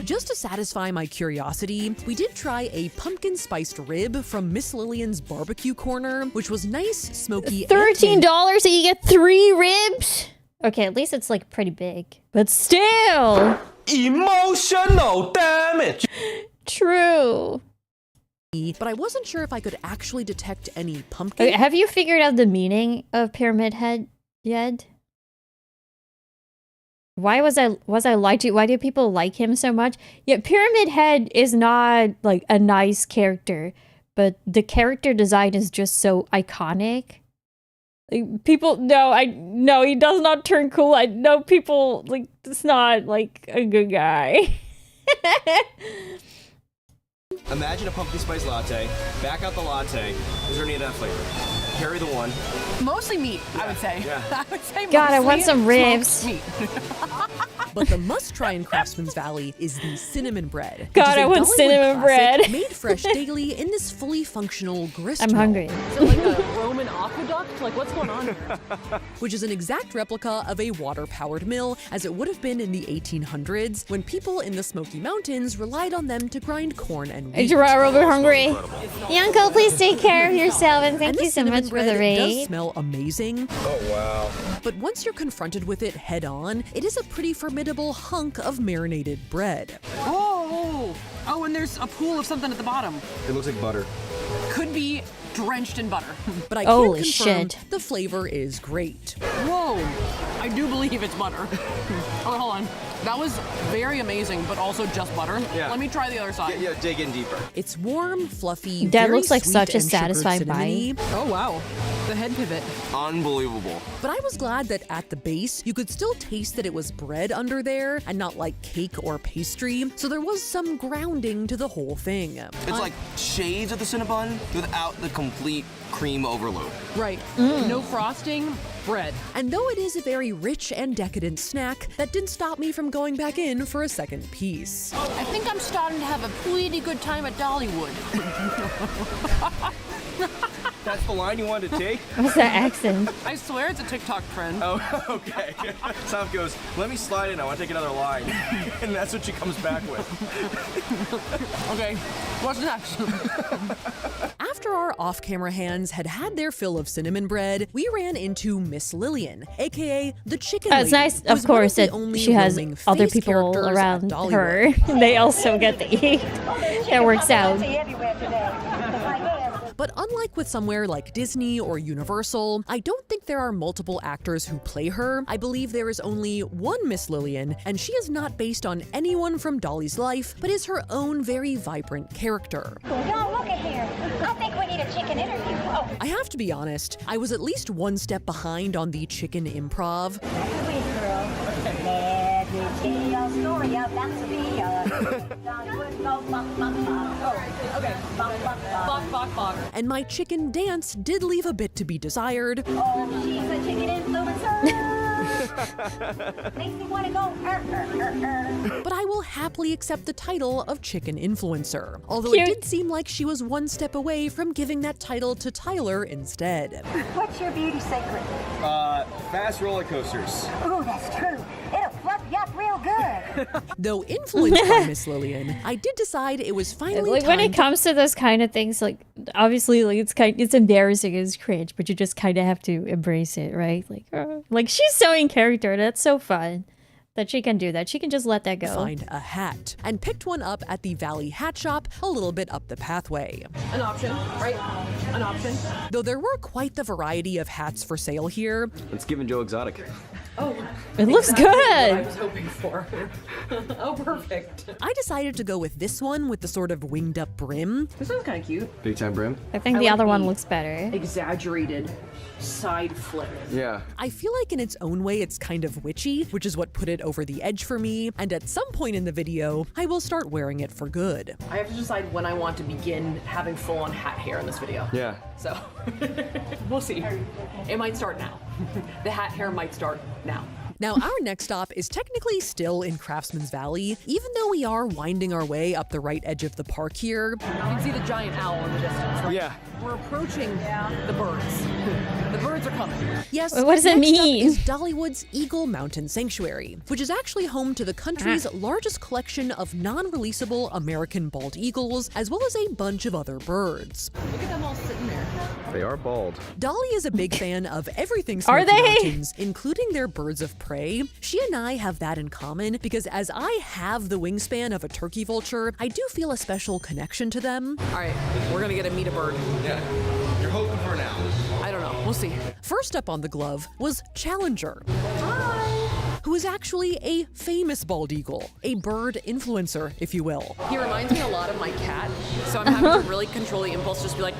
Just to satisfy my curiosity, we did try a pumpkin spiced rib from Miss Lillian's barbecue corner, which was nice, smoky, $13 and you get 3 ribs? Okay, at least it's like pretty big. But still! Emotional damage! True. But I wasn't sure if I could actually detect any pumpkin. Okay, have you figured out the meaning of Pyramid Head yet? Why was I lied to? Why do people like him so much? Yeah, Pyramid Head is not like a nice character, but the character design is just so iconic. Like, people no, he does not turn cool. I know people like it's not like a good guy. Imagine a pumpkin spice latte, back out the latte. Is there any of that flavor? carry the one. Mostly meat, I would say. Yeah. I would say God, I want mostly some ribs. smoked meat. But the must-try in Craftsman's Valley is the cinnamon bread. which God, is a I want Dollywood cinnamon classic bread. made fresh daily in this fully functional grist I'm mill. hungry. Is it like a Roman aqueduct? Like, what's going on? Which is an exact replica of a water-powered mill, as it would have been in the 1800s, when people in the Smoky Mountains relied on them to grind corn and wheat. You're a bit hungry. Yanko, please take care of yourself, and thank you so cinnamon much for the bread does raid. smell amazing. Oh, wow. But once you're confronted with it head-on, it is a pretty formidable hunk of marinated bread. Oh, and there's a pool of something at the bottom. It looks like butter. Could be drenched in butter. But I Holy can confirm shit. the flavor is great. Whoa, I do believe it's butter. Oh, hold on. That was very amazing, but also just butter. Yeah. Let me try the other side. Yeah, dig in deeper. It's warm, fluffy, That very looks like sweet such a and sugared satisfying cinnamony. bite. Oh, wow. The head pivot. Unbelievable. But I was glad that at the base, you could still taste that it was bread under there and not like cake or pastry, so there was some grounding to the whole thing. It's like shades of the Cinnabon without the complete cream overload. Right. No frosting, bread. And though it is a very rich and decadent snack, that didn't stop me from going back in for a second piece. I think I'm starting to have a pretty good time at Dollywood. That's the line you wanted to take? What's that accent? I swear it's a TikTok trend. Oh, okay. Sam goes, let me slide in, I want to take another line. And that's what she comes back with. Okay, what's next? After our off-camera hands had had their fill of cinnamon bread, we ran into Miss Lillian, aka the chicken It's lady, nice, who's of course, one of that the only she has roaming other face people characters at around her. Dollywood. They also get to eat. That works out. But unlike with somewhere like Disney or Universal, I don't think there are multiple actors who play her. I believe there is only one Miss Lillian, and she is not based on anyone from Dolly's life, but is her own very vibrant character. Y'all look at here. I think we need a chicken interview. Oh. I have to be honest, I was at least one step behind on the chicken improv. Let me tell you a story about to be And my chicken dance did leave a bit to be desired. Oh, she's a chicken influencer. Makes me want to go. But I will happily accept the title of chicken influencer. Although Cute. it did seem like she was one step away from giving that title to Tyler instead. What's your beauty secret? Fast roller coasters. Oh, that's true. It'll fluff you up real good. Though influenced by Miss Lillian, I did decide it was finally Like time when it comes to those kind of things, like obviously, like it's embarrassing, it's cringe, but you just kind of have to embrace it, right? Like she's so in character. That's so fun that she can do that. She can just let that go. find a hat and picked one up at the Valley Hat Shop a little bit up the pathway. An option, right? An option. Though there were quite the variety of hats for sale here. It's giving Joe exotic. Oh, It looks exactly what I good. was hoping for. Oh, perfect. I decided to go with this one with the sort of winged up brim. This one's kind of cute. Big time brim? I think the like other one the looks better. Exaggerated side flip. Yeah. I feel like in its own way it's kind of witchy, which is what put it over the edge for me, and at some point in the video, I will start wearing it for good. I have to decide when I want to begin having full-on hat hair in this video. Yeah. So, we'll see. It might start now. The hat hair might start now. Now, our next stop is technically still in Craftsman's Valley, even though we are winding our way up the right edge of the park here. You can see the giant owl in the distance, right? Yeah. We're approaching the birds. The birds are coming. Yes, What does it next up mean? is Dollywood's Eagle Mountain Sanctuary, which is actually home to the country's largest collection of non-releasable American bald eagles, as well as a bunch of other birds. Look at them all sitting there. They are bald. Dolly is a big fan of everything Are Smoky they? Mountains, including their birds of prey. She and I have that in common because as I have the wingspan of a turkey vulture, I do feel a special connection to them. All right, we're gonna get to meet a bird. Yeah. You're hoping for an owl. I don't know. We'll see. First up on the glove was Challenger. who is actually a famous bald eagle, a bird influencer, if you will. He reminds me a lot of my cat, so I'm having to really control the impulse, just be like,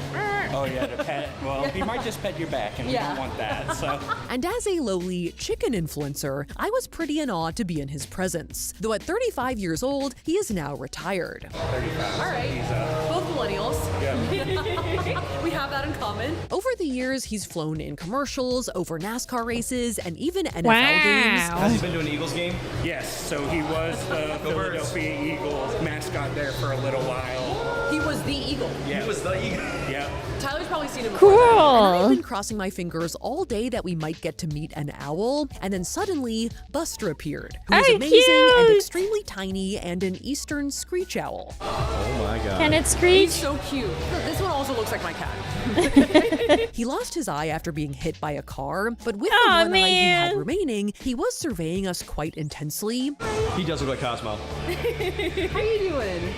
Oh yeah, to pet. Well, he might just pet your back, and we don't want that. So. And as a lowly chicken influencer, I was pretty in awe to be in his presence. Though at 35 years old, he is now retired. 35. all right, both millennials. Yeah. We have that in common. Over the years, he's flown in commercials, over NASCAR races, and even NFL games. Has he been to an Eagles game? Yes. So he was the Philadelphia Eagles mascot there for a little while. He was the eagle. Yeah. He was the Eagle. Yeah. Tyler's probably seen him. And Cool. I've been crossing my fingers all day that we might get to meet an owl, and then suddenly Buster appeared, who is Hey, amazing and cute. extremely tiny and an eastern screech owl. Oh my god. Can it screech? He's so cute. This one also looks like my cat. He lost his eye after being hit by a car, but with the Aw, one eye he had man. remaining, he was surveying us quite intensely. He does look like Cosmo. How you doing?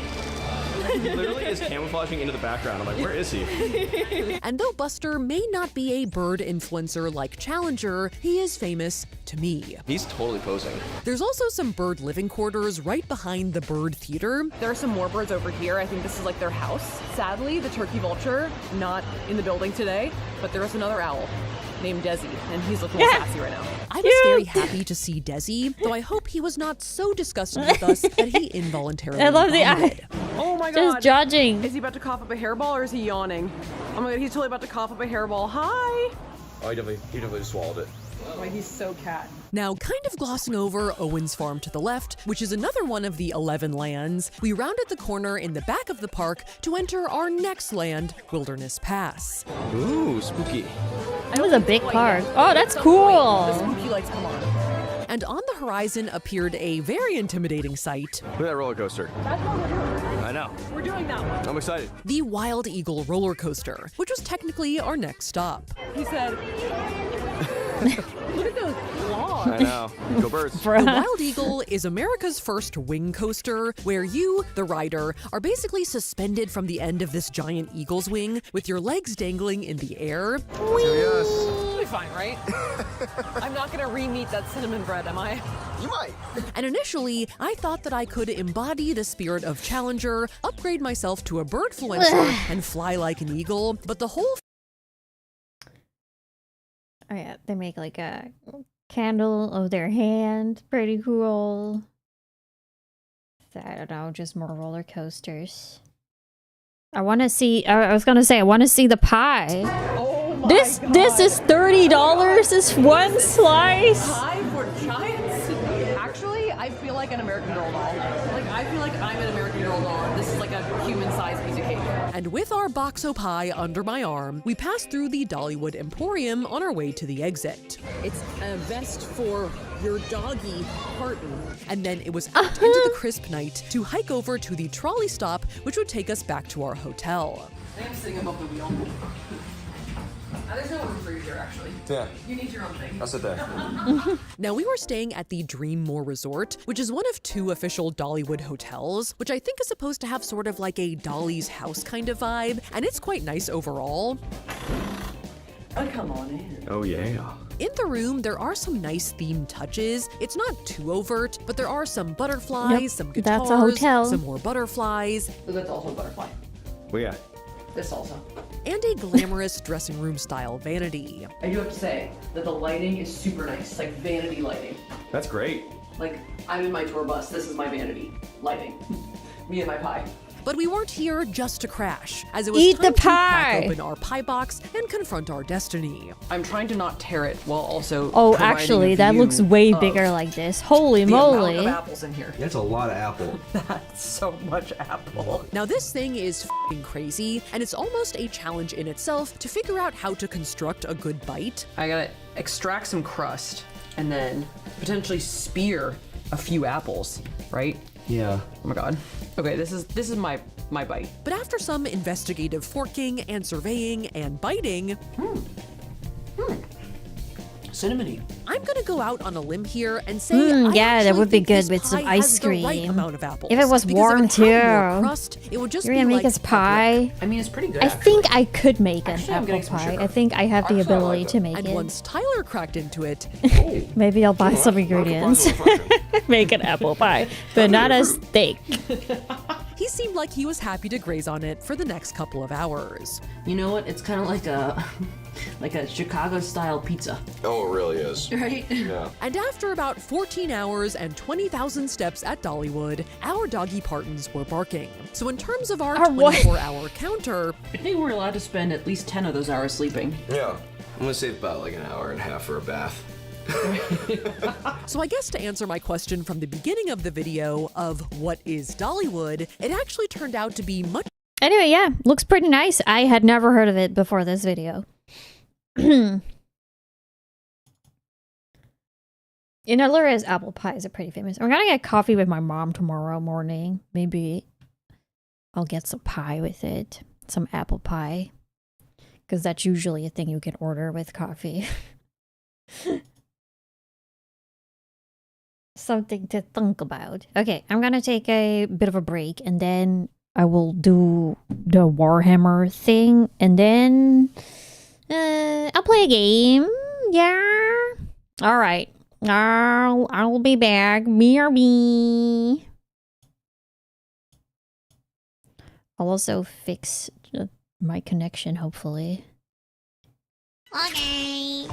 He literally is camouflaging into the background. I'm like, where is he? And though Buster may not be a bird influencer like Challenger, he is famous to me. He's totally posing. There's also some bird living quarters right behind the bird theater. There are some more birds over here. I think this is like their house. Sadly, the turkey vulture, not in the building today, but there is another owl named Desi, and he's looking sassy right now. I was very happy to see Desi, though I hope he was not so disgusted with us that he involuntarily I love the vomited. Oh my god. Just judging. Is he about to cough up a hairball or is he yawning? Oh my god, he's totally about to cough up a hairball. Hi! Oh, he definitely just swallowed it. Oh, he's so cat. Now, kind of glossing over Owen's farm to the left, which is another one of the 11 lands, we rounded the corner in the back of the park to enter our next land, Wilderness Pass. Ooh, spooky. That was a big park. Oh, that's The cool. spooky lights come on. And on the horizon appeared a very intimidating sight, Look at that roller coaster. That's what we're doing. I know. We're doing that one. I'm excited. the Wild Eagle roller coaster, which was technically our next stop. He said, look at those claws. I know. Go birds. The Wild Eagle is America's first wing coaster, where you, the rider, are basically suspended from the end of this giant eagle's wing with your legs dangling in the air. It'll be fine, right? I'm not gonna re-meet that cinnamon bread, am I? You might. And initially, I thought that I could embody the spirit of Challenger, upgrade myself to a birdfluencer, and fly like an eagle, but the whole Oh yeah, they make like a candle of their hand. Pretty cool. So, I don't know, just more roller coasters. I want to see. I was gonna say I want to see the pie. Oh my This is $30. This one slice. Pie for giants? Actually, I feel like an American Girl doll. Like, I feel like I'm an American Girl doll. This is like a human-sized piece of cake. And with our boxo pie under my arm, we passed through the Dollywood Emporium on our way to the exit. It's a vest for your doggy, Parton. And then it was out into the crisp night to hike over to the trolley stop, which would take us back to our hotel. I am sitting above the wheel. There's no room for you here, actually. Yeah. You need your own thing. I'll sit there. Now, we were staying at the Dreammore Resort, which is one of 2 official Dollywood hotels, which I think is supposed to have sort of like a Dolly's house kind of vibe, and it's quite nice overall. Oh, come on in. Oh yeah. In the room, there are some nice themed touches. It's not too overt, but there are some butterflies, Yep, some guitars, that's a hotel. some more butterflies, So that's also a butterfly. Well, yeah. This also. and a glamorous dressing room style vanity. I do have to say that the lighting is super nice. It's like vanity lighting. That's great. Like, I'm in my tour bus. This is my vanity lighting. Me and my pie. But we weren't here just to crash, as it was Eat time the to crack pie. open our pie box and confront our destiny. I'm trying to not tear it while also Oh, providing actually, a that view looks way of bigger like this. Holy the amount moly. of apples in here. That's a lot of apple. That's so much apple. Now this thing is f***ing crazy, and it's almost a challenge in itself to figure out how to construct a good bite. I gotta extract some crust and then potentially spear a few apples, right? Yeah. Oh my god. Okay, this is my bite. But after some investigative forking and surveying and biting, cinnamony. I'm gonna go out on a limb here and say I yeah, that actually would be think good this with some pie ice has the right cream. amount of apples. If it was because warm if it had more too. crust, it would just You're be gonna like make us pie? I mean, it's pretty good. I think I could make an Actually, I'm apple getting some pie. sugar. I think I have the Actually, I ability like to it. make And it. once Tyler cracked into it, Maybe I'll buy some ingredients. Make an apple pie, but not as thick. he seemed like he was happy to graze on it for the next couple of hours. You know what? It's kind of like a like a Chicago-style pizza. Oh, it really is. Right? Yeah. And after about 14 hours and 20,000 steps at Dollywood, our doggy partons were barking. So in terms of our 24-hour counter, I think we're allowed to spend at least 10 of those hours sleeping. Yeah. I'm gonna save about like an hour and a half for a bath. So I guess to answer my question from the beginning of the video of what is Dollywood, it actually turned out to be much. Anyway, yeah, looks pretty nice. I had never heard of it before this video. In Alura's apple pies are pretty famous. I'm gonna get coffee with my mom tomorrow morning. Maybe I'll get some pie with it. Some apple pie. Because that's usually a thing you can order with coffee. Something to think about. Okay, I'm gonna take a bit of a break and then I will do the Warhammer thing and then I'll play a game. Yeah. All right. I'll be back. BRB. I'll also fix my connection, hopefully. Okay.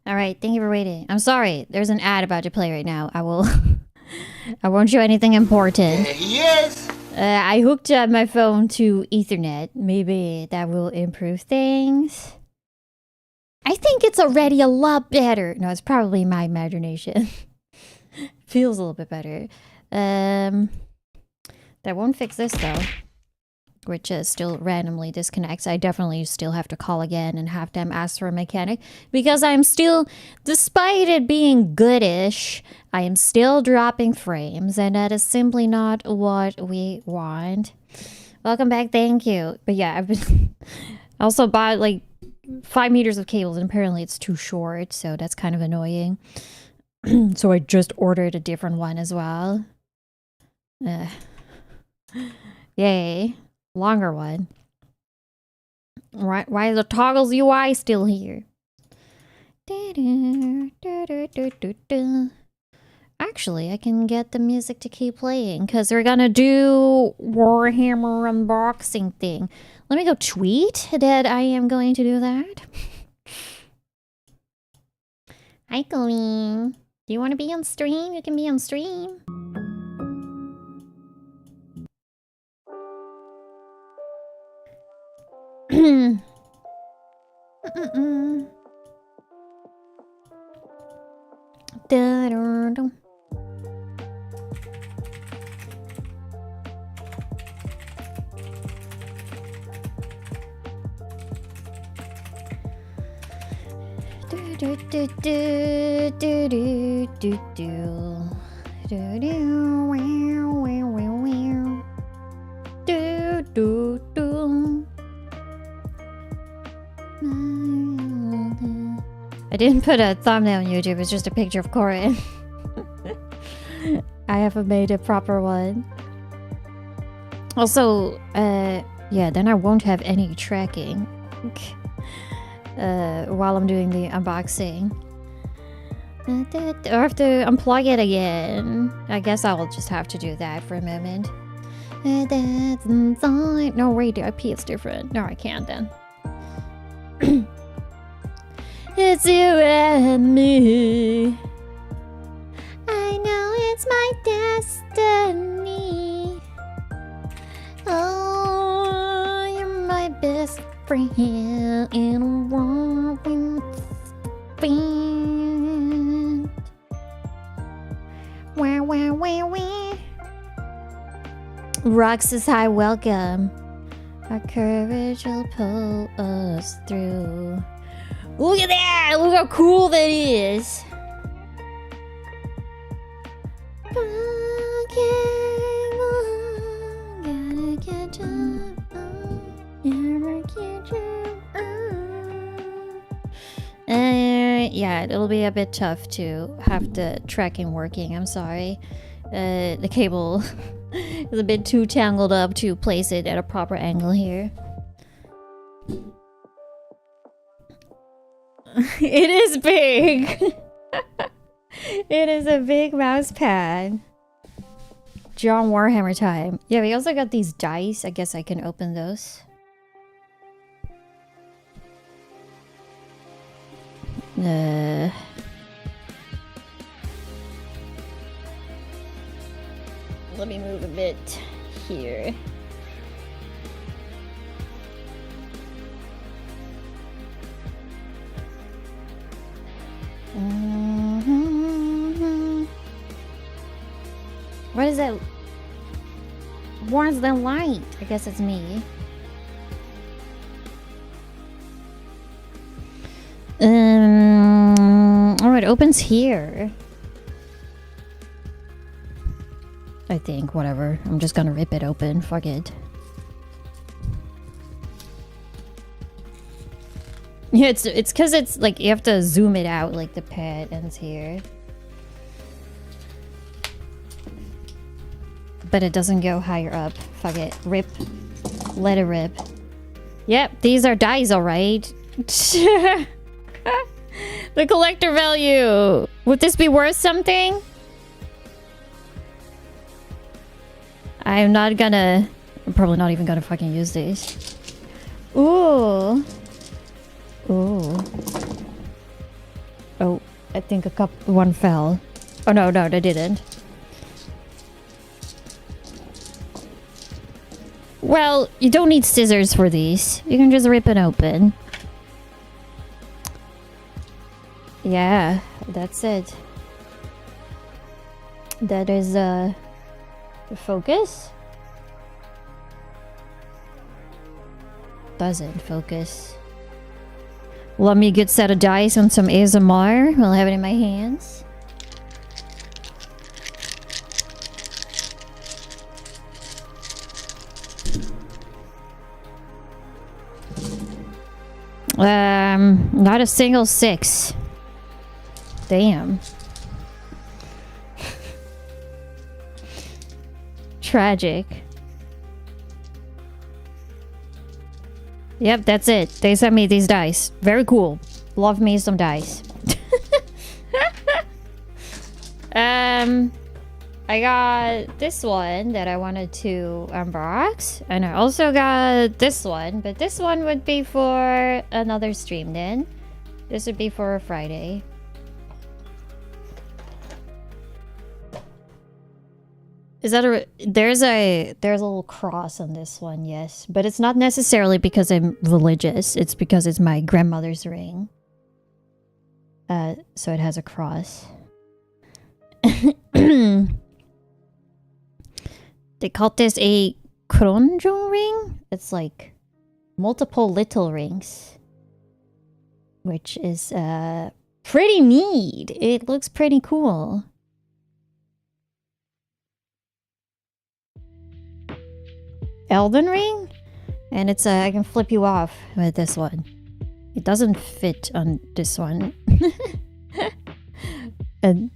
Alright, thank you for waiting. I'm sorry, there's an ad about to play right now. I won't show anything important. Yes! I hooked up my phone to Ethernet. Maybe that will improve things. I think it's already a lot better. No, it's probably my imagination. Feels a little bit better. That won't fix this though. Which still randomly disconnects. I definitely still have to call again and have them ask for a mechanic. Because I'm still, despite it being goodish, I am still dropping frames. And that is simply not what we want. Welcome back, thank you. But yeah, I've been... I also bought like 5 meters of cables and apparently it's too short. So that's kind of annoying. So I just ordered a different one as well. Yay. Longer one. Right? Why is the toggles UI still here? Actually, I can get the music to keep playing because we're gonna do Warhammer unboxing thing. Let me go tweet that I am going to do that. Hi, Colleen. Do you want to be on stream? You can be on stream. I didn't put a thumbnail on YouTube, it's just a picture of Corin. I haven't made a proper one. Also, yeah, then I won't have any tracking while I'm doing the unboxing. I have to unplug it again. I guess I will just have to do that for a moment. That's inside. No, wait, the IP is different. No, I can't then. It's you and me. I know it's my destiny. Oh, you're my best Free here in a whirlwind wind. Wah. Rocks is high, welcome. Our courage will pull us through. Look at that! Look how cool that is! Yeah, it'll be a bit tough to have the tracking working. I'm sorry. The cable is a bit too tangled up to place it at a proper angle here. It is big! It is a big mouse pad. John Warhammer time. Yeah, we also got these dice. I guess I can open those. Let me move a bit here. What is that? Where's the light? I guess it's me. Oh, it opens here. I think, whatever. I'm just gonna rip it open. Fuck it. Yeah, it's because it's like you have to zoom it out, like the pad ends here. But it doesn't go higher up. Fuck it. Rip. Let it rip. Yep, these are dice, alright. The collector value. Would this be worth something? I'm probably not even gonna fucking use these. Ooh. Ooh. Oh, I think one fell. Oh no, they didn't. Well, you don't need scissors for these. You can just rip it open. Yeah, that's it. That is the focus. Doesn't focus. Let me get a set of dice and some ASMR. I'll have it in my hands. Not a single 6. Damn. Tragic. Yep, that's it. They sent me these dice. Very cool. Love me some dice. I got this one that I wanted to unbox. And I also got this one. But this one would be for another stream then. This would be for a Friday. Is that there's a little cross on this one, yes. But it's not necessarily because I'm religious. It's because it's my grandmother's ring. So it has a cross. They called this a kronjo ring. It's like multiple little rings. Which is pretty neat. It looks pretty cool. Elden Ring? And it's I can flip you off with this one. It doesn't fit on this one. And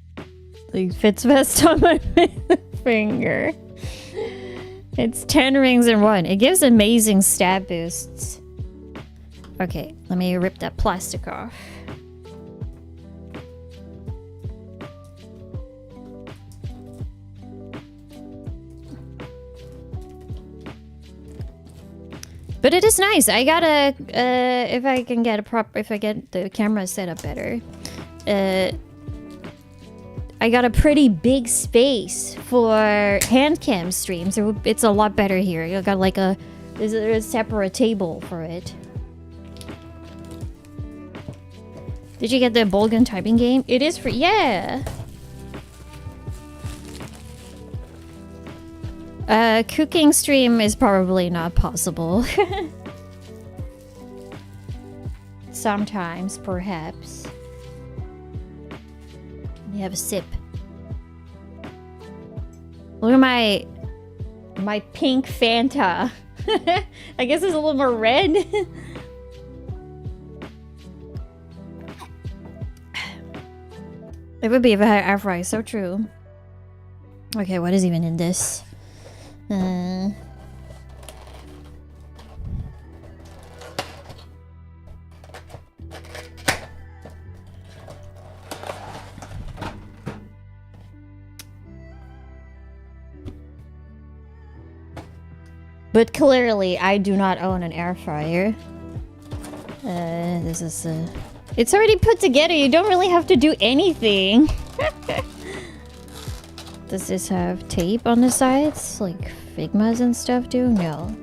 it fits best on my finger. It's 10 rings in one. It gives amazing stab boosts. Okay, let me rip that plastic off. But it is nice. I gotta, if I get the camera set up better, I got a pretty big space for hand cam streams. It's a lot better here. I got like there's a separate table for it. Did you get the Bolgan typing game? It is free. Yeah. Cooking stream is probably not possible. Sometimes, perhaps. Let me have a sip. Look at my pink Fanta. I guess it's a little more red. It would be if I had air fry, so true. Okay, what is even in this? But clearly, I do not own an air fryer. This is it's already put together. You don't really have to do anything. Does this have tape on the sides? Like Figmas and stuff do? No.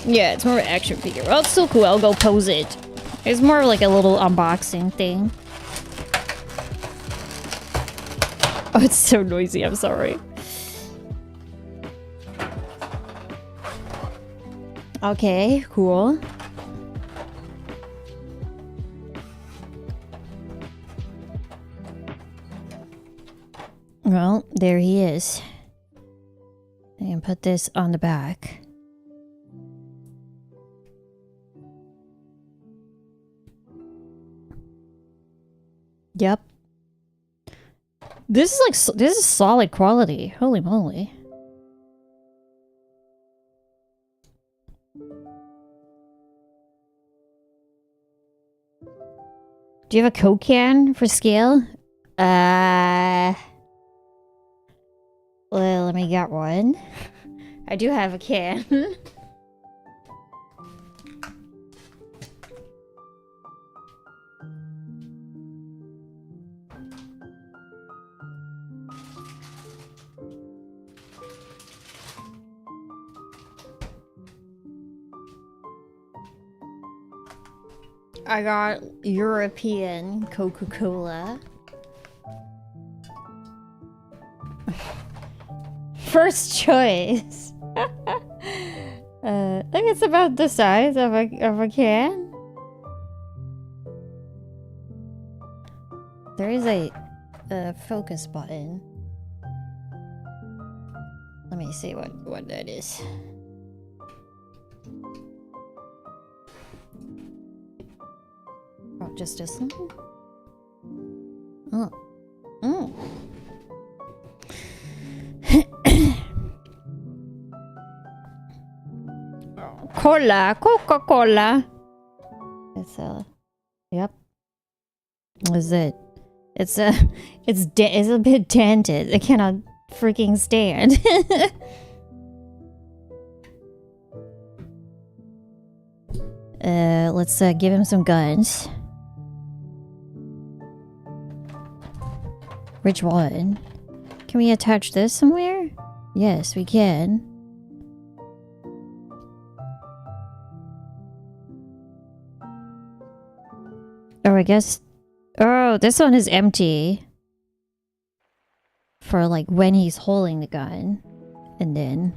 Yeah, it's more of an action figure. Well, it's still cool. I'll go pose it. It's more of like a little unboxing thing. Oh, it's so noisy. I'm sorry. Okay, cool. Well, there he is. I can put this on the back. Yep. This is like, this is solid quality. Holy moly. Do you have a Coke can for scale? Well, let me get one. I do have a can. I got European Coca-Cola. First choice. I think it's about the size of a can. There is a focus button. Let me see what that is. Oh, just this one? Oh. Mm. Cola, Coca-Cola. It's yep. What is it? It's a bit dented. I cannot freaking stand. Let's give him some guns. Which one? Can we attach this somewhere? Yes, we can. Oh, I guess... Oh, this one is empty. For, like, when he's holding the gun. And then...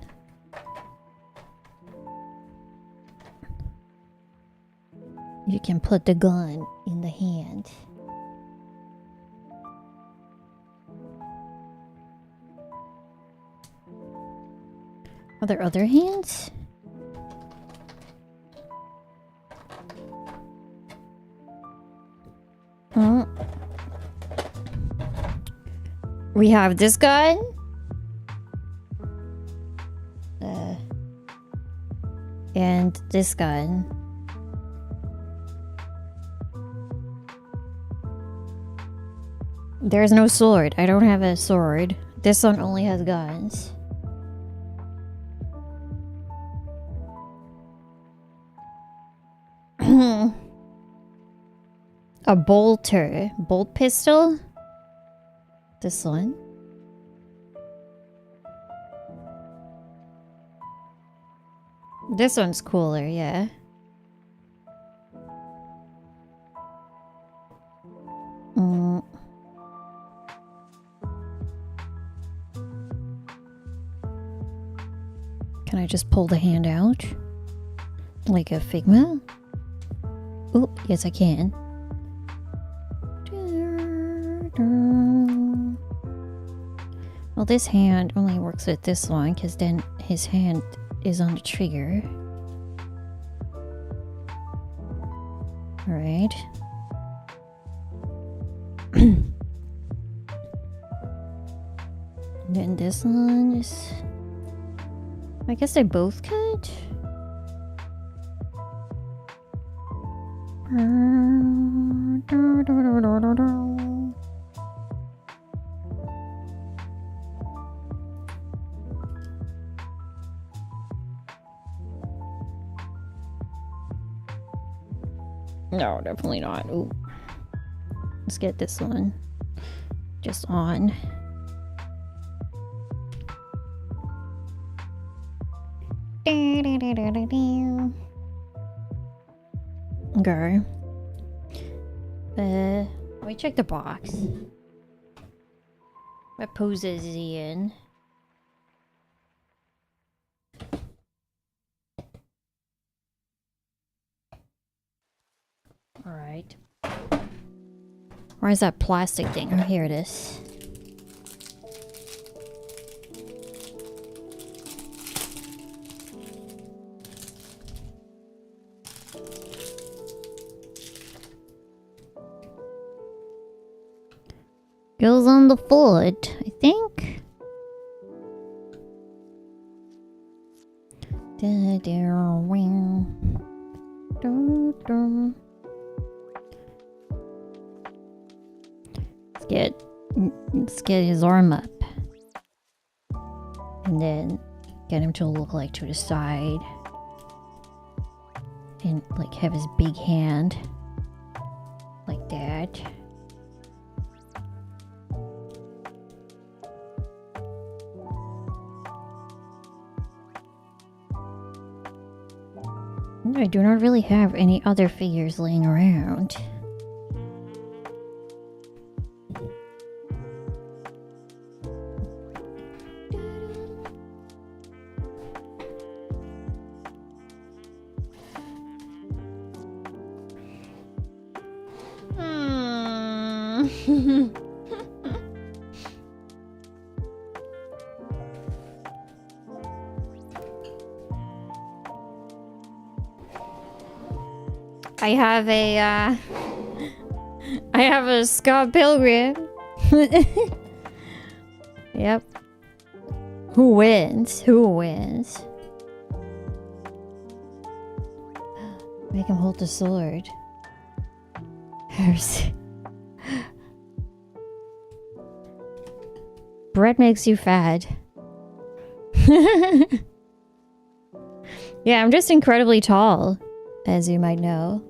you can put the gun in the hand. Are there other hands? Oh. We have this gun. And this gun. There's no sword. I don't have a sword. This one only has guns. A bolter. Bolt pistol? This one? This one's cooler, yeah. Can I just pull the hand out? Like a Figma? Oh, yes I can. Well, this hand only works with this one because then his hand is on the trigger. Alright. Then this one is... I guess they both could. No, definitely not. Ooh. Let's get this one just on. Okay. Let me check the box. What poses is he in? Alright. Where's that plastic thing? Oh, here it is. Goes on the foot, I think. Let's get his arm up. And then get him to look like to the side. And like have his big hand. Like that. I do not really have any other figures laying around. I have a Scott Pilgrim. Yep. Who wins? Who wins? Make him hold the sword. Bread makes you fat. Yeah, I'm just incredibly tall, as you might know.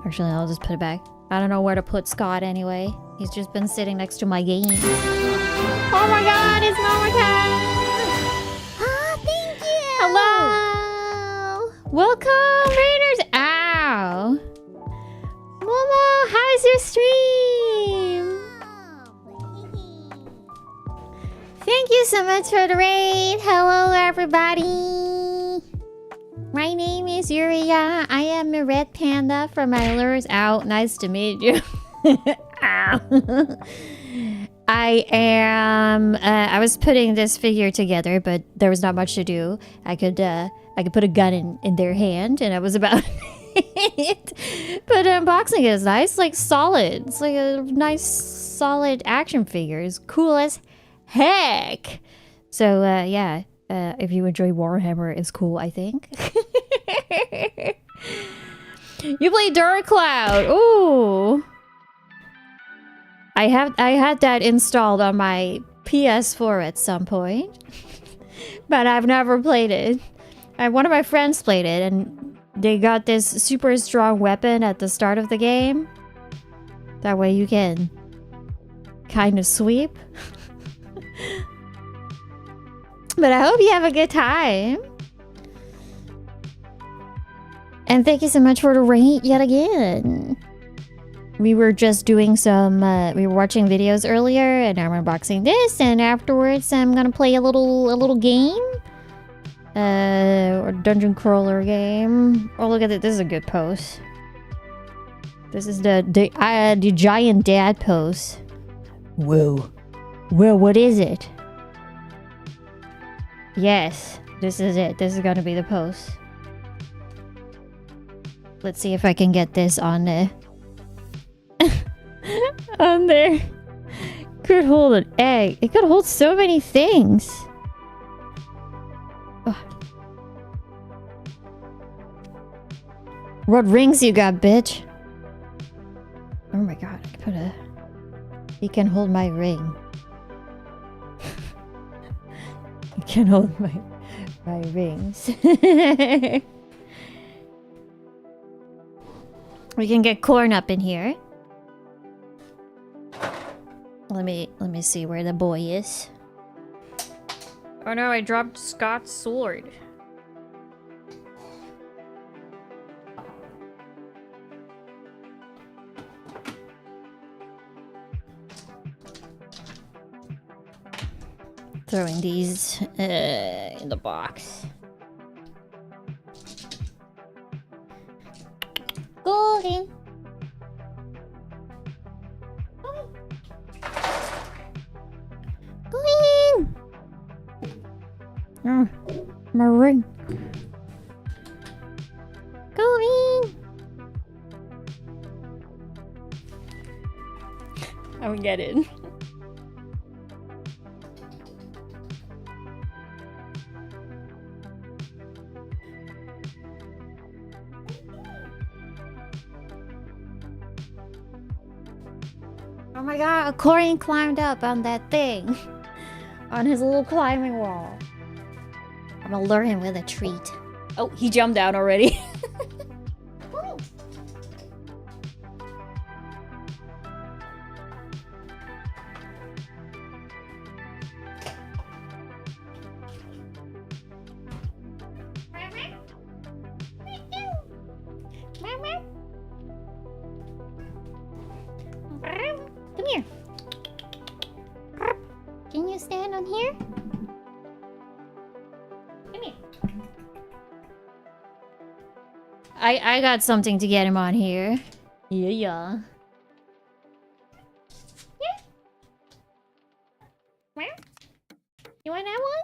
Actually, I'll just put it back. I don't know where to put Scott anyway. He's just been sitting next to my game. Oh my god, it's Momoka! Oh, thank you! Hello! Welcome, Raiders! Ow! Momo, how's your stream? Thank you so much for the raid. Hello, everybody. My name is Yuria. I am a red panda from my lures out. Nice to meet you. Ow. I am. I was putting this figure together, but there was not much to do. I could put a gun in their hand, and that was about it. But unboxing is nice, like solid. It's like a nice, solid action figure. It's cool as heck. So yeah, if you enjoy Warhammer, it's cool, I think. You play Dark Cloud. Ooh. I had that installed on my PS4 at some point, but I've never played it. One of my friends played it, and they got this super strong weapon at the start of the game. That way you can kind of sweep. But I hope you have a good time. And thank you so much for the raid yet again. We were just doing some, we were watching videos earlier and I'm unboxing this, and afterwards I'm gonna play a little game. Or dungeon crawler game. Oh, look at it. This is a good pose. This is the giant dad pose. Whoa. Whoa, what is it? Yes, this is it. This is gonna be the pose. Let's see if I can get this on there. On there. Could hold an egg. It could hold so many things. Ugh. What rings you got, bitch? Oh my god, I put a... You can hold my ring. You can hold my rings. We can get corn up in here. Let me see where the boy is. Oh no, I dropped Scott's sword. Throwing these in the box. Golden. Golden. Oh, my ring. Golden. I don't get it. Oh my god, Corian climbed up on that thing. On his little climbing wall. I'm gonna lure him with a treat. Oh, he jumped down already. Come here. Can you stand on here? Come here. I got something to get him on here. Yeah, yeah. Yeah. You want that one?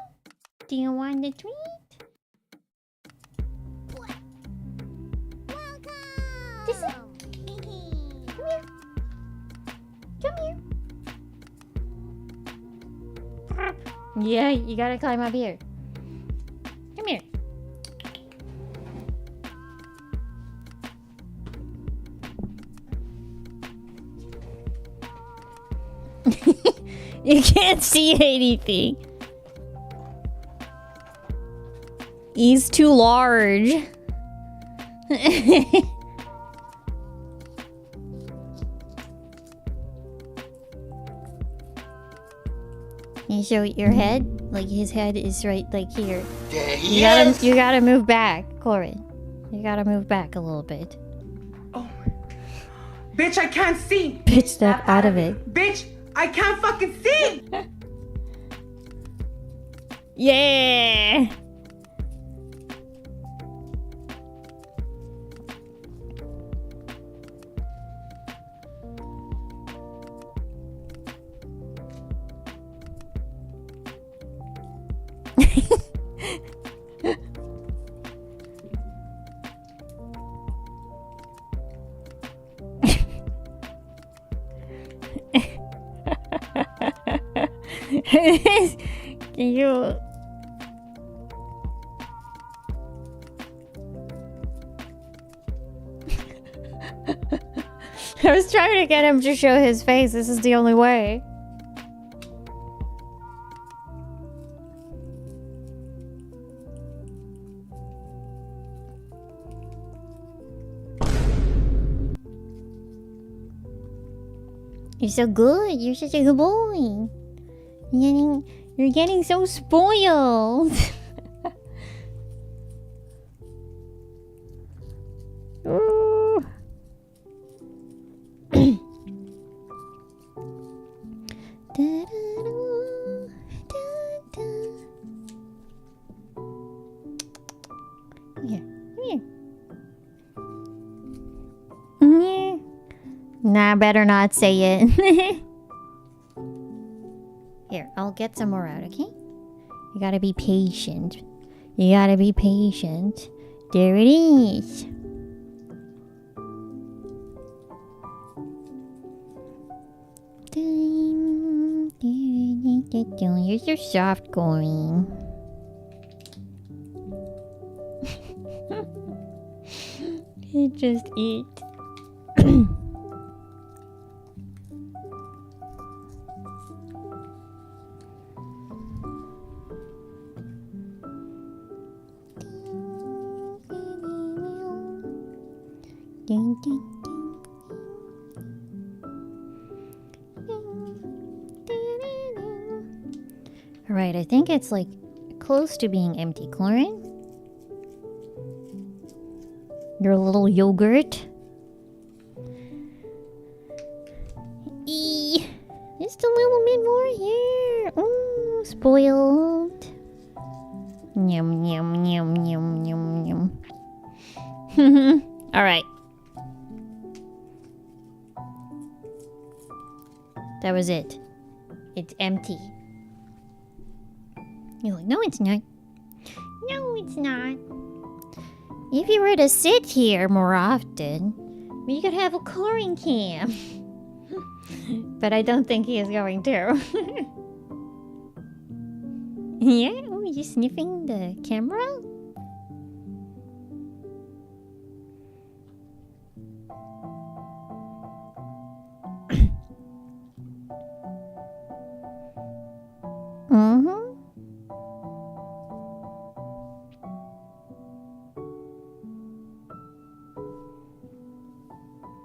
Do you want the treat? This is... Come here. Come here. Yeah, you gotta climb up here. Come here. You can't see anything. He's too large. Can you show your head? Like his head is right like here. You gotta move back, Corin. You gotta move back a little bit. Oh. Bitch, I can't see. Bitch, step out of it. Bitch, I can't fucking see. Yeah. Can you... I was trying to get him to show his face. This is the only way. You're so good. You're such a good boy. You're getting so spoiled. Ooh. Here, here. Yeah. Nah, better not say it. Here, I'll get some more out, okay? You gotta be patient. You gotta be patient. There it is. You're so soft going. Just eat. Ding, ding, Alright, I think it's like close to being empty. Chlorine? Your little yogurt? Just a little bit more here. Ooh, spoiled. Yum, yum, yum, yum, yum, yum. Alright. That was it. It's empty. You're like, no, it's not. No, it's not. If you were to sit here more often, you could have a chlorine cam. But I don't think he is going to. Yeah? Oh, you sniffing the camera? Mm-hmm.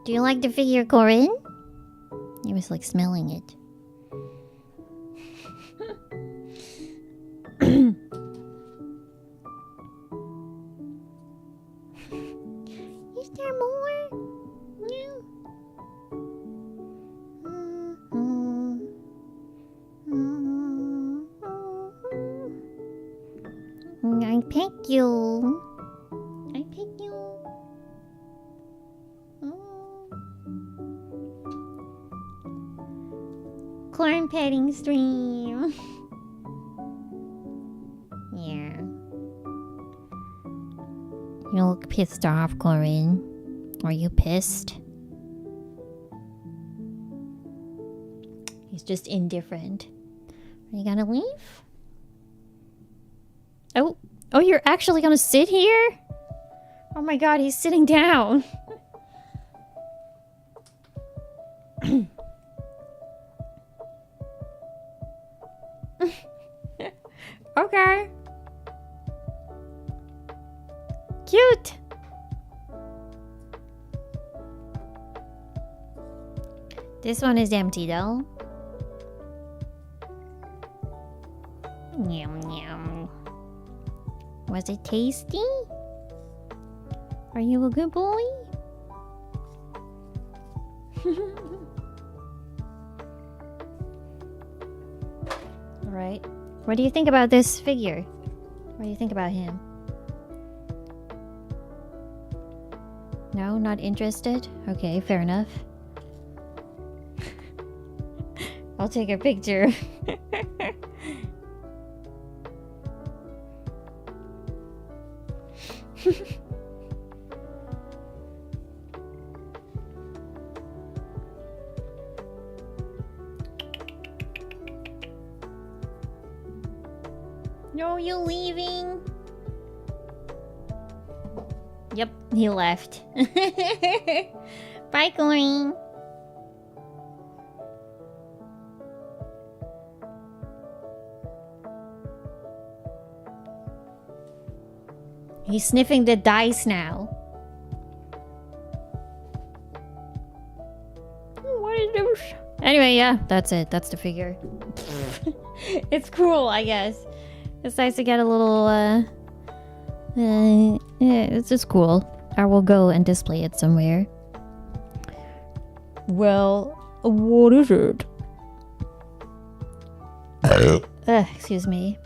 Do you like the figure, Corin? He was like smelling it. Is there more? No. I pick you. I pick you. Corn petting stream. Yeah. You look pissed off, Corin. Are you pissed? He's just indifferent. Are you gonna leave? Oh, you're actually gonna sit here? Oh my god, he's sitting down. Okay. Cute. This one is empty though. Yum yum. Was it tasty? Are you a good boy? Alright. What do you think about this figure? What do you think about him? No, not interested? Okay, fair enough. I'll take a picture. No, you leaving? Yep, he left. Bye, Corin. He's sniffing the dice now. What is this? Anyway, yeah, that's it. That's the figure. It's cool, I guess. It's nice to get a little, yeah, it's just cool. I will go and display it somewhere. Well, what is it? Excuse me.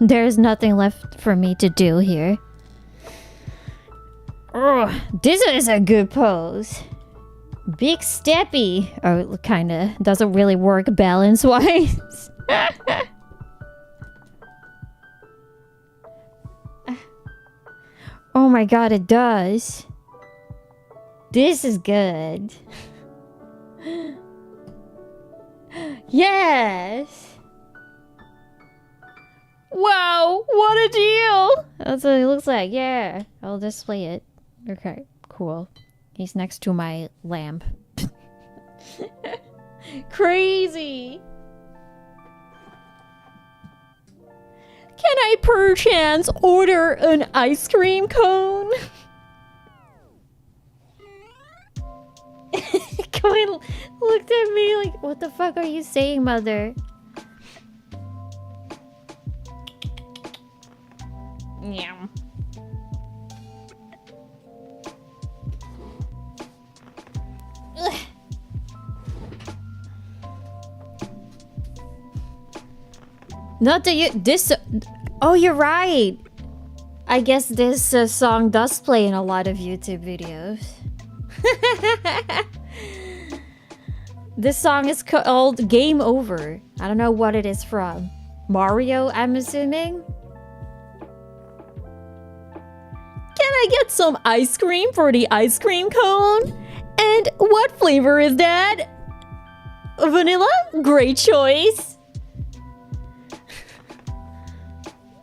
There's nothing left for me to do here. Oh, this is a good pose. Big steppy. Oh, kinda. Doesn't really work balance-wise. Oh my god, it does. This is good. Yes! Wow, what a deal! That's what it looks like, yeah. I'll display it. Okay, cool. He's next to my lamp. Crazy! Can I perchance order an ice cream cone? Coin looked at me like, what the fuck are you saying, mother? Yeah. Not that you this. Oh, you're right. I guess this song does play in a lot of YouTube videos. This song is called Game Over. I don't know what it is from. Mario, I'm assuming. Can I get some ice cream for the ice cream cone? And what flavor is that? Vanilla? Great choice.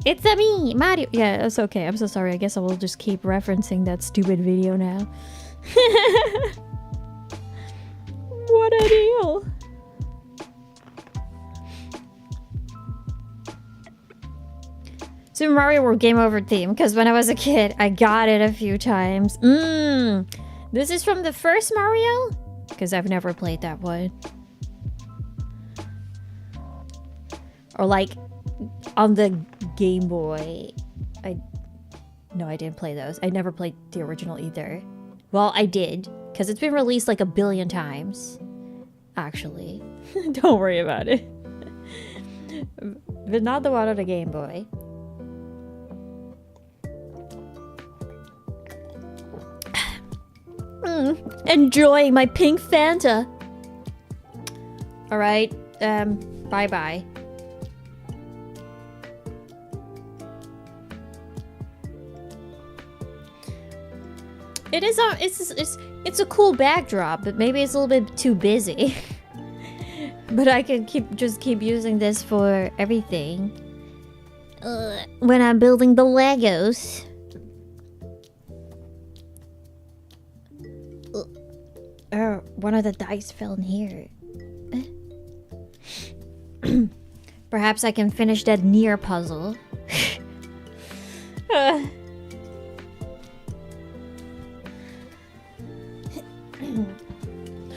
It's a me, Mario. Yeah, that's okay. I'm so sorry. I guess I will just keep referencing that stupid video now. What a deal. Super Mario World Game Over theme, because when I was a kid, I got it a few times. This is from the first Mario? Because I've never played that one. Or like, on the Game Boy. No, I didn't play those. I never played the original either. Well, I did, because it's been released like 1 billion times. Actually. Don't worry about it. But not the one on the Game Boy. Enjoying my pink Fanta. Alright, bye-bye. It is it's a cool backdrop, but maybe it's a little bit too busy. But I can just keep using this for everything. When I'm building the Legos. One of the dice fell in here. Perhaps I can finish that near puzzle.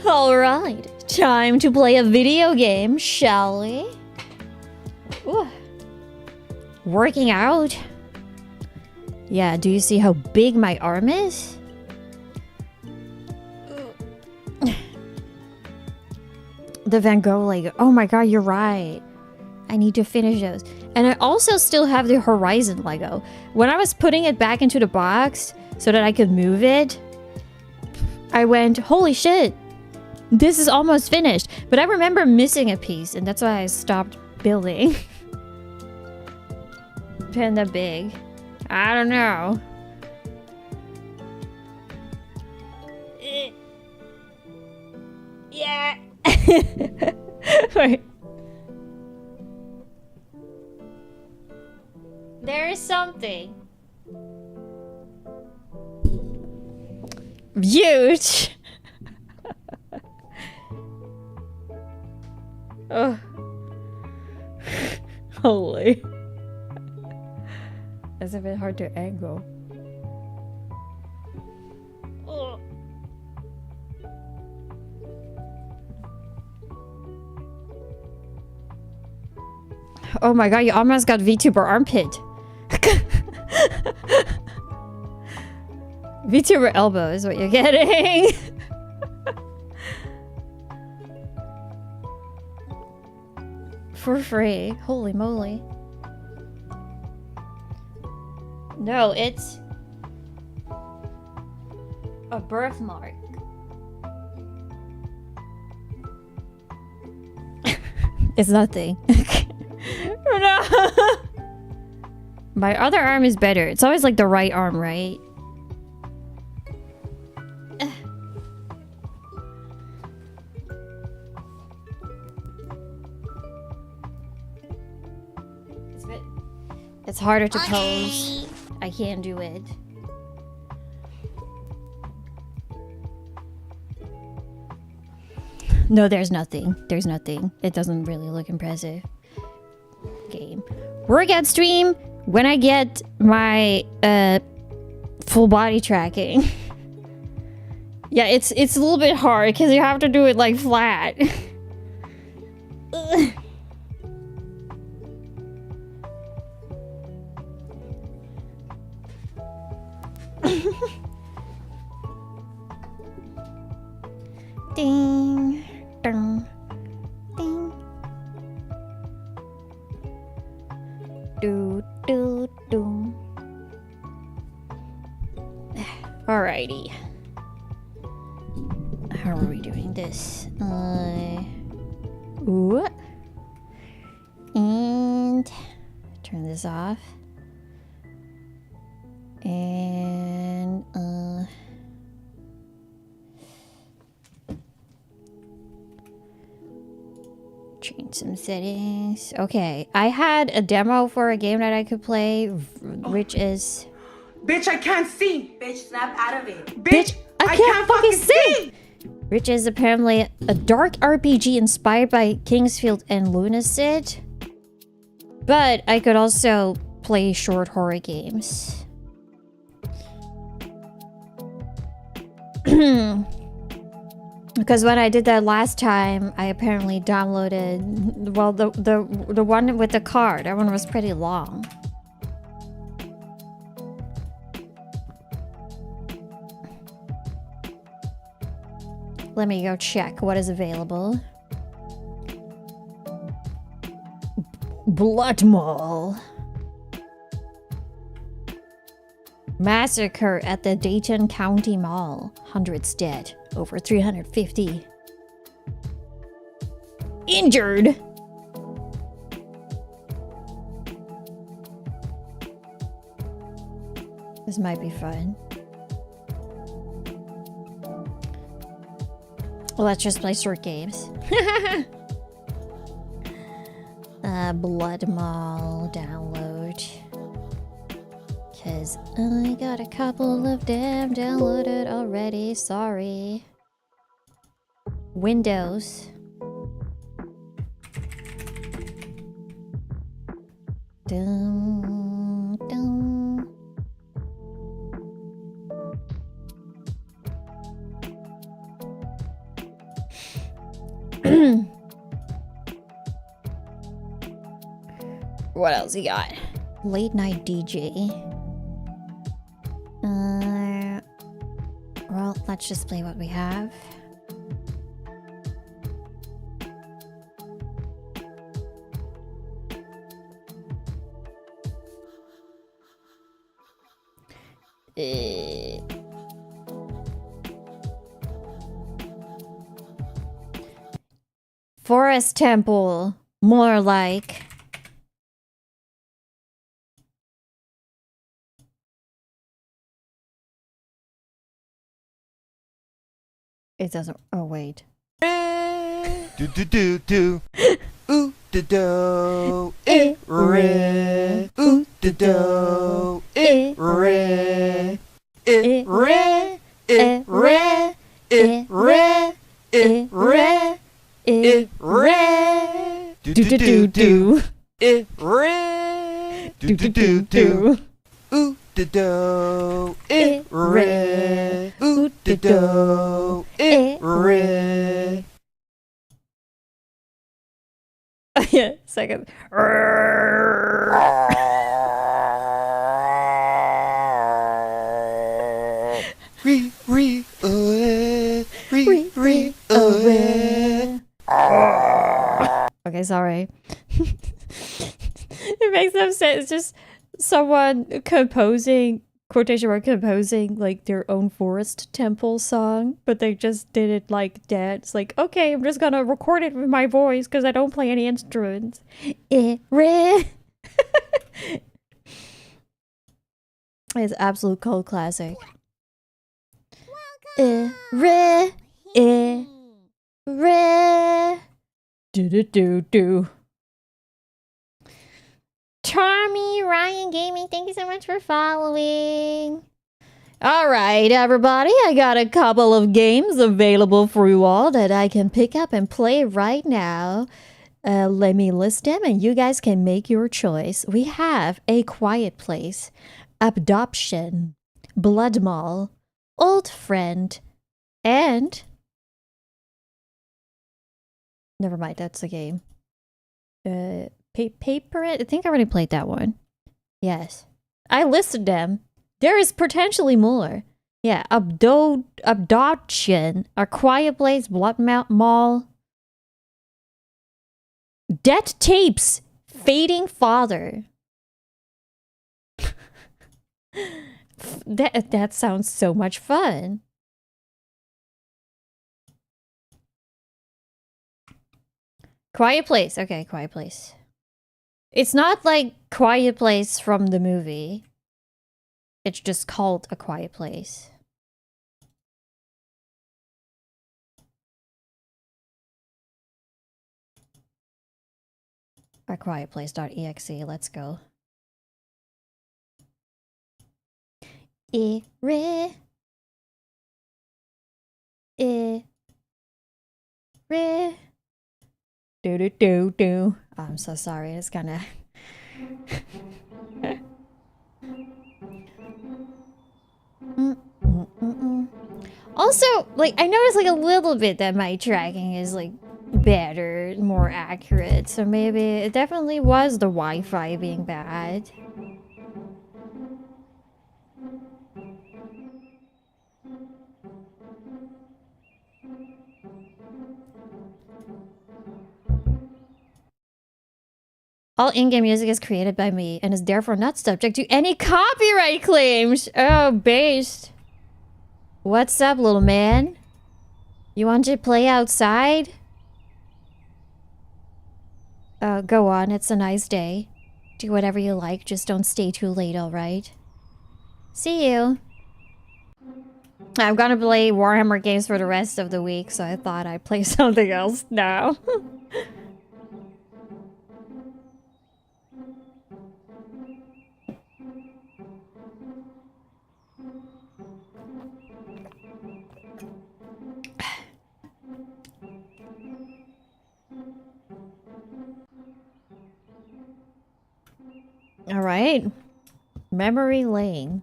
Alright, time to play a video game, shall we? Ooh. Working out? Yeah, do you see how big my arm is? The Van Gogh Lego. Oh my god, you're right. I need to finish those. And I also still have the Horizon Lego. When I was putting it back into the box so that I could move it, I went, holy shit, this is almost finished. But I remember missing a piece, and that's why I stopped building. Panda big. I don't know. Yeah. Wait. There is something. Huge. Oh. Holy. That's a bit hard to angle. Oh. Oh my god, you almost got VTuber armpit. VTuber elbow is what you're getting. For free. Holy moly. No, it's a birthmark. It's nothing. No. My other arm is better. It's always like the right arm, right? It's harder to pose. I can't do it. No, there's nothing. There's nothing. It doesn't really look impressive. Game. Workout stream when I get my full body tracking. Yeah, it's a little bit hard because you have to do it like flat. Ding, ding, ding. Do, do, do. Alrighty. How are we doing this? Ooh. And turn this off. And change some settings. Okay, I had a demo for a game that I could play, which is... Bitch, I can't see. Bitch, snap out of it. Bitch, I can't fucking see. Which is apparently a dark RPG inspired by Kingsfield and Lunacid. But I could also play short horror games. Because when I did that last time, I apparently downloaded, well, the one with the card. That one was pretty long. Let me go check what is available. Blood Mall. Massacre at the Dayton County Mall. Hundreds dead. Over 350 injured. This might be fun. Well, let's just play short games. Blood Mall download. Cause I got a couple of them downloaded already. Sorry. Windows. Dum, dum. What else you got? Late night DJ. Well, let's just play what we have. Forest Temple, more like. It doesn't. Oh wait. Do do do do. Ooh da do. It re. Ooh da do. It re. It re. It re. It re. It re. It re. Do do do do. It re. Do do do do. Ooh da do. It re. Ooh da do. It re. yeah. Second. Okay, sorry. It makes no sense. It's just someone composing, quotation mark, composing like their own forest temple song, but they just did it like that. It's like, okay, I'm just gonna record it with my voice because I don't play any instruments. It's absolute cult classic. Do. Charmy Ryan Gaming, thank you so much for following. All right, everybody, I got a couple of games available for you all that I can pick up and play right now. Let me list them and you guys can make your choice. We have A Quiet Place, Adoption, Blood Mall, Old Friend, and... Never mind, that's a game. Paper It? I think I already played that one. Yes. I listed them. There is potentially more. Yeah, Adoption, A Quiet Place, Blood Mall, Dead Tapes, Fading Father. That sounds so much fun. Quiet Place. Okay, Quiet Place. It's not like Quiet Place from the movie. It's just called A Quiet Place. aquietplace.exe. Let's go. Do. I'm so sorry. It's kind of... Also, like, I noticed like a little bit that my tracking is like better, more accurate. So maybe it definitely was the Wi-Fi being bad. All in-game music is created by me and is therefore not subject to any copyright claims. Oh, based. What's up, little man? You want to play outside? Go on, it's a nice day. Do whatever you like, just don't stay too late, alright? See you. I'm gonna play Warhammer games for the rest of the week, so I thought I'd play something else now. All right. Memory Lane.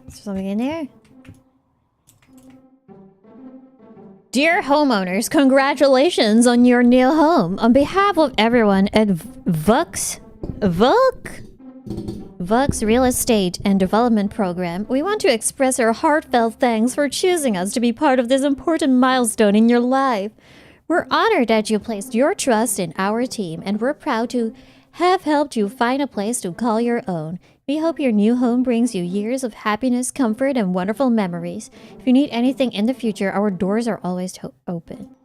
Is there something in there? Dear homeowners, congratulations on your new home. On behalf of everyone at Vux Real Estate and Development Program, we want to express our heartfelt thanks for choosing us to be part of this important milestone in your life. We're honored that you placed your trust in our team, and we're proud to have helped you find a place to call your own. We hope your new home brings you years of happiness, comfort, and wonderful memories. If you need anything in the future, our doors are always open.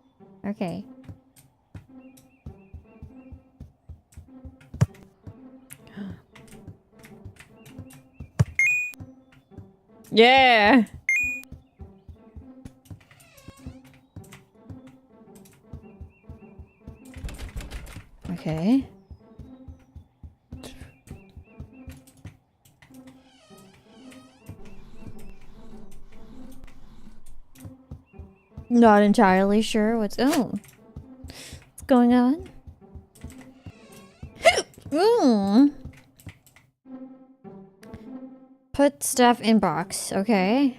Okay. Yeah! Okay. Not entirely sure what's going on. Put stuff in box, okay.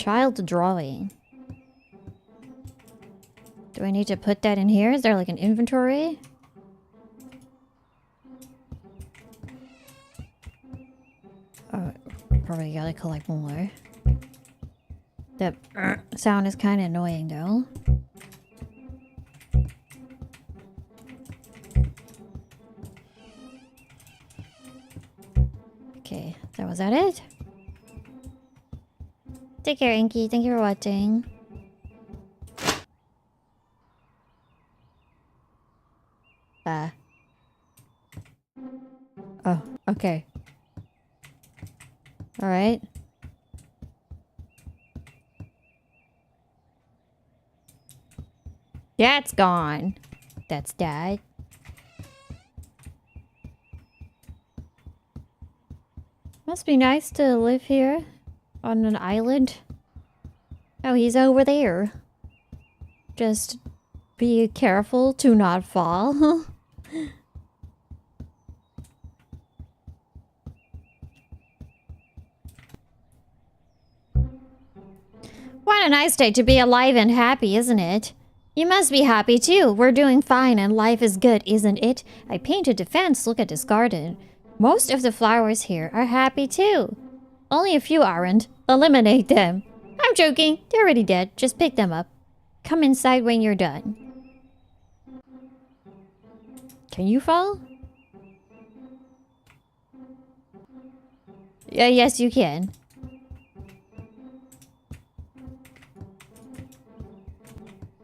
Child drawing. Do I need to put that in here? Is there like an inventory? Oh, probably gotta collect more. That sound is kind of annoying though. Okay, so was that it? Take care, Inky. Thank you for watching. Oh, okay. Alright. That's gone. That's dead. Must be nice to live here on an island. Oh, he's over there. Just be careful to not fall. What a nice day to be alive and happy, isn't it? You must be happy too. We're doing fine and life is good, isn't it? I painted the fence. Look at this garden. Most of the flowers here are happy too. Only a few aren't. Eliminate them. I'm joking. They're already dead. Just pick them up. Come inside when you're done. Can you fall? Yeah, yes, you can.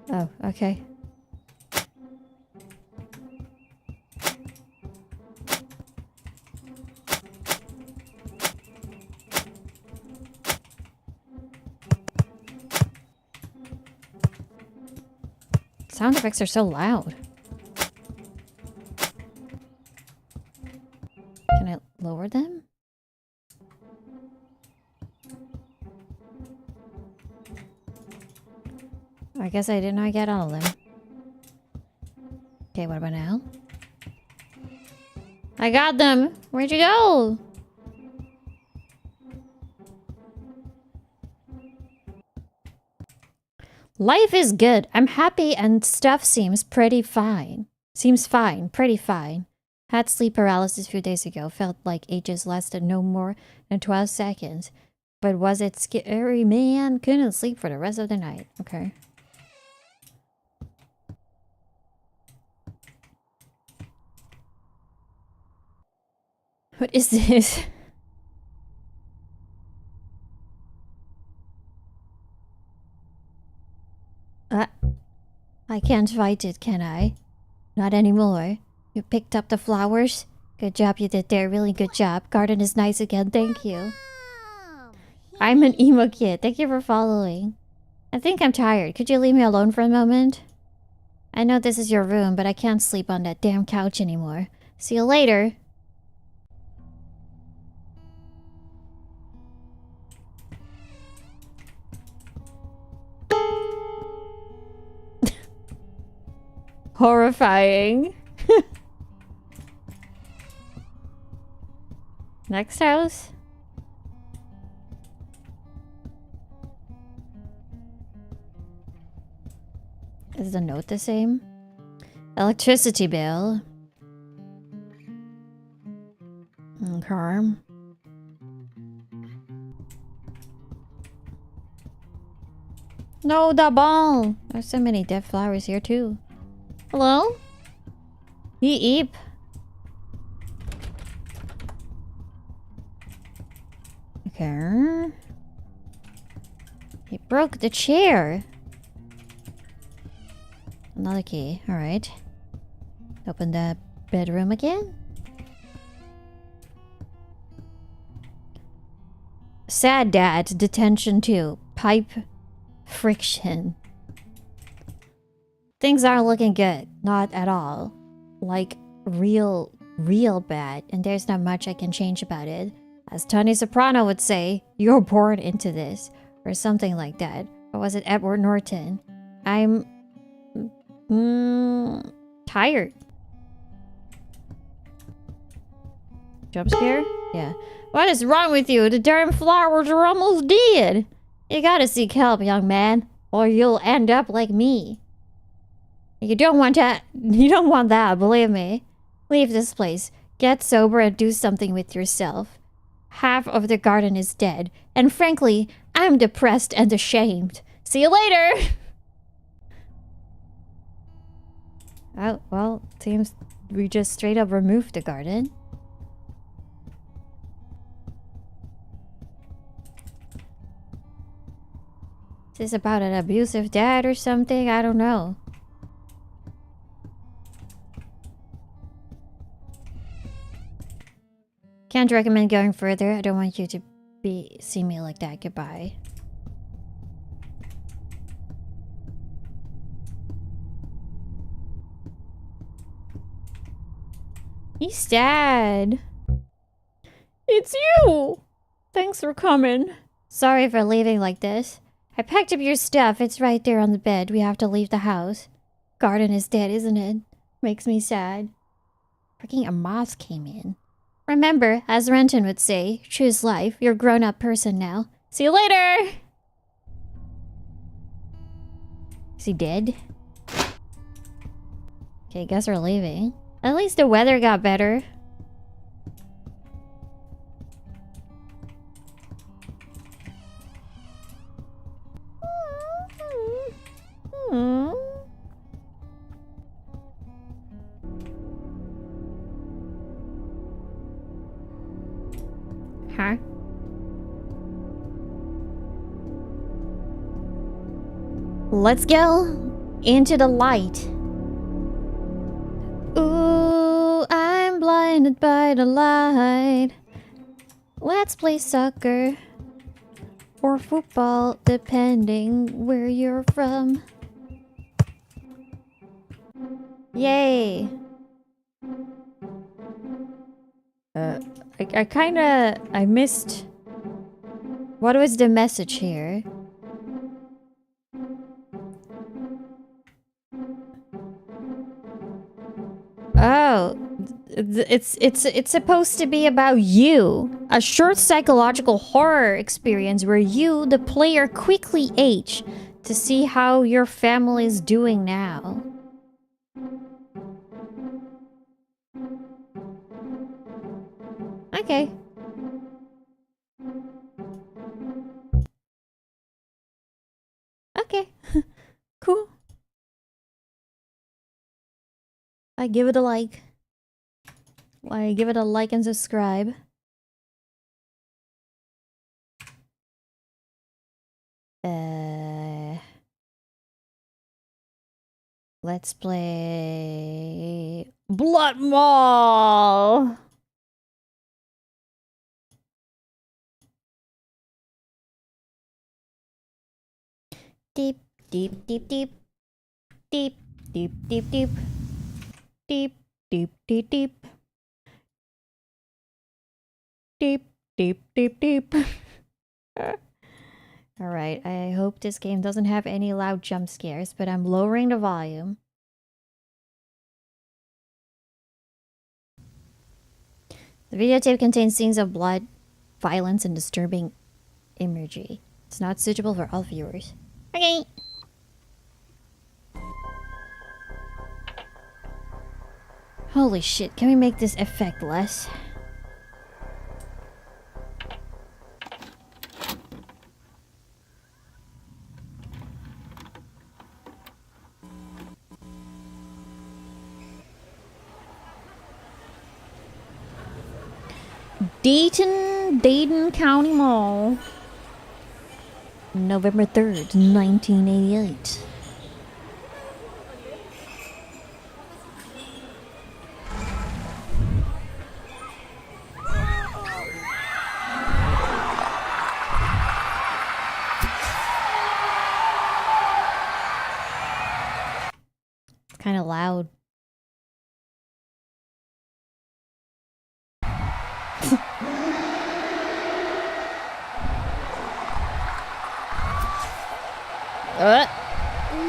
Oh, okay. Sound effects are so loud. Can I lower them? I guess I did not get all of them. Okay, what about now? I got them! Where'd you go? Life is good. I'm happy and stuff seems pretty fine. Seems fine. Pretty fine. Had sleep paralysis a few days ago. Felt like ages lasted no more than 12 seconds. But was it scary, man? Couldn't sleep for the rest of the night. Okay. What is this? I can't fight it, can I? Not anymore. You picked up the flowers? Good job you did there. Really good job. Garden is nice again. Thank you. I'm an emo kid. Thank you for following. I think I'm tired. Could you leave me alone for a moment? I know this is your room, but I can't sleep on that damn couch anymore. See you later. Horrifying. Next house. Is the note the same? Electricity bill. Okay. No, the ball. There's so many dead flowers here too. Hello? Eep. Okay. He broke the chair. Another key. Alright. Open the bedroom again. Sad dad. Detention 2. Pipe friction. Things aren't looking good. Not at all. Like, real bad. And there's not much I can change about it. As Tony Soprano would say, you're born into this. Or something like that. Or was it Edward Norton? I'm... tired. Jump scare? Yeah. What is wrong with you? The darn flowers are almost dead. You gotta seek help, young man, or you'll end up like me. You don't want that. You don't want that, believe me. Leave this place. Get sober and do something with yourself. Half of the garden is dead, and frankly, I'm depressed and ashamed. See you later! Oh, well, seems we just straight up removed the garden. Is this about an abusive dad or something? I don't know. Can't recommend going further. I don't want you to see me like that. Goodbye. He's sad. It's you! Thanks for coming. Sorry for leaving like this. I packed up your stuff. It's right there on the bed. We have to leave the house. Garden is dead, isn't it? Makes me sad. Freaking a moth came in. Remember, as Renton would say, choose life. You're a grown-up person now. See you later! Is he dead? Okay, guess we're leaving. At least the weather got better. Huh? Let's go into the light. Ooh, I'm blinded by the light. Let's play soccer or football, depending where you're from. Yay! I missed. What was the message here? Oh, it's supposed to be about you. A short psychological horror experience where you, the player, quickly age to see how your family is doing now. Okay. Okay. Cool. I give it a like. I give it a like and subscribe. Let's play Blood Mall. Deep, deep, deep, deep, deep, deep, deep, deep, deep, deep, deep, deep, deep, deep, deep, deep. Alright, I hope this game doesn't have any loud jump scares, but I'm lowering the volume. The videotape contains scenes of blood, violence, and disturbing imagery. It's not suitable for all viewers. Okay. Holy shit, can we make this effect less? Dayton County Mall. November 3rd, 1988. It's kind of loud.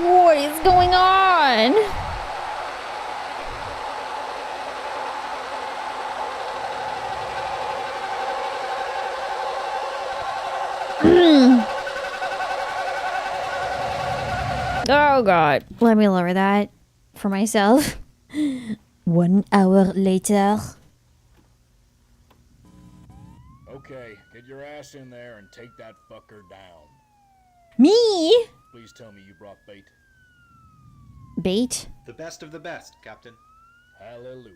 What is going on? Oh god. Let me lower that for myself. 1 hour later. Okay, get your ass in there and take that fucker down. Me? Please tell me you brought bait. Bait? The best of the best, Captain. Hallelujah.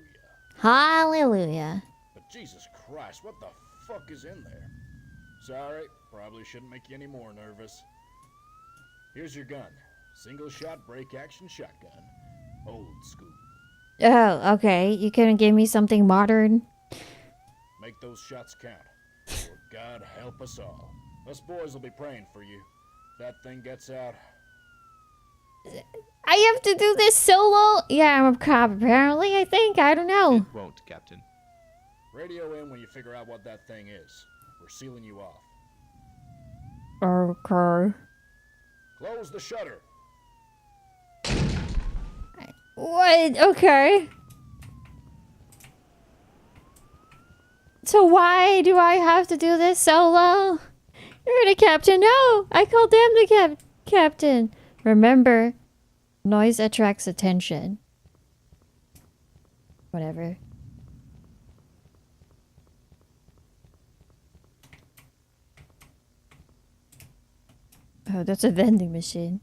Hallelujah. But Jesus Christ, what the fuck is in there? Sorry, probably shouldn't make you any more nervous. Here's your gun. Single shot break action shotgun. Old school. Oh, okay. You couldn't give me something modern? Make those shots count. Or God help us all. Us boys will be praying for you. If that thing gets out. I have to do this solo? Yeah, I'm a cop apparently, I think. I don't know. It won't, Captain. Radio in when you figure out what that thing is. We're sealing you off. Okay. Close the shutter. What? Okay. So why do I have to do this solo? You're the captain. No! I called them the captain. Remember, noise attracts attention. Whatever. Oh, that's a vending machine.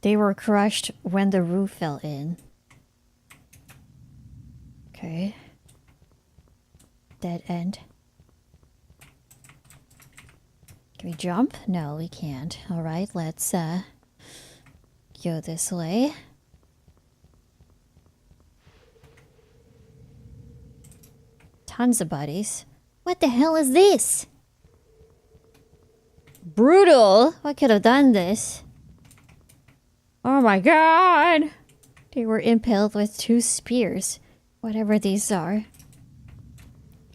They were crushed when the roof fell in. Okay. Dead end. Can we jump? No, we can't. Alright, let's go this way. Tons of bodies. What the hell is this? Brutal! I could have done this. Oh my god! They were impaled with 2 spears. Whatever these are.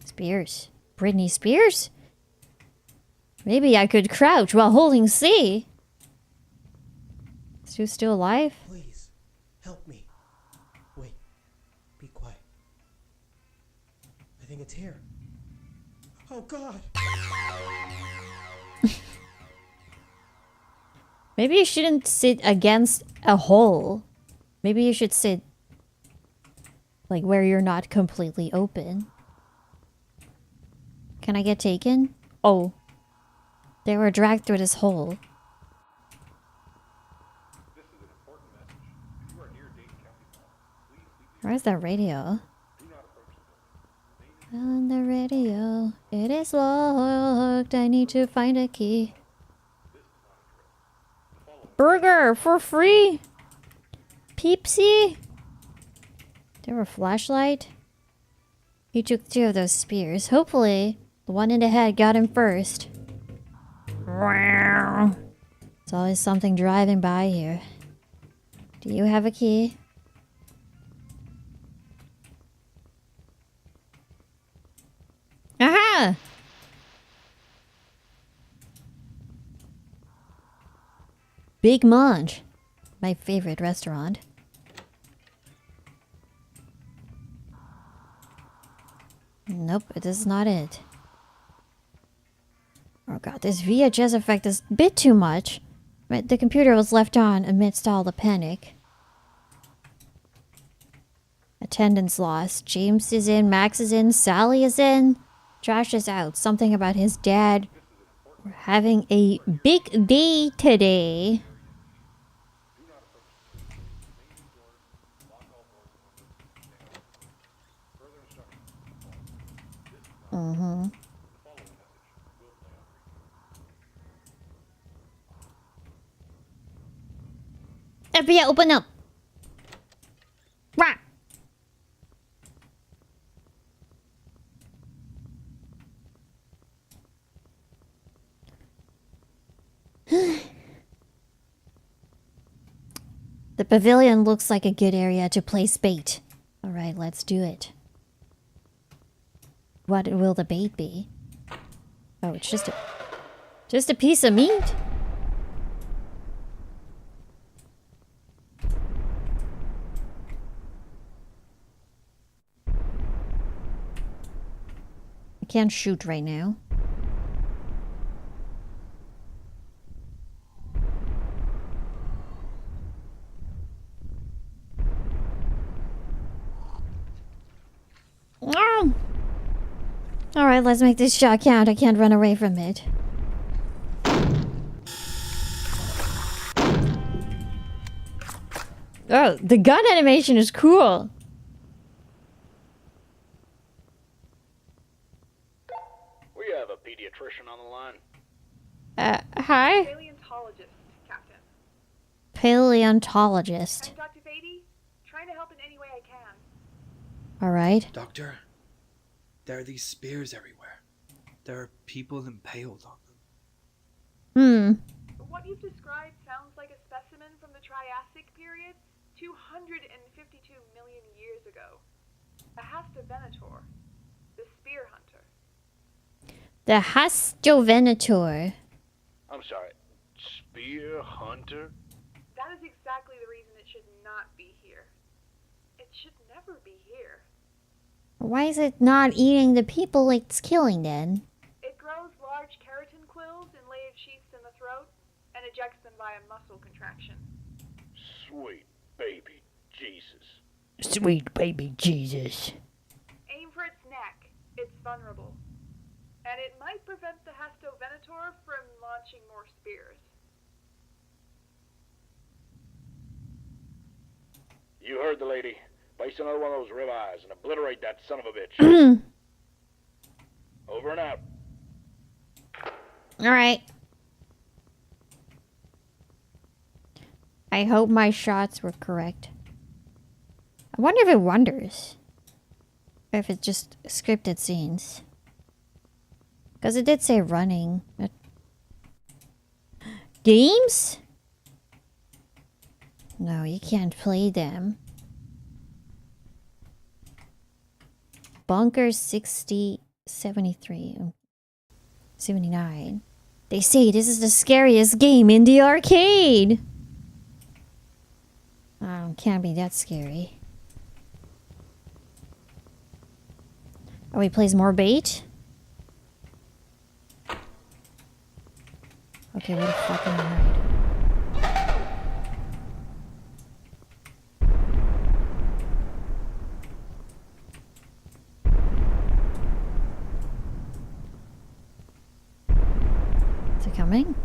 Spears. Britney Spears? Maybe I could crouch while holding C. Is she still alive? Please, help me. Wait, be quiet. I think it's here. Oh god! Maybe you shouldn't sit against a hole. Maybe you should sit like where you're not completely open. Can I get taken? Oh. They were dragged through this hole. Where's that radio? On the radio, it is locked. I need to find a key. Burger for free. Peepsy. There were a flashlight. He took 2 of those spears. Hopefully, the one in the head got him first. There's always something driving by here. Do you have a key? Aha! Big Munch. My favorite restaurant. Nope, this is not it. Oh god, this VHS effect is a bit too much. But the computer was left on amidst all the panic. Attendance lost. James is in, Max is in, Sally is in. Josh is out. Something about his dad. We're having a big day today. Mm-hmm. FBI, open up! Rah! The pavilion looks like a good area to place bait. Alright, let's do it. What will the bait be? Oh, it's just a piece of meat? can't shoot right now. Oh. Alright, let's make this shot count. I can't run away from it. Oh, the gun animation is cool. We have a pediatrician on the line. Hi? Paleontologist, Captain. Paleontologist. I'm Dr. Beatty. Trying to help in any way I can. Alright. Doctor, there are these spears everywhere. There are people impaled on them. What you've described sounds like a specimen from the Triassic period, 252 million years ago. A Hastovenator, the spear hunter. The Hastovenator. I'm sorry, spear hunter? That is exactly the reason it should not be here. It should never be here. Why is it not eating the people it's killing then? It grows large keratin quills in layered sheaths in the throat and ejects them via muscle contraction. Sweet baby Jesus. Sweet baby Jesus. Aim for its neck. It's vulnerable. And it might prevent the Hastovenator from launching more spears. You heard the lady. Place another one of those ribeyes and obliterate that son of a bitch. Over and out. Alright. I hope my shots were correct. I wonder if it wonders. Or if it's just scripted scenes. Because it did say running. Games? No, you can't play them. Bunker 60, 73, 79. They say this is the scariest game in the arcade. Oh, can't be that scary. Oh, he plays more bait? Okay, what a fucking nerd. Is it coming?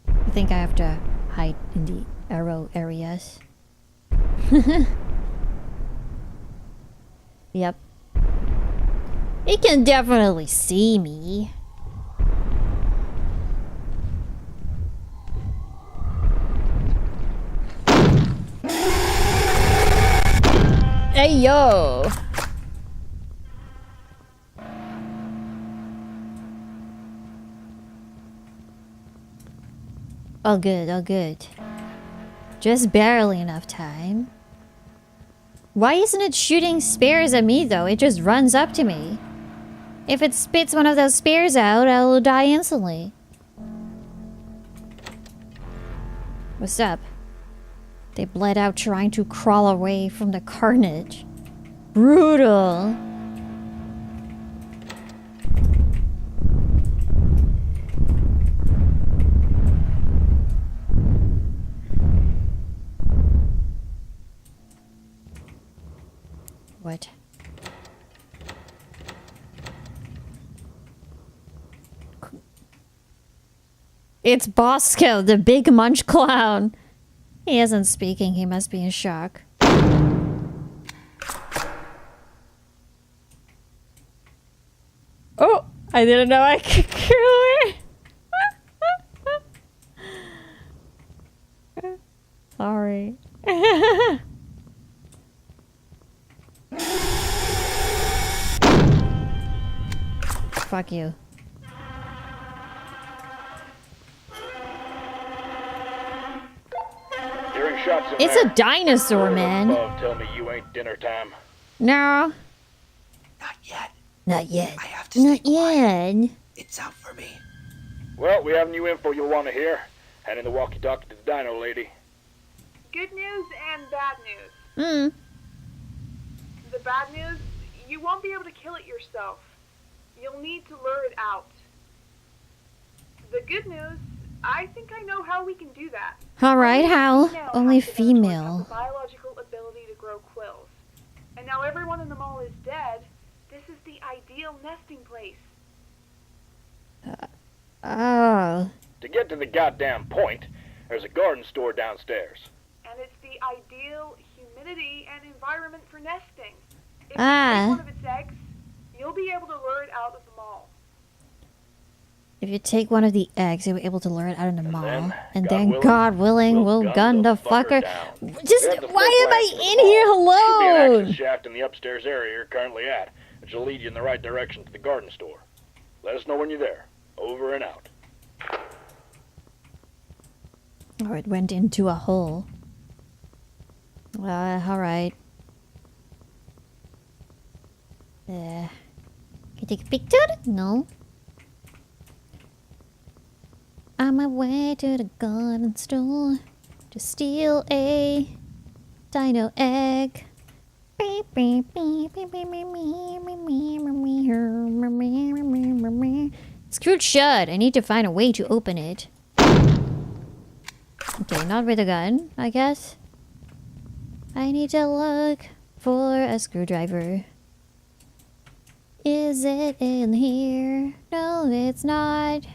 I think I have to hide in the arrow areas. Yep. He can definitely see me. Hey yo! Oh good, oh good. Just barely enough time. Why isn't it shooting spears at me though? It just runs up to me. If it spits one of those spears out, I'll die instantly. What's up? They bled out trying to crawl away from the carnage. Brutal. What? It's Bosco, the big munch clown. He isn't speaking, he must be in shock. Oh, I didn't know I could kill her. Sorry. Fuck you. Hearing shots in It's there. a dinosaur, man. Above, tell me you ain't dinner time. No. Not yet. Not yet. I have to stay quiet. It's out for me. Well, we have new info you'll want to hear. Handing the walkie-talkie to the dino lady. Good news and bad news. Hmm. The bad news, you won't be able to kill it yourself. You'll need to lure it out. The good news, I think I know how we can do that. Alright, how? Only The female. biological ability to grow quills. And now everyone in the mall is dead. This is the ideal nesting place. Oh. To get to the goddamn point, there's a garden store downstairs. And it's the ideal humidity and environment for nesting. If you Ah. take one of its eggs, you'll be able to lure it out of the mall. If you take one of the eggs, you'll be able to lure it out of the mall. And then, willing, God willing, we'll gun the fucker. Just, We have the why am I floor plans for the in mall. here Should be an alone? access shaft in the upstairs area you're currently at, which will lead you in the right direction to the garden store. Let us know when you're there. Over and out. Oh, it went into a hole. Alright. Can I take a picture? No. On my way to the garden store to steal a dino egg. Screwed shut. I need to find a way to open it. Okay, not with a gun, I guess. I need to look for a screwdriver. Is it in here? No, it's not.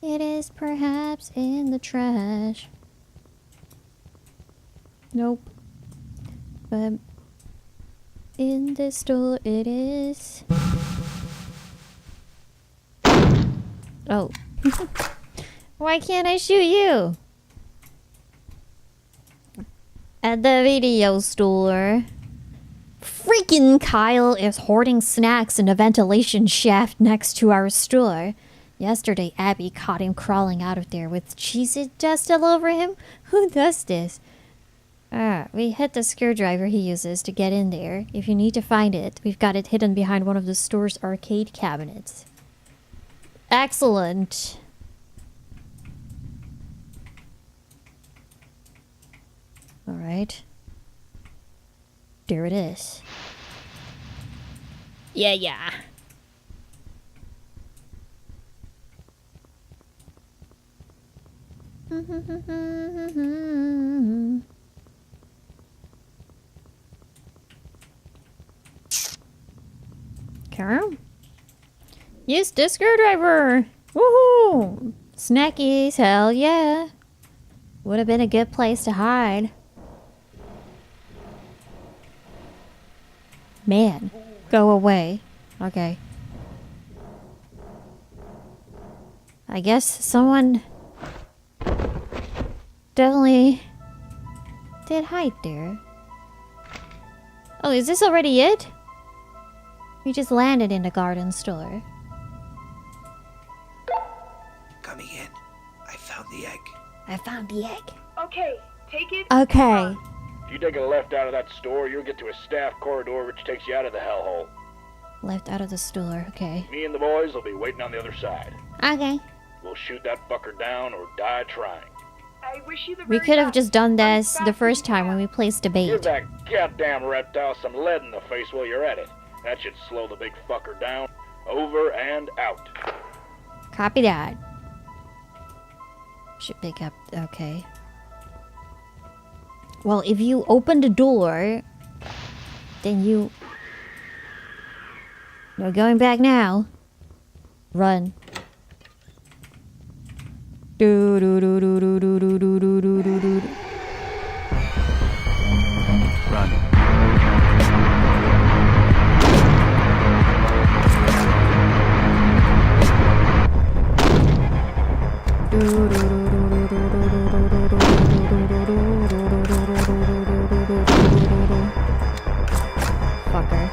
It is perhaps in the trash. Nope. But in this store it is. Oh. Why can't I shoot you? At the video store. Freaking Kyle is hoarding snacks in the ventilation shaft next to our store. Yesterday, Abby caught him crawling out of there with cheese dust all over him. Who does this? We hit the screwdriver he uses to get in there. If you need to find it, we've got it hidden behind one of the store's arcade cabinets. Excellent. Alright. There it is. Yeah. Okay. Use the screwdriver! Woohoo! Snackies, hell yeah! Would have been a good place to hide. Man, go away. Okay. I guess someone definitely did hide there. Oh, is this already it? We just landed in the garden store. Coming in. I found the egg. I found the egg. Okay, take it. Okay. If you take a left out of that store, you'll get to a staff corridor which takes you out of the hellhole. Left out of the store, okay. Me and the boys will be waiting on the other side. Okay. We'll shoot that fucker down or die trying. I wish you the We very could have best. just done this the first time when we placed the Give bait. that goddamn reptile some lead in the face while you're at it. That should slow the big fucker down. Over and out. Copy that. Should pick up, okay. Well, if you open the door, then you... No going back now. Run. Do do do do do do do do do do do do. Run. Fucker.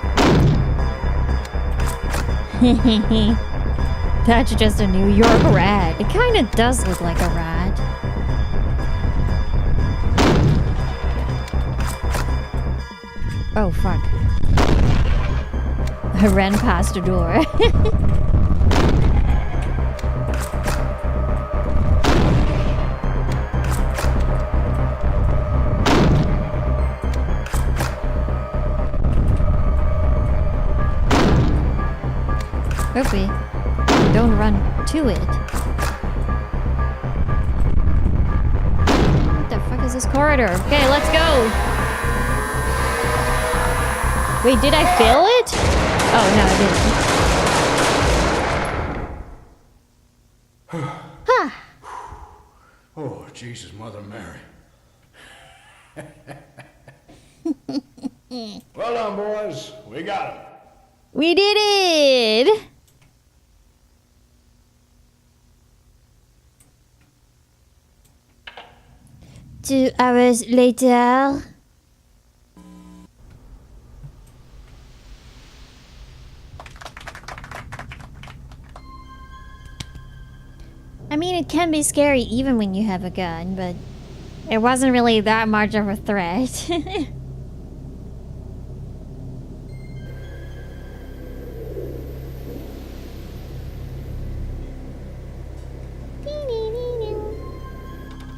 That's just a New York rat. It kind of does look like a rat. Oh, fuck. I ran past the door. Oopie. Don't run to it. What the fuck is this corridor? Okay, let's go. Wait, did I fail it? Oh, no, I didn't. Huh. Oh, Jesus, Mother Mary. Well done, boys. We got him. We did it! 2 hours later. I mean, it can be scary even when you have a gun, but it wasn't really that much of a threat.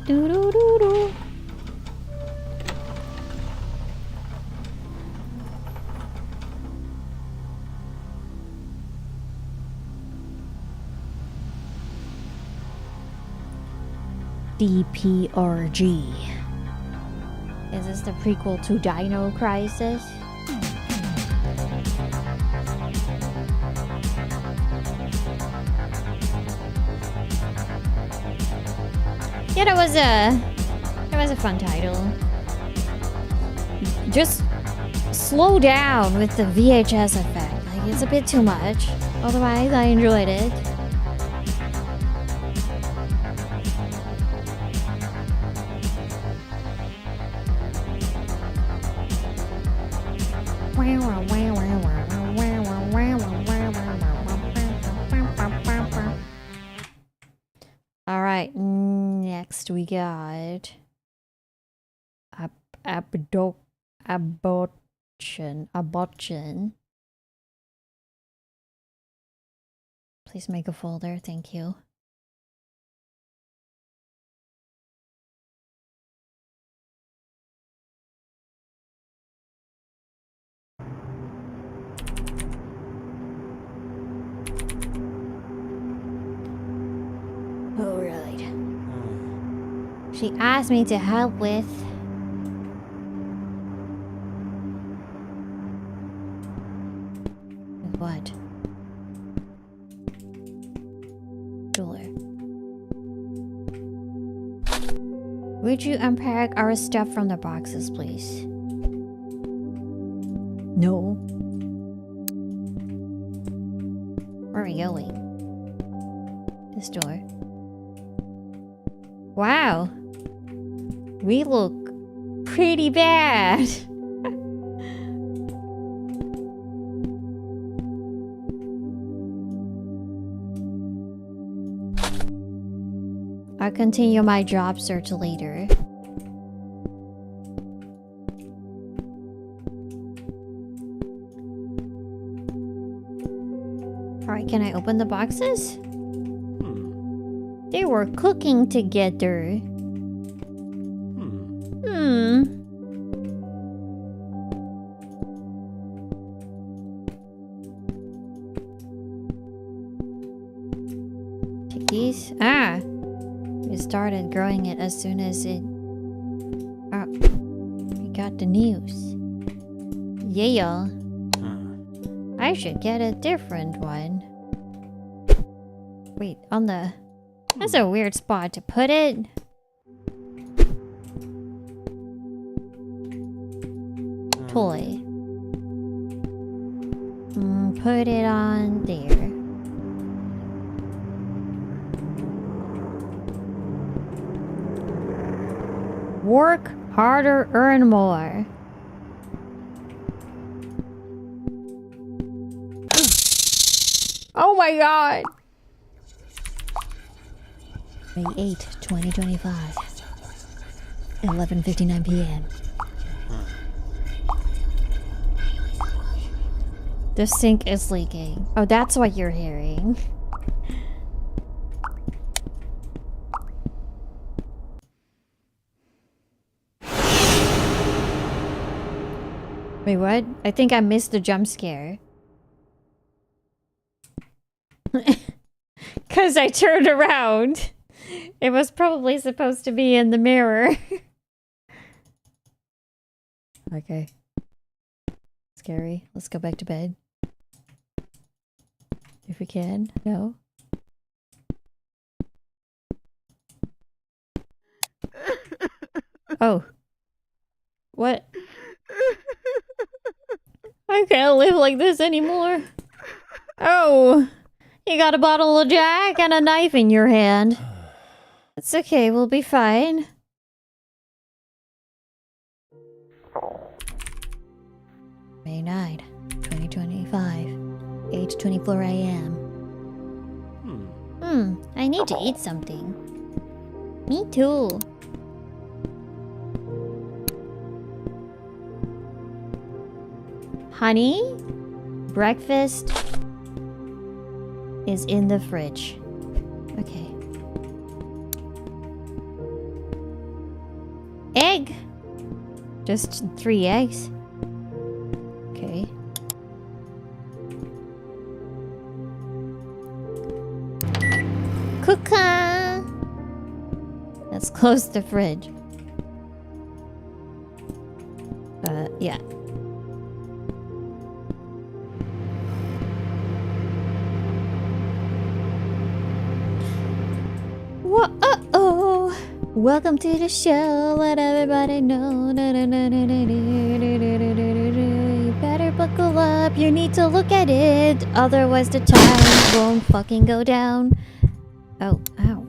Do-do-do-do. DPRG. Is this the prequel to Dino Crisis? Yeah, that was a fun title. Just slow down with the VHS effect. Like, it's a bit too much. Otherwise, I enjoyed it. Alright, next we got abortion. Please make a folder, thank you. Alright. She asked me to help with... what? Door. Would you unpack our stuff from the boxes, please? No. Where are we going? This door. Wow. We look pretty bad. I'll continue my job search later. Alright, can I open the boxes? They were cooking together. Take these. Ah! We started growing it as soon as it... oh. We got the news. Yeah. I should get a different one. Wait, on the... that's a weird spot to put it. Toy. Put it on there. Work harder, earn more. Oh my god! May 8, 2025. 11:59 p.m. The sink is leaking. Oh, that's what you're hearing. Wait, what? I think I missed the jump scare. Because I turned around. It was probably supposed to be in the mirror. Okay. Scary. Let's go back to bed. If we can. No. Oh. What? I can't live like this anymore. Oh. You got a bottle of Jack and a knife in your hand. It's okay, we'll be fine. May 9, 2025. 8:24 a.m. I need to eat something. Me too. Honey, breakfast is in the fridge. Okay. Egg! Just 3 eggs. Okay. Cooker! Let's close the fridge. Yeah. Whoa-oh! Welcome to the show, let everybody know. You better buckle up, you need to look at it. Otherwise the time won't fucking go down. Oh, ow.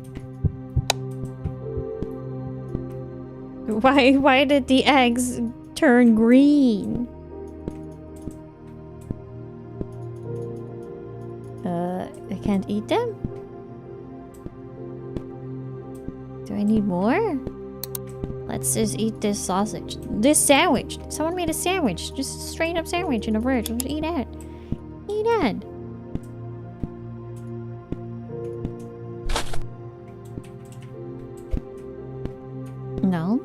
Why did the eggs turn green? I can't eat them? Do I need more? Let's just eat this sausage. This sandwich. Someone made a sandwich. Just a straight up sandwich in the fridge. Let's eat that. Eat that. No.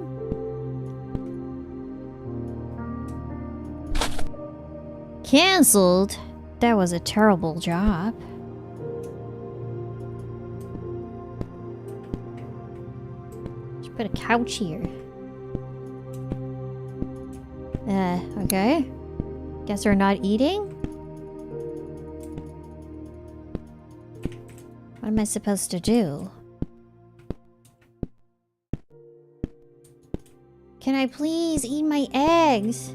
Cancelled? That was a terrible job. Should put a couch here. Okay. Guess we're not eating? What am I supposed to do? Can I please eat my eggs?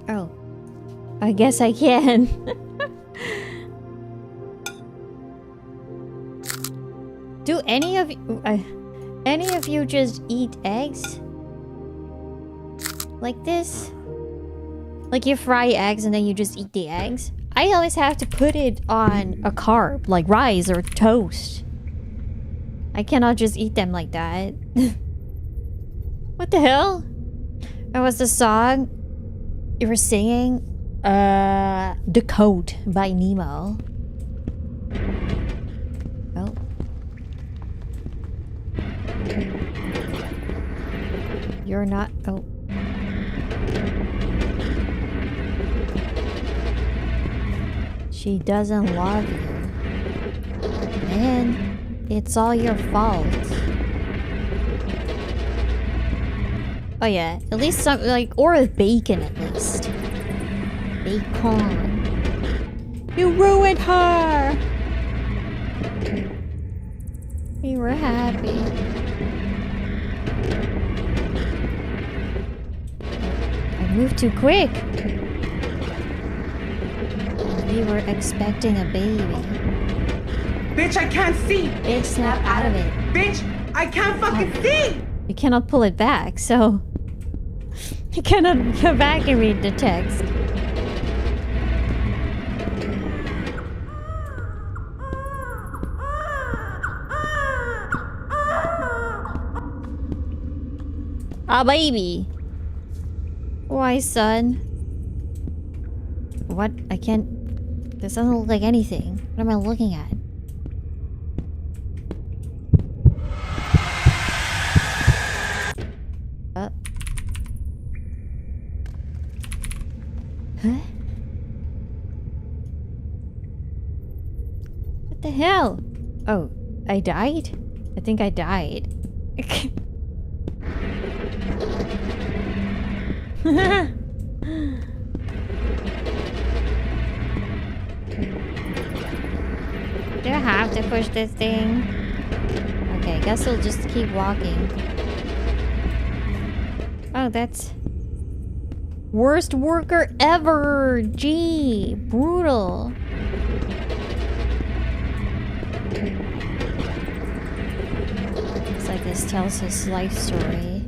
Oh. I guess I can. Do any of you just eat eggs? Like this? Like you fry eggs and then you just eat the eggs? I always have to put it on a carb, like rice or toast. I cannot just eat them like that. What the hell? That was the song you were singing? The Code by Nemo. Oh. You're not... Oh. She doesn't love you. Man, it's all your fault. Oh yeah, at least some, like, or with bacon at least. Bacon. You ruined her! We were happy. I moved too quick. We were expecting a baby. Bitch, I can't see! Bitch, snap out of it. Bitch, I can't fucking see! You cannot pull it back, so... You cannot go back and read the text. Ah, baby! Why, son? What? I can't... This doesn't look like anything. What am I looking at? Huh? What the hell? Oh, I died? I think I died. Do I have to push this thing? Okay, guess I'll just keep walking. Oh, that's... Worst worker ever! Gee, brutal. Looks like this tells his life story.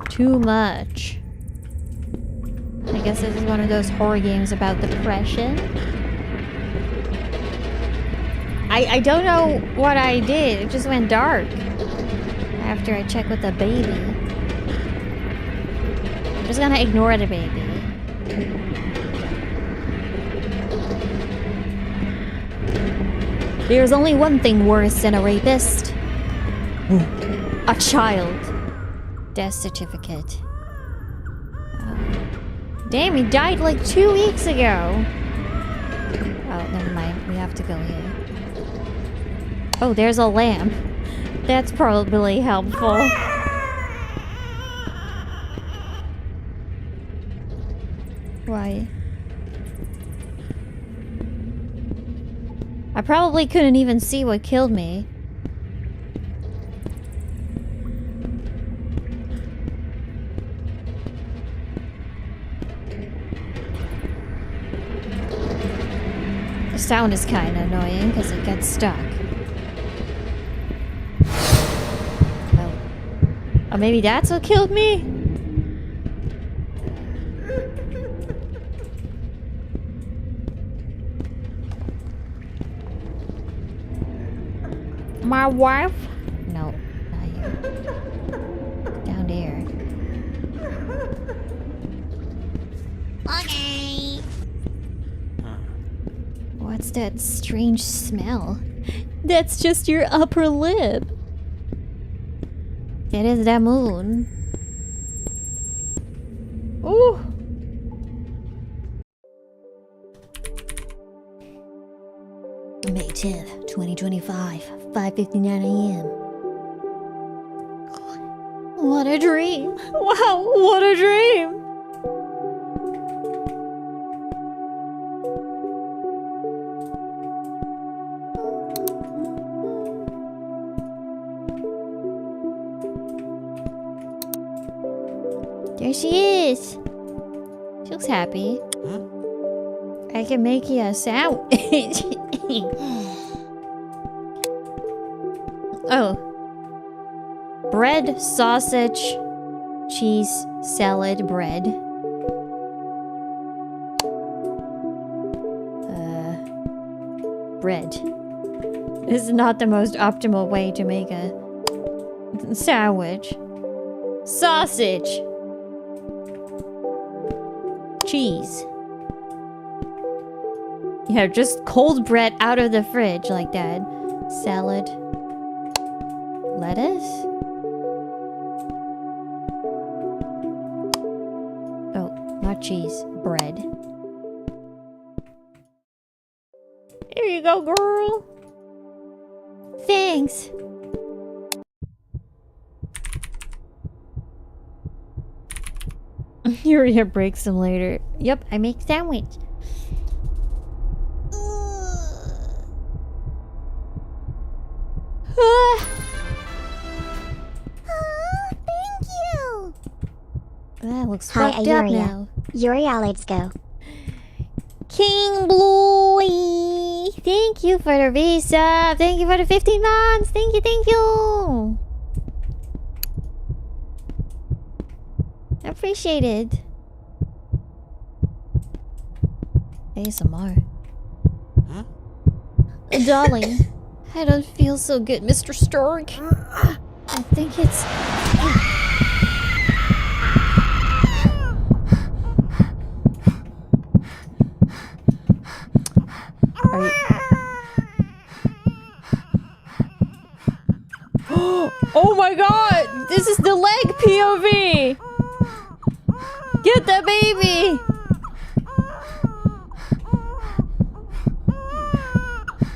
Too much. I guess this is one of those horror games about depression. I don't know what I did. It just went dark. After I check with the baby. I'm just gonna ignore the baby. There's only one thing worse than a rapist. A child. Death certificate. Damn, he died like 2 weeks ago. Oh, never mind. We have to go here. Oh, there's a lamp. That's probably helpful. Why? I probably couldn't even see what killed me. The sound is kind of annoying because it gets stuck. Oh, maybe that's what killed me? My wife? No, not you. Down there. Okay. What's that strange smell? That's just your upper lip. It is the moon. Ooh. May 10th, 2025, 5:59 a.m. What a dream! Wow, what a dream! There she is! She looks happy. Huh? I can make you a sandwich. Oh. Bread, sausage, cheese, salad, bread. Bread. This is not the most optimal way to make a sandwich. Sausage. Cheese. Yeah, just cold bread out of the fridge like that. Salad. Lettuce? Oh, not cheese. Bread. Here you go, girl. Thanks. You're break some later. Yep, I make sandwich. Thank you. That looks Hi, fucked up Yuria. now. Yuria, let's go. King Bluey, thank you for the visa. Thank you for the 15 months. Thank you, thank you. Appreciate it. ASMR. Huh? Darling, I don't feel so good, Mr. Stark. I think it's... Are you... Oh my god! This is the leg POV! Get the baby!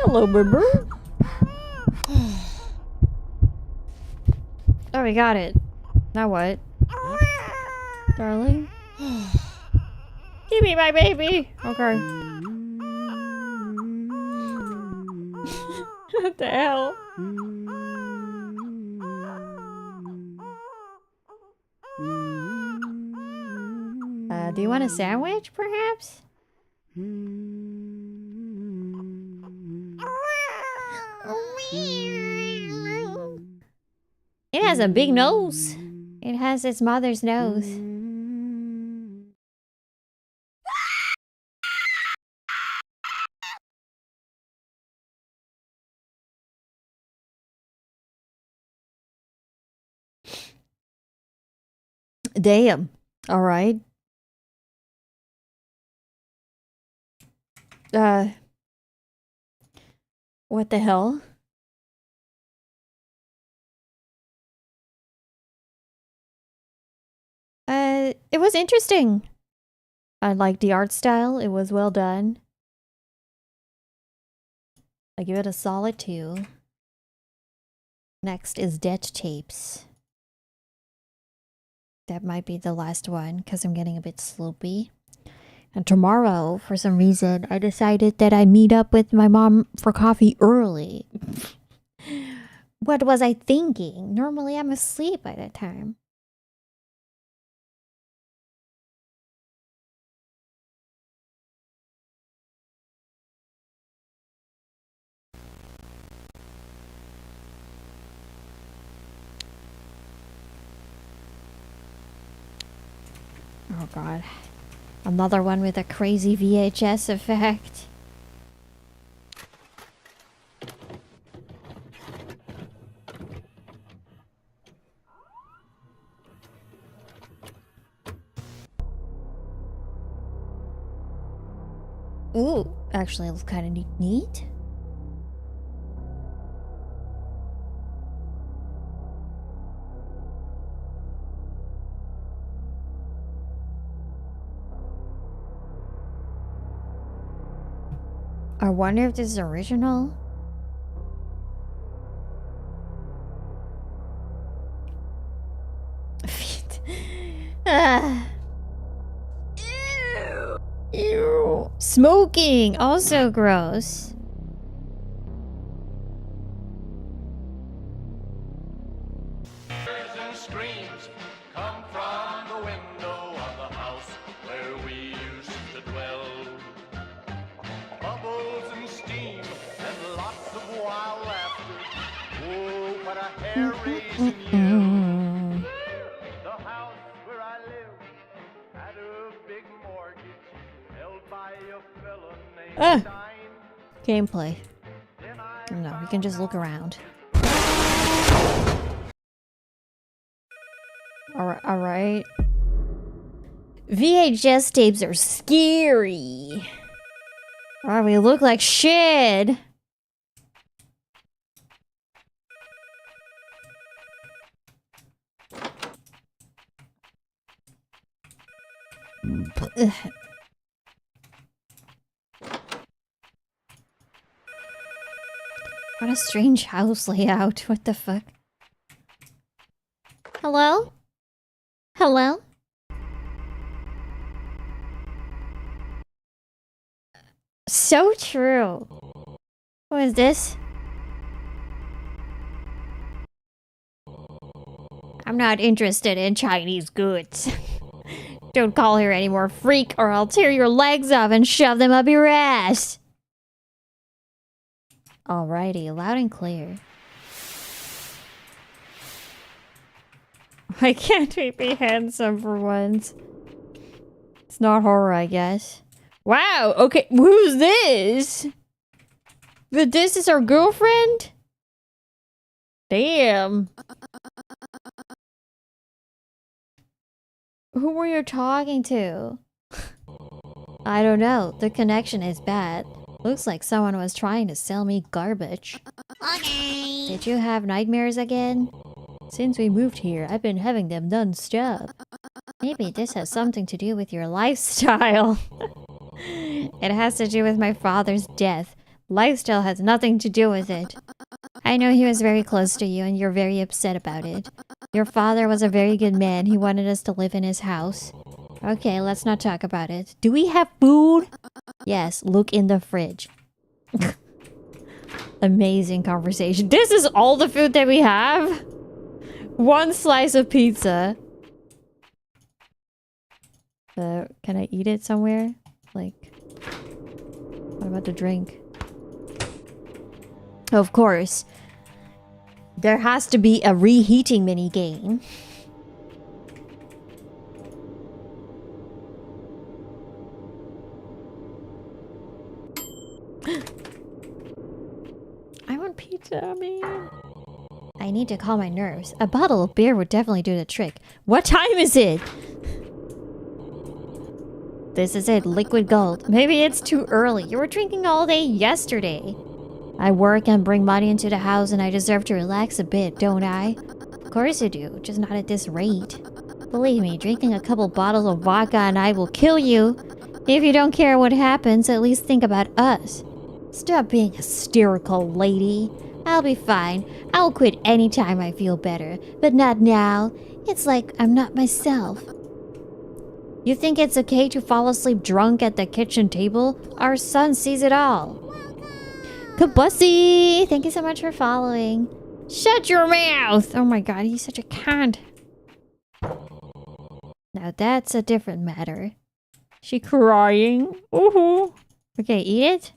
Hello, baby. Oh, we got it. Now what? Darling? Give me my baby! Okay. What the hell? Do you want a sandwich, perhaps? It has a big nose. It has its mother's nose. Damn. All right. What the hell? It was interesting. I liked the art style. It was well done. I give it a solid 2. Next is Death Tapes. That might be the last one because I'm getting a bit sloopy. And tomorrow, for some reason, I decided that I meet up with my mom for coffee early. What was I thinking? Normally I'm asleep by that time. Oh god. Another one with a crazy VHS effect. Ooh, actually it looks kind of neat. I wonder if this is original. Feet. Ew. Ew. Smoking, also gross. And screams come from the window of the house where we used to dwell. Bubbles and steam and lots of wild laughter. Oh, what a hair-raising yell. The house where I live had a big mortgage held by a fella named Stein. Gameplay. No, we can just look around. Alright. VHS tapes are scary. Oh, we look like shit. Ugh. What a strange house layout. What the fuck? Hello? Hello? So true. What is this? I'm not interested in Chinese goods. Don't call here anymore, freak, or I'll tear your legs off and shove them up your ass. Alrighty, loud and clear. Why can't we be handsome for once? It's not horror, I guess. Wow, okay, who's this? This is our girlfriend? Damn. Who were you talking to? I don't know, the connection is bad. Looks like someone was trying to sell me garbage. Okay. Did you have nightmares again? Since we moved here, I've been having them non-stop. Maybe this has something to do with your lifestyle. It has to do with my father's death. Lifestyle has nothing to do with it. I know he was very close to you and you're very upset about it. Your father was a very good man. He wanted us to live in his house. Okay, let's not talk about it. Do we have food? Yes, look in the fridge. Amazing conversation. This is all the food that we have? One slice of pizza. Can I eat it somewhere? Like, what about the drink? Of course. There has to be a reheating mini game. I want pizza, man. I need to calm my nerves. A bottle of beer would definitely do the trick. What time is it? This is it, liquid gold. Maybe it's too early. You were drinking all day yesterday. I work and bring money into the house and I deserve to relax a bit, don't I? Of course you do, just not at this rate. Believe me, drinking a couple bottles of vodka and I will kill you. If you don't care what happens, at least think about us. Stop being hysterical, lady. I'll be fine. I'll quit anytime I feel better, but not now. It's like I'm not myself. You think it's okay to fall asleep drunk at the kitchen table? Our son sees it all. Kabussy! Thank you so much for following. Shut your mouth! Oh my god, he's such a cunt. Now that's a different matter. She crying? Ooh. Okay, eat it.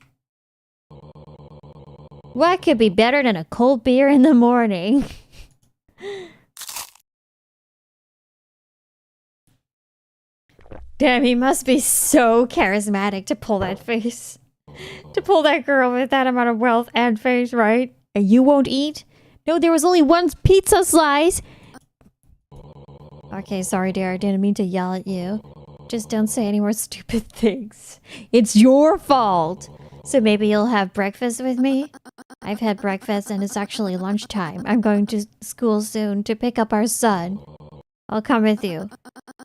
What could be better than a cold beer in the morning? Damn, he must be so charismatic to pull that face. To pull that girl with that amount of wealth and face, right? And you won't eat? No, there was only one pizza slice! Okay, sorry dear, I didn't mean to yell at you. Just don't say any more stupid things. It's your fault! So maybe you'll have breakfast with me? I've had breakfast and it's actually lunchtime. I'm going to school soon to pick up our son. I'll come with you.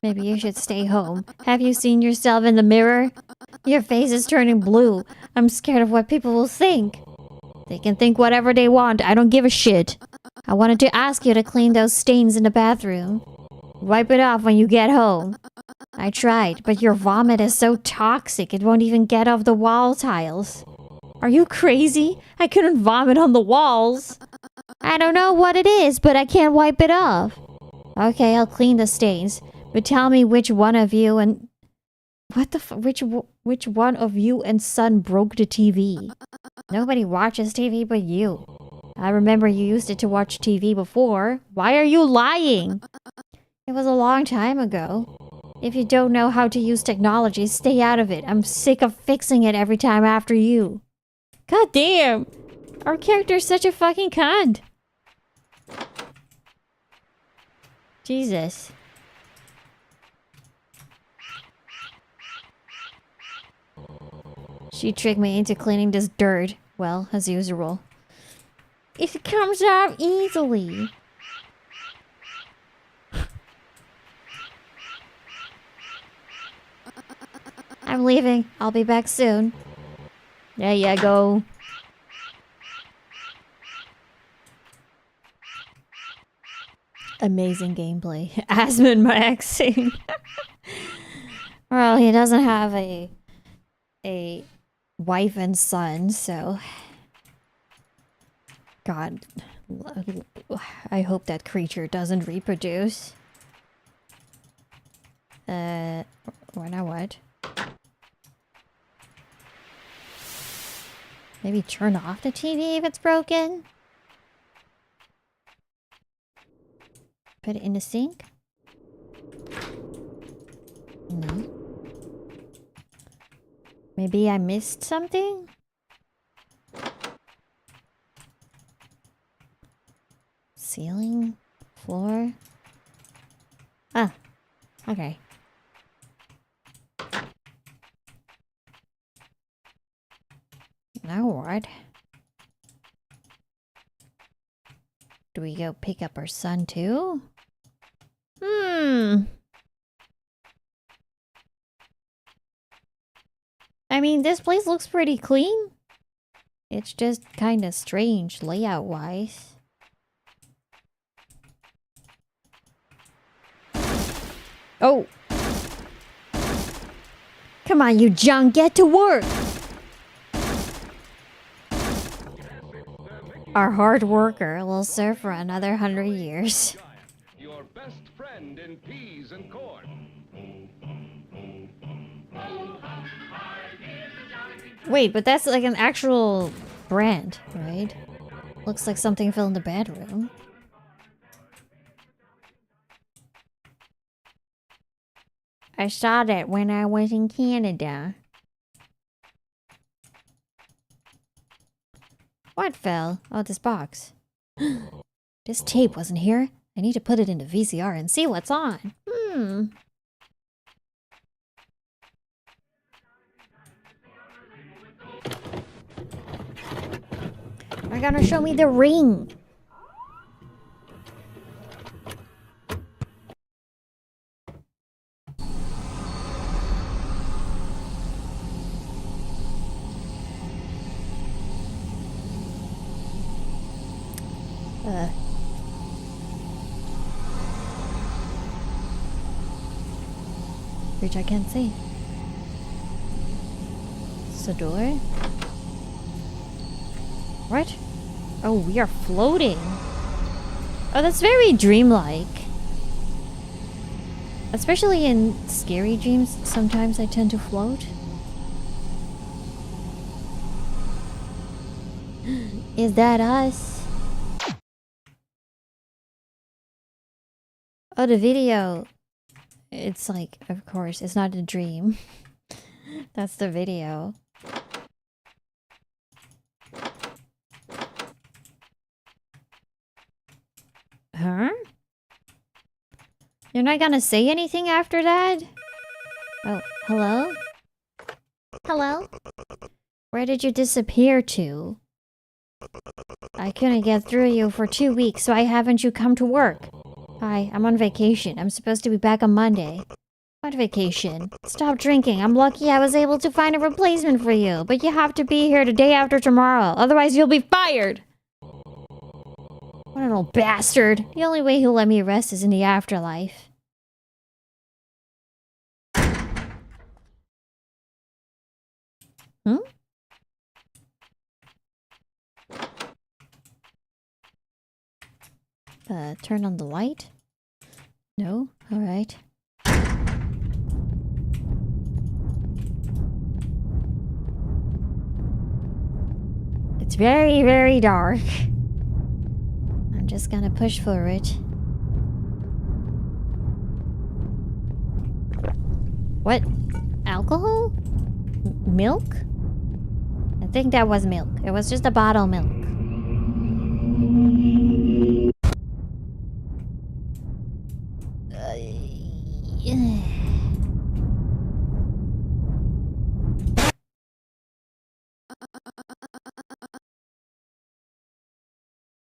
Maybe you should stay home. Have you seen yourself in the mirror? Your face is turning blue. I'm scared of what people will think. They can think whatever they want. I don't give a shit. I wanted to ask you to clean those stains in the bathroom. Wipe it off when you get home. I tried, but your vomit is so toxic it won't even get off the wall tiles. Are you crazy? I couldn't vomit on the walls. I don't know what it is, but I can't wipe it off. Okay, I'll clean the stains. But tell me which one of you and... What the which one of you and son broke the TV? Nobody watches TV but you. I remember you used it to watch TV before. Why are you lying? It was a long time ago. If you don't know how to use technology, stay out of it. I'm sick of fixing it every time after you. God damn! Our character's such a fucking cunt. Jesus. She tricked me into cleaning this dirt. Well, as usual. If it comes out easily. I'm leaving. I'll be back soon. There you go. Amazing gameplay. Asmon maxing. Well, he doesn't have a wife and son, so... God. I hope that creature doesn't reproduce. Or now what? Maybe turn off the TV if it's broken? Put it in the sink? No. Maybe I missed something? Ceiling? Floor? Ah. Okay. Now what? Do we go pick up our son too? mean, this place looks pretty clean. It's just kind of strange layout-wise. Oh. Come on, you junk, get to work! Our hard worker will serve for another 100 years. Your best friend in peas and corn. Wait, but that's like an actual brand, right? Looks like something fell in the bedroom. I saw that when I was in Canada. What fell? Oh, this box. This tape wasn't here. I need to put it into VCR and see what's on. They're gonna show me the ring. Which I can't see. It's a door. What? Oh, we are floating. Oh, that's very dreamlike. Especially in scary dreams, sometimes I tend to float. Is that us? Oh, the video. It's like, of course, it's not a dream. That's the video. Huh? You're not gonna say anything after that? Oh, hello? Hello? Where did you disappear to? I couldn't get through you for 2 weeks, so why haven't you come to work? Hi, I'm on vacation. I'm supposed to be back on Monday. What vacation? Stop drinking. I'm lucky I was able to find a replacement for you, but you have to be here the day after tomorrow. Otherwise, you'll be fired. What an old bastard. The only way he'll let me rest is in the afterlife. Hmm? Turn on the light? No? Alright. It's very, very dark. I'm just gonna push for it. What? Alcohol? Milk? I think that was milk. It was just a bottle of milk.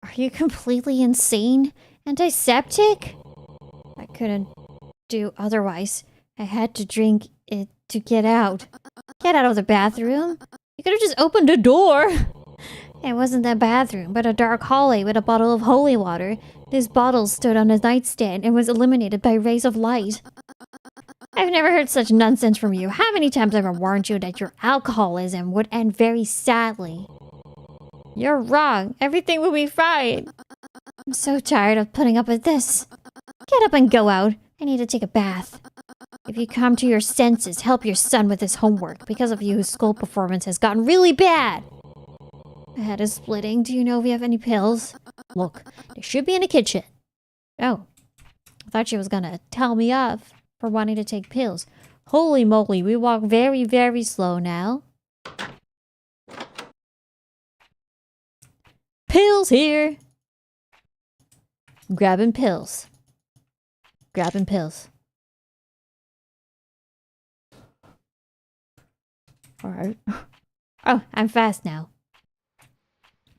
Are you completely insane? Antiseptic? I couldn't do otherwise. I had to drink it to get out. Get out of the bathroom? You could have just opened the door. It wasn't the bathroom, but a dark hallway with a bottle of holy water. This bottle stood on a nightstand and was illuminated by rays of light. I've never heard such nonsense from you. How many times have I warned you that your alcoholism would end very sadly? You're wrong. Everything will be fine. I'm so tired of putting up with this. Get up and go out. I need to take a bath. If you come to your senses, help your son with his homework. Because of you, his school performance has gotten really bad. My head is splitting. Do you know if you have any pills? Look, they should be in the kitchen. Oh, I thought she was gonna tell me off for wanting to take pills. Holy moly, we walk very, very slow now. Pills here! Grabbing pills. Grabbing pills. Alright. Oh, I'm fast now.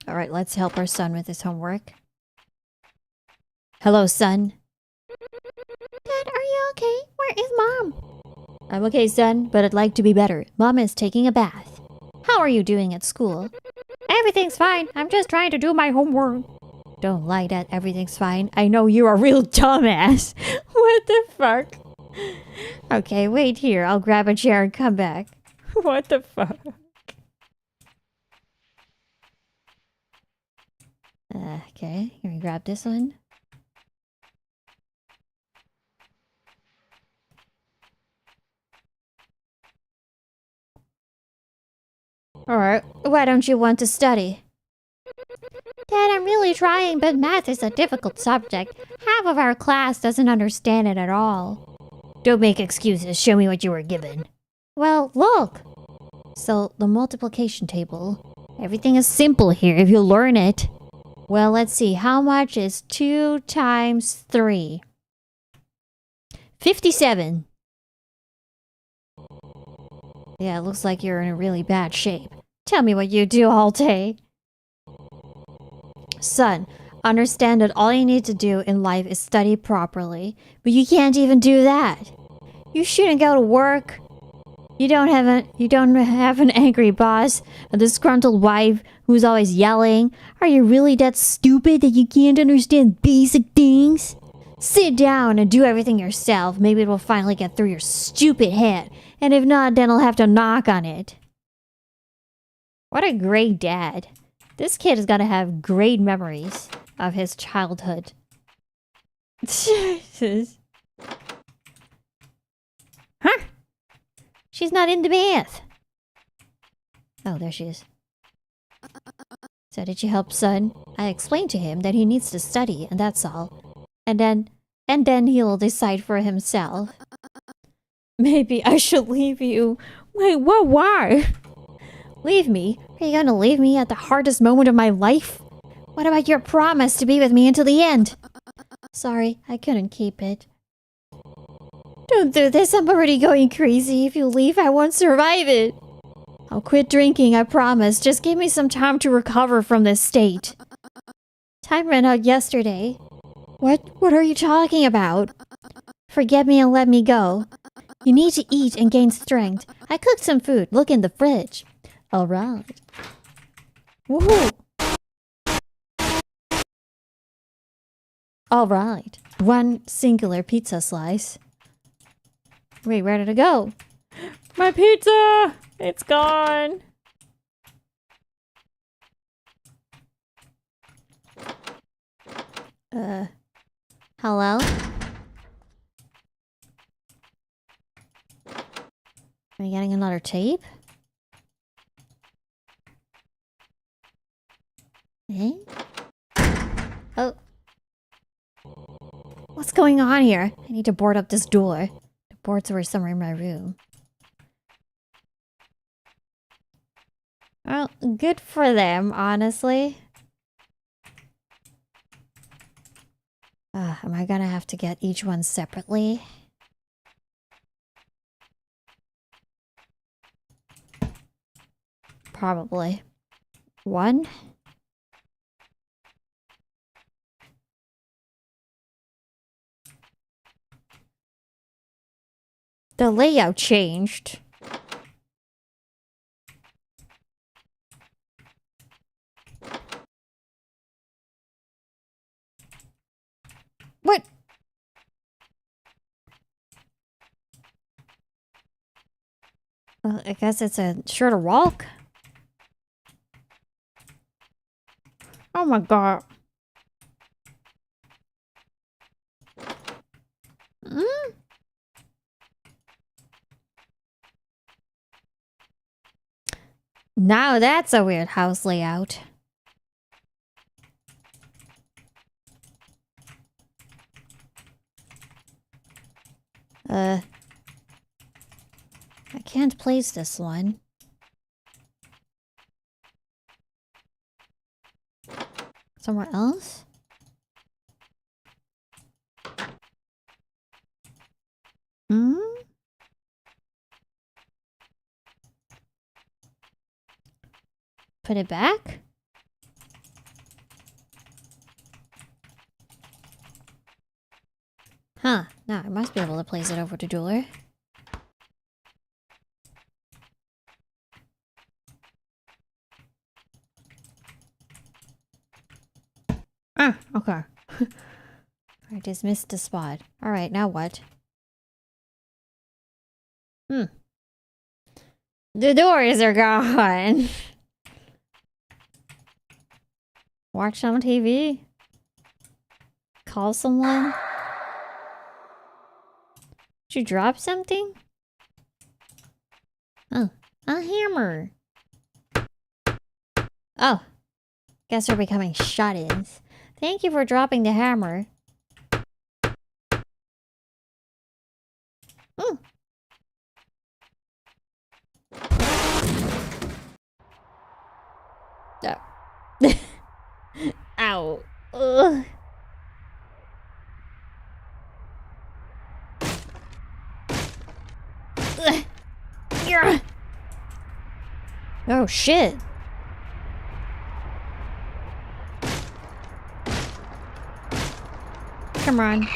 Alright, let's help our son with his homework. Hello, son. Dad, are you okay? Where is Mom? I'm okay, son, but I'd like to be better. Mom is taking a bath. How are you doing at school? Everything's fine. I'm just trying to do my homework. Don't lie that everything's fine. I know you're a real dumbass. What the fuck? Okay, wait here. I'll grab a chair and come back. What the fuck? Okay, can we grab this one? Alright, why don't you want to study? Dad, I'm really trying, but math is a difficult subject. Half of our class doesn't understand it at all. Don't make excuses. Show me what you were given. Well, look! So, the multiplication table. Everything is simple here if you learn it. Well, let's see. How much is 2 times 3? 57. Yeah, it looks like you're in a really bad shape. Tell me what you do all day. Son, understand that all you need to do in life is study properly. But you can't even do that. You shouldn't go to work. You don't have an angry boss, a disgruntled wife who's always yelling. Are you really that stupid that you can't understand basic things? Sit down and do everything yourself. Maybe it will finally get through your stupid head. And if not, then I'll have to knock on it. What a great dad. This kid is gonna have great memories of his childhood. Jesus. Huh? She's not into math. Oh, there she is. So did you help, son? I explained to him that he needs to study, and that's all. And then he'll decide for himself. Maybe I should leave you. Wait, what? Why? Leave me? Are you gonna leave me at the hardest moment of my life? What about your promise to be with me until the end? Sorry, I couldn't keep it. Don't do this, I'm already going crazy. If you leave, I won't survive it. I'll quit drinking, I promise. Just give me some time to recover from this state. Time ran out yesterday. What are you talking about? Forget me and let me go. You need to eat and gain strength. I cooked some food. Look in the fridge. Alright. Woohoo! Alright. One singular pizza slice. Wait, where did it go? My pizza! It's gone! Hello? Are you getting another tape? Eh? Oh. What's going on here? I need to board up this door. The boards were somewhere in my room. Well, good for them, honestly. Am I gonna have to get each one separately? Probably. One? The layout changed. What? Well, I guess it's a shorter walk. Oh my god. Now that's a weird house layout. I can't place this one. Somewhere else? Hmm? Put it back? Huh. Now I must be able to place it over the door. Ah, okay. I just missed the spot. Alright, now what? The doors are gone. Watch some TV? Call someone? Did you drop something? Oh, a hammer. Oh, guess we're becoming shut-ins. Thank you for dropping the hammer. Oh. Oh. Ow. Ugh. Ugh. Yeah. Oh shit. Come on.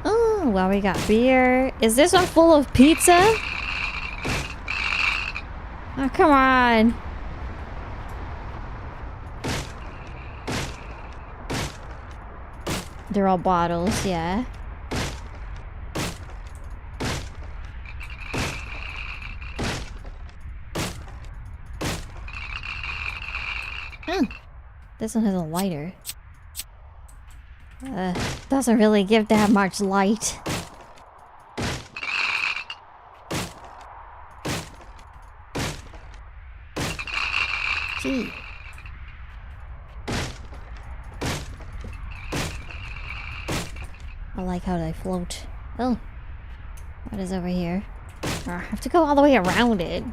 Oh, well, we got beer. Is this one full of pizza? Oh, come on. They're all bottles, yeah. This one has a lighter. Doesn't really give that much light. Gee. I like how they float. Oh. What is over here? Oh, I have to go all the way around it.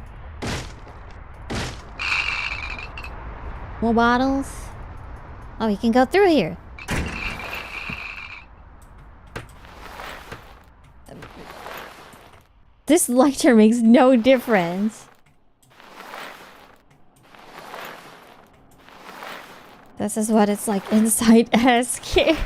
More bottles? Oh, you can go through here. This lighter makes no difference. This is what it's like inside SK.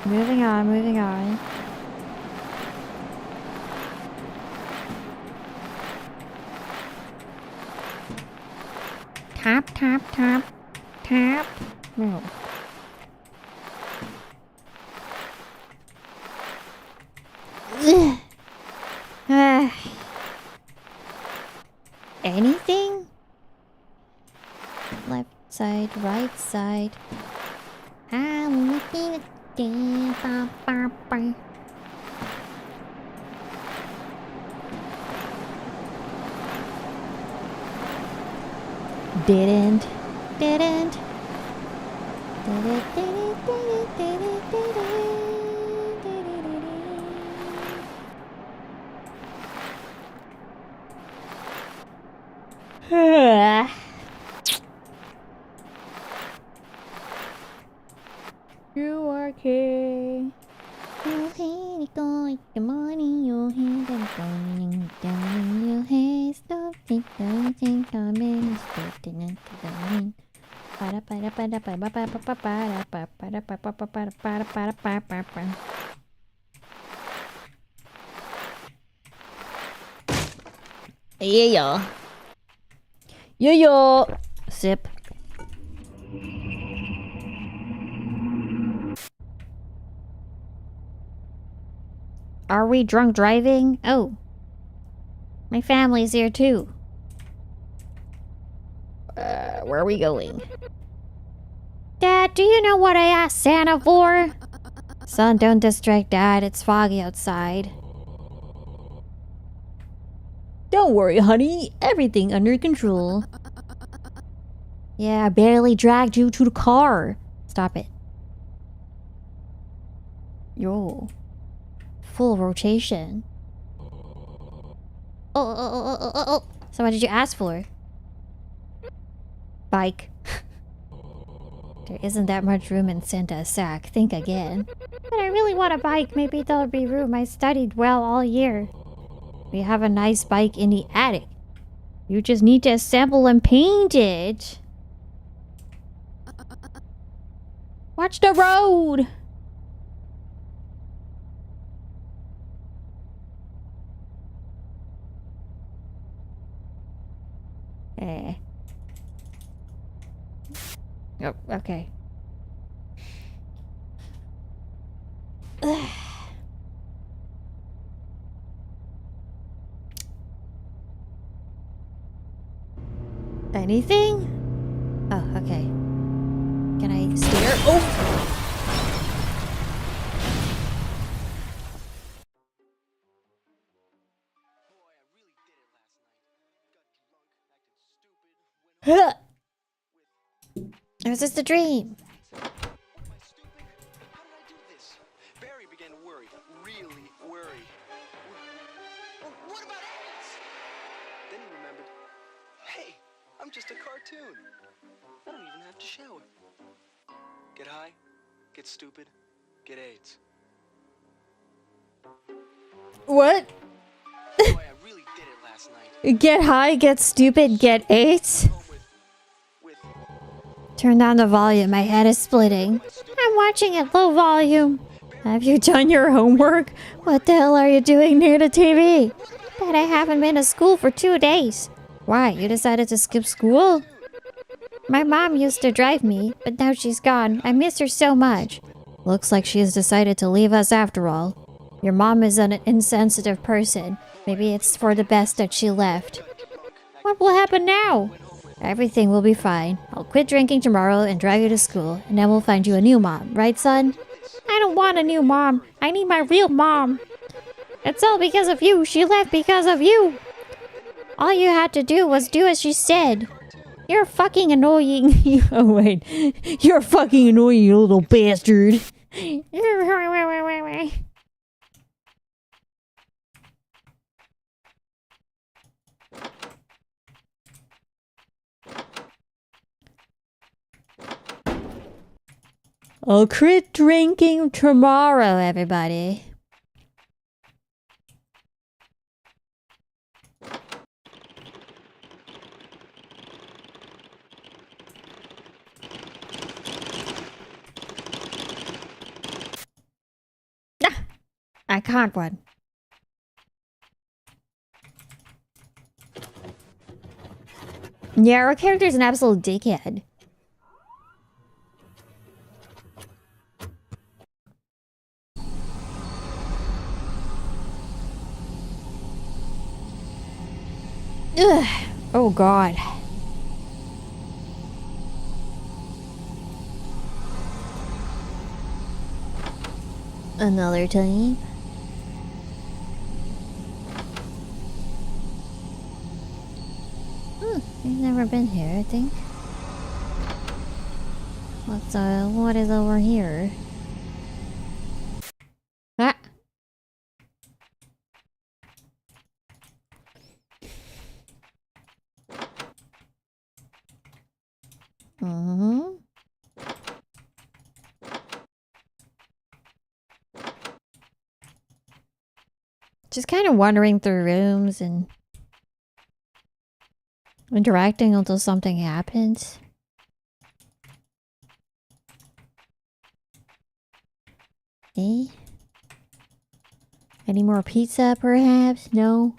Moving on, moving on. Tap, tap, tap, tap. No. Anything? Left side, right side. I'm looking at Didn't. You are king. Your head is going the money, your head is going down, your head stop thinking coming, starting coming. Yeah. Yeah. Sip. Are we drunk driving? Oh. My family's here too. Where are we going? Dad, do you know what I asked Santa for? Son, don't distract Dad. It's foggy outside. Don't worry, honey. Everything under control. Yeah, I barely dragged you to the car. Stop it. Yo. Full rotation. Oh. So what did you ask for? Bike. There isn't that much room in Santa's sack. Think again. But I really want a bike. Maybe there'll be room. I studied well all year. We have a nice bike in the attic. You just need to assemble and paint it. Watch the road! Oh, okay. Anything? Oh, okay. Can I steer? Oh! It was just a dream. Barry began to worry, really worry. What about AIDS? Then he remembered, hey, I'm just a cartoon. I don't even have to shower. Get high, get stupid, get AIDS. What? Boy, I really did it last night. Get high, get stupid, get AIDS? Turn down the volume, my head is splitting. I'm watching at low volume. Have you done your homework? What the hell are you doing near the TV? But I haven't been to school for 2 days. Why, you decided to skip school? My mom used to drive me, but now she's gone. I miss her so much. Looks like she has decided to leave us after all. Your mom is an insensitive person. Maybe it's for the best that she left. What will happen now? Everything will be fine. I'll quit drinking tomorrow and drive you to school, and then we'll find you a new mom, right, son? I don't want a new mom. I need my real mom. It's all because of you. She left because of you. All you had to do was do as she said. You're fucking annoying. Oh, wait. You're fucking annoying, you little bastard. I'll quit drinking tomorrow, everybody. Ah, I caught one. Yeah, our character's an absolute dickhead. Ugh. Oh god. Another time. I've never been here, I think. What is over here? Ah! Just kind of wandering through rooms and interacting until something happens. Eh? Any more pizza, perhaps? No?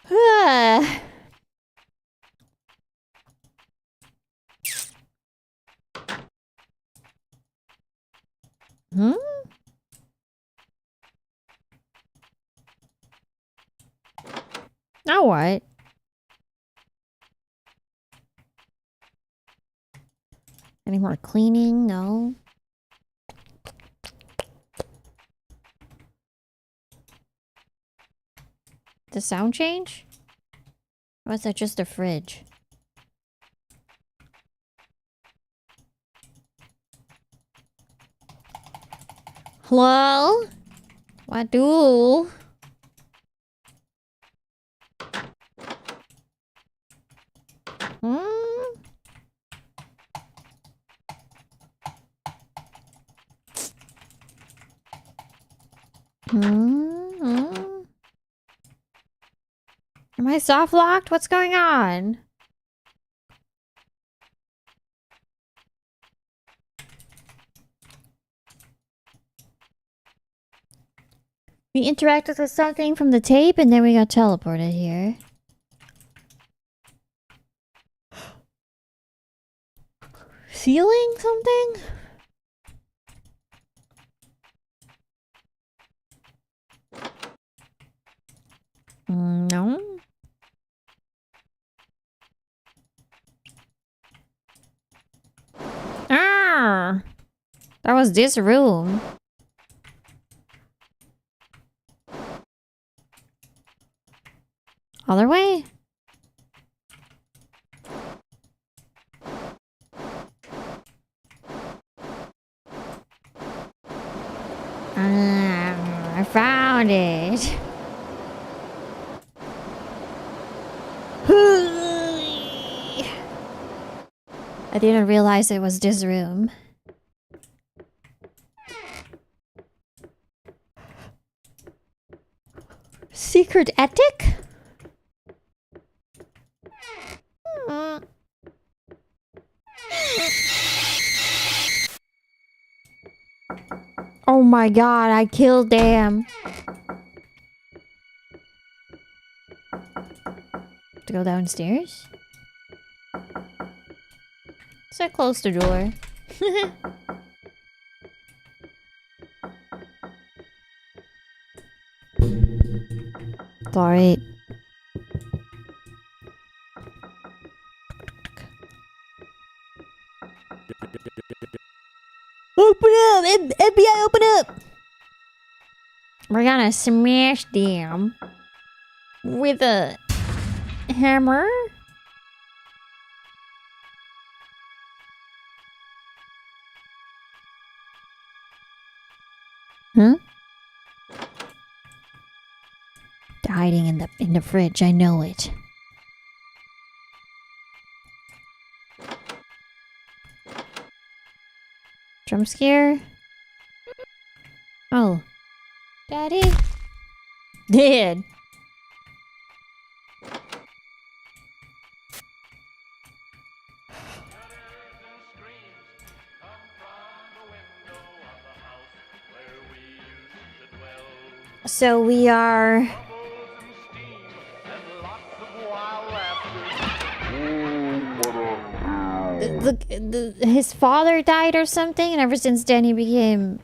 Ah. Hmm? Now what? Any more cleaning? No. The sound change? Or is that just a fridge? Hello? What do? Am I soft locked? What's going on? We interacted with something from the tape and then we got teleported here. concealing something? No. Ah! That was this room. Other way? I found it. I didn't realize it was this room. Secret attic? Oh my god, I killed them. To go downstairs? So close the door. Sorry. Open up! FBI, open up! We're gonna smash them with a hammer. Huh? They're hiding in the fridge. I know it. Jump scare. Oh, Daddy. Dead. So we are. His father died or something, and ever since then he became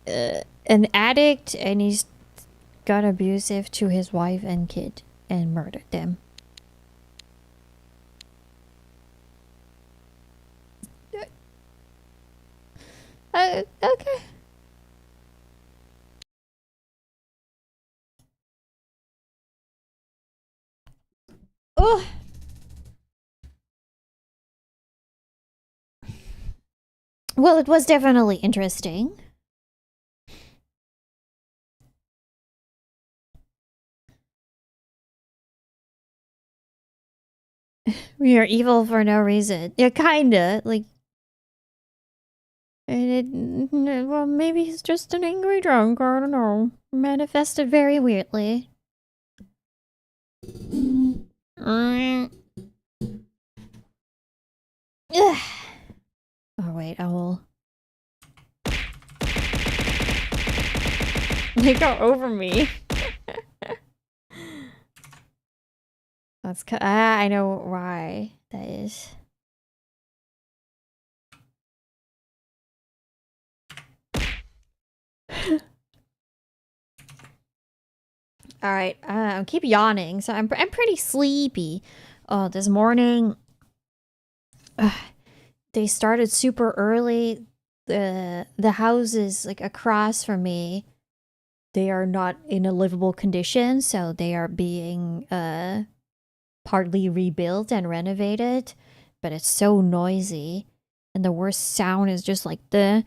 an addict, and he's got abusive to his wife and kid and murdered them. Okay. Oh. Well, it was definitely interesting. We are evil for no reason. Yeah, kinda. Like... well, maybe he's just an angry drunk. I don't know. Manifested very weirdly. Ugh. Oh, wait, I will... They go over me. That's... I know why that is. Alright, I keep yawning, so I'm pretty sleepy. Oh, this morning... they started super early. The houses like across from me, they are not in a livable condition, so they are being partly rebuilt and renovated, but it's so noisy, and the worst sound is just like the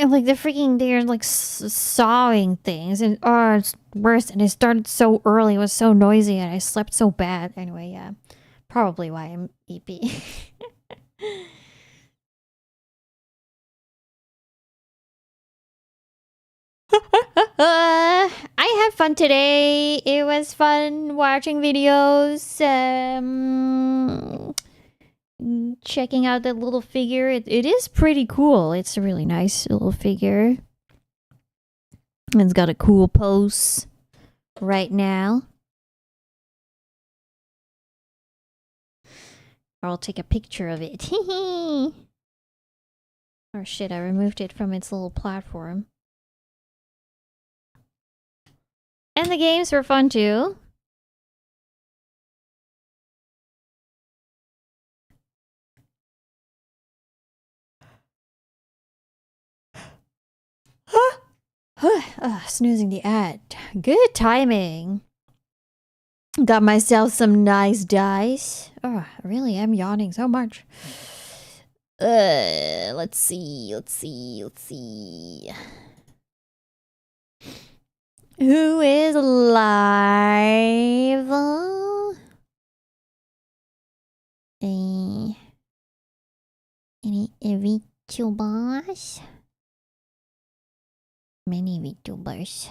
like the freaking, they're like sawing things, and oh, it's worse. And it started so early, it was so noisy, and I slept so bad. Anyway, yeah, probably why I'm EP. I had fun today. It was fun watching videos, checking out that little figure. It is pretty cool. It's a really nice little figure. It's got a cool pose right now. I'll take a picture of it. Oh shit, I removed it from its little platform. And the games were fun too. Snoozing the ad. Good timing. Got myself some nice dice. Oh, I really am yawning so much. Let's see. Who is live? Any VTubers? Many VTubers.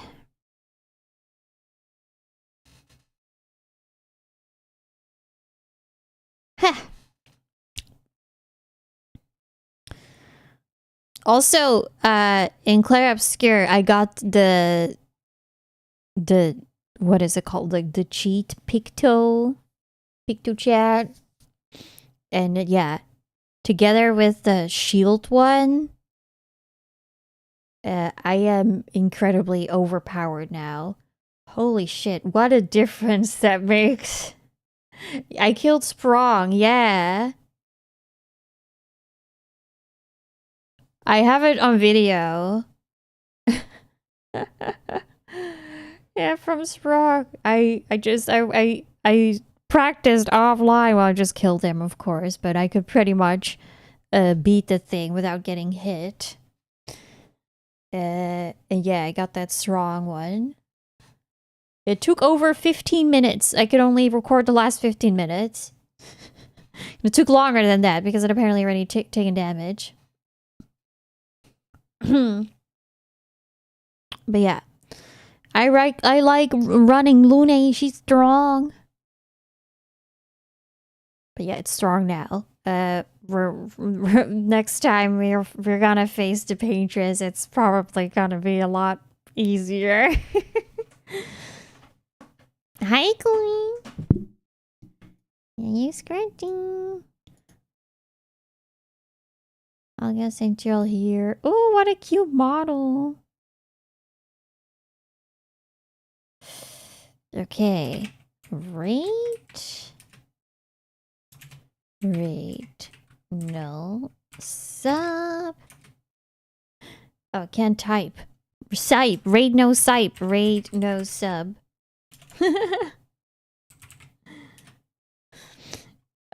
Also, in Claire Obscure, I got the what is it called? Like the cheat picto chat. And yeah, together with the shield one, I am incredibly overpowered now. Holy shit, what a difference that makes. I killed Sprong, yeah. I have it on video. Yeah, from Sprong. I practiced offline. Well, I just killed him, of course, but I could pretty much beat the thing without getting hit. And yeah, I got that strong one. It took over 15 minutes. I could only record the last 15 minutes. It took longer than that because it apparently already taken damage. But yeah. I like running Lune. She's strong. But yeah, it's strong now. Next time we're gonna face the pages, it's probably gonna be a lot easier. Hi, Queen. Are you scratching? I'll get St. Jill here. Oh, what a cute model. Okay. Rate. No. Sub. Oh, can't type. Sipe. Raid no sipe. Raid no sub.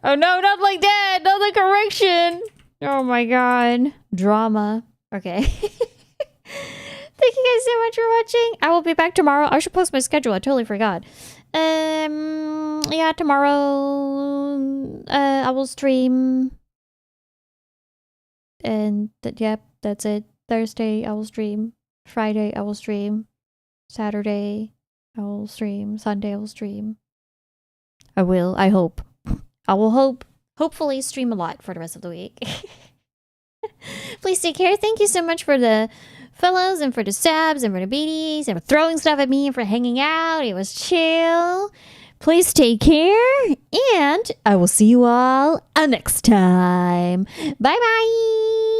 Oh no, not like that! Not the correction! Oh my god. Drama. Okay. Thank you guys so much for watching. I will be back tomorrow. I should post my schedule. I totally forgot. Yeah, tomorrow I will stream. And yep, that's it. Thursday I will stream. Friday I will stream. Saturday I will stream. Sunday I will stream. I hope. I will hopefully stream a lot for the rest of the week. Please take care. Thank you so much for the follows and for the subs and for the beaties and for throwing stuff at me and for hanging out. It was chill. Please take care and I will see you all next time. Bye bye.